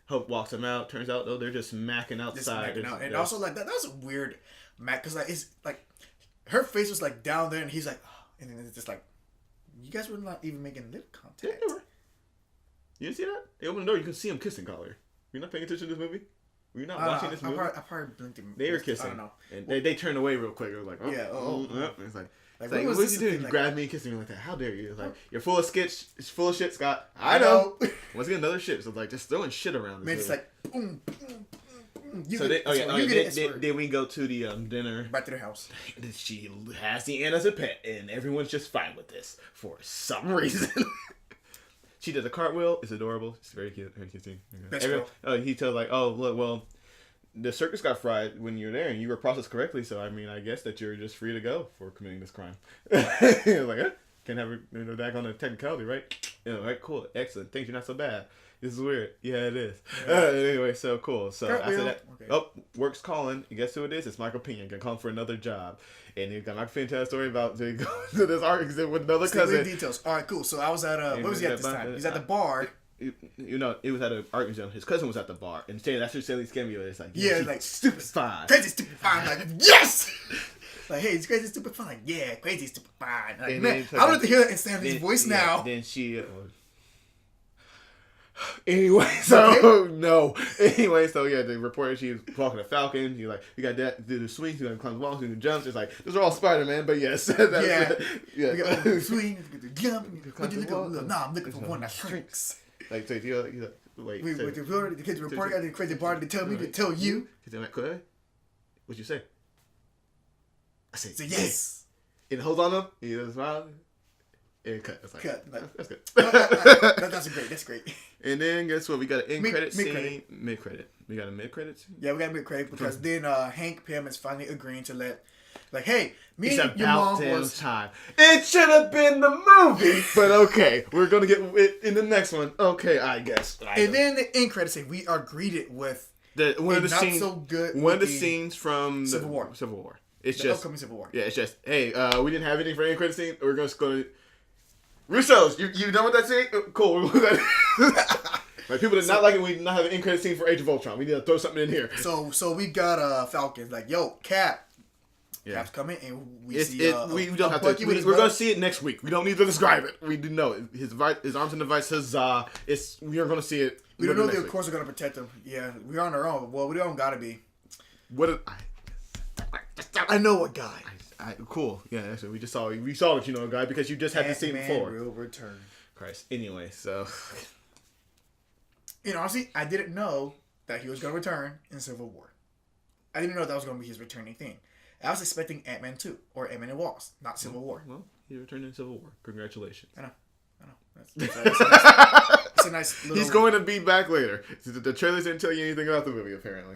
Speaker 1: Hope walks him out. Turns out though they're just macking outside.
Speaker 2: And also like that was a weird mac because like it's like her face was like down there and he's like, oh, and then it's just like, you guys were not even making lip contact.
Speaker 1: Yeah, they were. You didn't see that? They opened the door. You can see him kissing Collier. You're not paying attention to this movie? Were you not watching this movie?
Speaker 2: I probably blinked and
Speaker 1: they were kissing.
Speaker 2: I don't know.
Speaker 1: And they turned away real quick. They were like, oh.
Speaker 2: Yeah.
Speaker 1: It's like
Speaker 2: what
Speaker 1: what
Speaker 2: was
Speaker 1: you doing? You
Speaker 2: like,
Speaker 1: grabbed me and kissed me like that. How dare you? It's like, you're full of skit. It's full of shit, Scott. I know. Once again, another shit. So like, just throwing shit around.
Speaker 2: Man, it's like, boom, boom, boom.
Speaker 1: Then we go to the dinner.
Speaker 2: Back to the house.
Speaker 1: She has the ant as a pet, and everyone's just fine with this for some reason. She does a cartwheel. It's adorable. It's very cute. Very cute scene. He tells like, oh look, well, the circus got fried when you were there, and you were processed correctly. So I mean, I guess that you're just free to go for committing this crime. Like, can't have that on a technicality, right? Right, cool, excellent. Things you're not so bad. This is weird. Yeah, it is. Anyway, so cool. So after that, work's calling. And guess who it is? It's Michael Pena. Gonna call him for another job. And he got Michael Pena tell a story about going to this art exhibit with another cousin.
Speaker 2: Details. All right, cool. So I was at where was he at this time? He's at the bar.
Speaker 1: You know, it was at an art museum. His cousin was at the bar, and saying that's what Sally's cameo is like.
Speaker 2: Yeah, like
Speaker 1: stupid fine,
Speaker 2: crazy stupid fine. Like yes. Like, hey, it's crazy stupid fine. Yeah, crazy stupid fine. Like, and man, I want to hear that in Stanley's voice now.
Speaker 1: Then she. Anyway, so no. Anyway, so yeah, the reporter, she was walking to Falcon. He's like, you got that, do the swings, you got to climb the walls, do the jumps. It's like, those are all Spider-Man, but yes.
Speaker 2: Yeah. We got the swing, the jump. What you looking for? Nah, I'm looking for one that shrinks.
Speaker 1: Like, so you're like, wait.
Speaker 2: The reporter got the crazy part to tell me to tell you.
Speaker 1: What'd you say? I said
Speaker 2: yes.
Speaker 1: And holds on him. He does smile. And cut. It's like,
Speaker 2: cut.
Speaker 1: That's good.
Speaker 2: That's great.
Speaker 1: And then guess what? We got an end credit scene. Mid credit. We got a mid credit scene.
Speaker 2: Yeah, we got a mid credit because then Hank Pym is finally agreeing to let, like, hey, me
Speaker 1: it's
Speaker 2: and your mom was
Speaker 1: time. It should have been the movie, but okay, we're gonna get it in the next one. Okay, I guess.
Speaker 2: And then the end credit scene, we are greeted with
Speaker 1: one of the scenes.
Speaker 2: So good.
Speaker 1: One of the scenes from
Speaker 2: Civil War.
Speaker 1: It's
Speaker 2: the
Speaker 1: just
Speaker 2: upcoming Civil War.
Speaker 1: Yeah, it's just hey, we didn't have anything for end credit scene. We're just gonna. Russo's, you done with that scene? Cool. Like people did not like it. We did not have an end credit scene for Age of Ultron. We need to throw something in here.
Speaker 2: So we got Falcon like, yo, Cap. Yeah. Cap's coming, and we see.
Speaker 1: We don't have to. We're gonna see it next week. We don't need to describe it. We do know it. His arms in the vice. Huzzah! We are gonna see it.
Speaker 2: We don't know if of course are gonna protect him. Yeah, we're on our own. Well, we don't gotta be. I know a guy.
Speaker 1: Cool. Yeah, that's what we just saw. We saw that you know a guy because you just had the scene before.
Speaker 2: Will return.
Speaker 1: Christ. Anyway, so.
Speaker 2: You know, honestly, I didn't know that he was gonna return in Civil War. I didn't know that was gonna be his returning thing. I was expecting Antman 2 or Antman and Wasp, not Civil War.
Speaker 1: Well, he returned in Civil War. Congratulations.
Speaker 2: I know. That's a nice little...
Speaker 1: He's going to be back later. The trailers didn't tell you anything about the movie, apparently.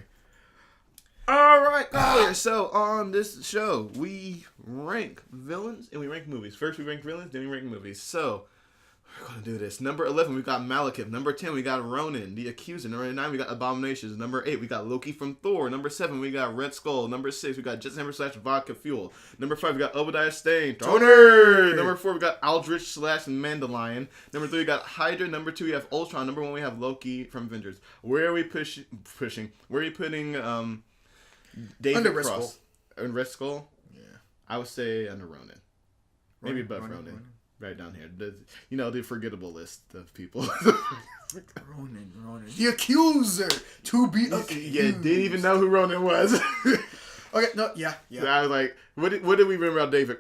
Speaker 1: All right, Collier. So on this show, we rank villains and we rank movies. First, we rank villains, then we rank movies. So we're gonna do this. Number 11, we got Malekith. Number 10, we got Ronan, the Accuser. Number 9, we got Abominations. Number 8, we got Loki from Thor. Number 7, we got Red Skull. Number 6, we got Jet Hammer / Vodka Fuel. Number 5, we got Obadiah Stane. Toner. Number 4, we got Aldrich / Mandalorian. Number 3, we got Hydra. Number 2, we have Ultron. Number 1, we have Loki from Avengers. Where are we pushing? Where are you putting David
Speaker 2: under
Speaker 1: Cross?
Speaker 2: Red Skull.
Speaker 1: Under Red Skull?
Speaker 2: Yeah.
Speaker 1: I would say under Ronan. Maybe above Ronan. Right down here. The forgettable list of people.
Speaker 2: Ronan. The Accuser. To be accused.
Speaker 1: Yeah, didn't even know who Ronan was.
Speaker 2: Okay, no, yeah.
Speaker 1: So I was like, what did we remember about David?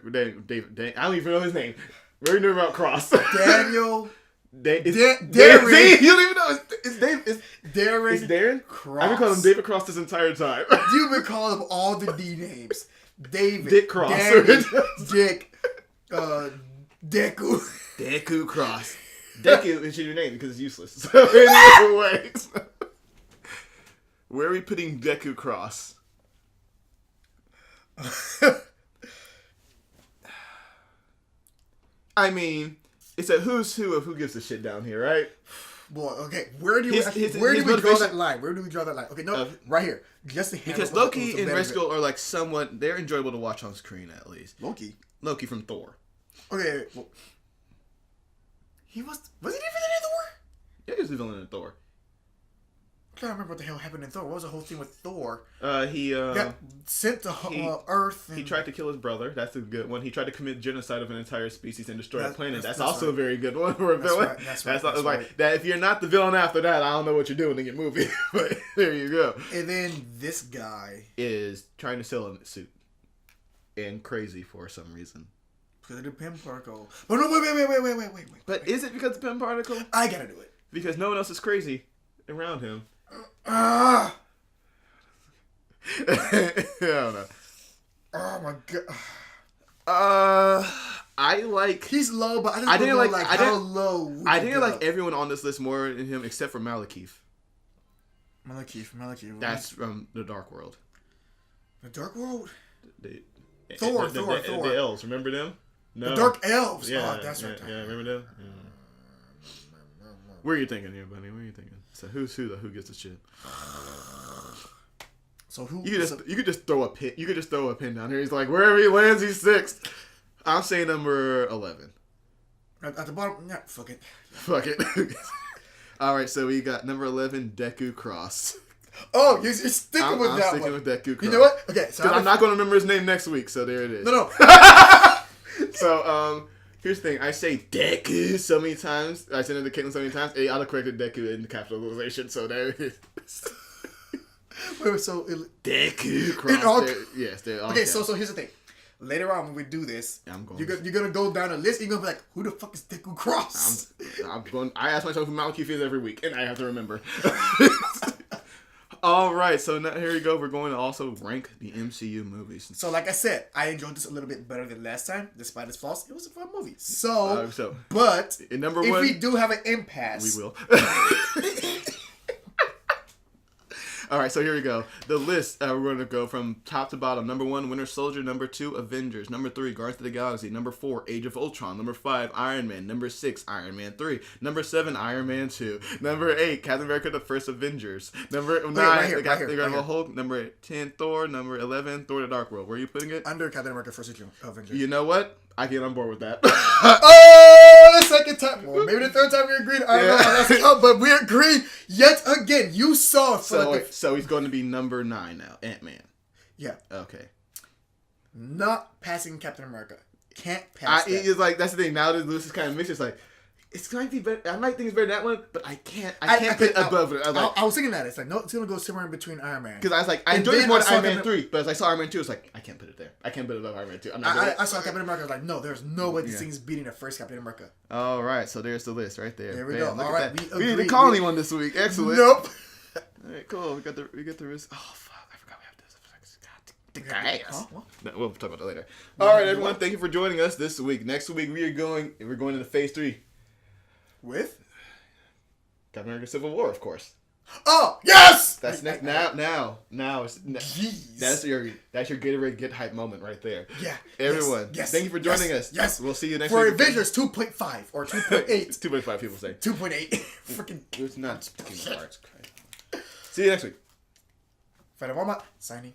Speaker 1: I don't even know his name. What do we know about Cross?
Speaker 2: Daniel.
Speaker 1: Darren.
Speaker 2: See,
Speaker 1: you don't even know. It's David.
Speaker 2: Darren.
Speaker 1: It's Darren?
Speaker 2: Cross.
Speaker 1: I've been calling him David Cross this entire time.
Speaker 2: You've been calling him all the D names. David.
Speaker 1: Dick Cross.
Speaker 2: Danny, Dick.
Speaker 1: Deku Cross. Deku is your name because it's useless. So anyway, where are we putting Deku Cross? I mean, it's a who's who of who gives a shit down here, right?
Speaker 2: Boy, okay. Where do we draw that line? Okay, no, right here.
Speaker 1: Because Loki and Red Skull are like somewhat, they're enjoyable to watch on screen at least. Loki from Thor.
Speaker 2: Okay, well, was he the villain in Thor?
Speaker 1: Yeah, he was the villain in Thor.
Speaker 2: I can't remember what the hell happened in Thor. What was the whole thing with Thor?
Speaker 1: He
Speaker 2: got sent to Earth.
Speaker 1: He tried to kill his brother. That's a good one. He tried to commit genocide of an entire species and destroy a planet. That's also a very good one for a villain.
Speaker 2: That's
Speaker 1: like that. If you're not the villain after that, I don't know what you're doing in your movie. But there you go.
Speaker 2: And then this guy
Speaker 1: is trying to sell a suit and crazy for some reason.
Speaker 2: Because of the Pym particle. But no, wait.
Speaker 1: But is it because of the Pym particle?
Speaker 2: I gotta do it.
Speaker 1: Because no one else is crazy around him.
Speaker 2: I
Speaker 1: don't know.
Speaker 2: Oh my god.
Speaker 1: I like.
Speaker 2: He's low, but I didn't like how low.
Speaker 1: I didn't like everyone on this list more than him, except for Malekith.
Speaker 2: Malekith.
Speaker 1: That's from the Dark World.
Speaker 2: The Dark World.
Speaker 1: Thor. The elves. Remember them? No.
Speaker 2: The Dark Elves.
Speaker 1: Yeah,
Speaker 2: that's right.
Speaker 1: Yeah, remember them? Where are you thinking here, buddy? Where are you thinking? So who's who? Who gets the shit?
Speaker 2: So who?
Speaker 1: You could just throw a pin. You could just throw a pin down here. He's like, wherever he lands, he's sixth. I'm saying number 11.
Speaker 2: At the bottom, yeah, fuck it.
Speaker 1: Fuck it. All right, so we got number 11, Deku Cross.
Speaker 2: Oh, you're sticking with
Speaker 1: I'm
Speaker 2: that
Speaker 1: sticking
Speaker 2: one.
Speaker 1: with Deku Cross.
Speaker 2: You know what? Okay, so
Speaker 1: I'm not going to remember his name next week, so there it is.
Speaker 2: No.
Speaker 1: So, here's the thing. I say Deku so many times. I sent it to Caitlin so many times. It autocorrected Deku in capitalization, so there it is.
Speaker 2: Wait, so
Speaker 1: Deku Cross. Yes, they're all
Speaker 2: okay, so here's the thing. Later on, when we do this, you're gonna go down a list. And you're gonna be like, "Who the fuck is Deku Cross?"
Speaker 1: I ask myself who Malekith is every week, and I have to remember. All right, so now here you go. We're going to also rank the MCU movies.
Speaker 2: So, like I said, I enjoyed this a little bit better than last time, despite its flaws. It was a fun movie. But
Speaker 1: in number
Speaker 2: if
Speaker 1: one,
Speaker 2: we do have an impasse,
Speaker 1: we will. All right, so here we go. The list, we're going to go from top to bottom. Number 1, Winter Soldier. Number 2, Avengers. Number 3, Guardians of the Galaxy. Number 4, Age of Ultron. Number 5, Iron Man. Number 6, Iron Man 3. Number 7, Iron Man 2. Number 8, Captain America, The First Avengers. Number 9, the Hulk. Number 10, Thor. Number 11, Thor: The Dark World. Where are you putting it?
Speaker 2: Under Captain America, First Avengers.
Speaker 1: You know what? I get on board with that.
Speaker 2: Oh, the second time. Well, maybe the third time we agreed. I don't know how that's come, but we agreed yet again. You saw.
Speaker 1: So he's going to be number 9 now. Antman.
Speaker 2: Yeah.
Speaker 1: Okay.
Speaker 2: Not passing Captain America. Can't pass that.
Speaker 1: It's like, that's the thing. Now that Lewis is kind of mixed, it's like, it's going to be better. I might think it's better than that one, but I can't put it above it.
Speaker 2: I was thinking that. It's like, no, it's going to go somewhere in between Iron Man.
Speaker 1: Because I was like, I enjoyed it more than Iron Man 3, but as I saw Iron Man 2, it's like, I can't put it there. I can't put it above Iron Man 2.
Speaker 2: I saw Captain America. I was like, no, there's no way this thing's beating the first Captain America.
Speaker 1: All right, so there's the list right there.
Speaker 2: There we go. All right,
Speaker 1: we didn't call anyone this week. Excellent.
Speaker 2: Nope.
Speaker 1: All right, cool. We got the risk. Oh, fuck. I forgot we have this. God. No, we'll talk about that later. All right, everyone. Thank you for joining us this week. Next week, we're going into Phase 3.
Speaker 2: With?
Speaker 1: Captain America Civil War, of course.
Speaker 2: Oh, yes!
Speaker 1: That's next. Now it's
Speaker 2: Jeez.
Speaker 1: that's your Gatorade Get Hype moment right there.
Speaker 2: Yeah.
Speaker 1: Everyone.
Speaker 2: Yes.
Speaker 1: Thank you for joining us.
Speaker 2: Yes.
Speaker 1: We'll see you next
Speaker 2: week.
Speaker 1: week.
Speaker 2: For Avengers 2.5 or 2.8.
Speaker 1: 2.5 people say.
Speaker 2: 2.8. Freaking.
Speaker 1: It's not speaking parts. See you next week.
Speaker 2: Wombat signing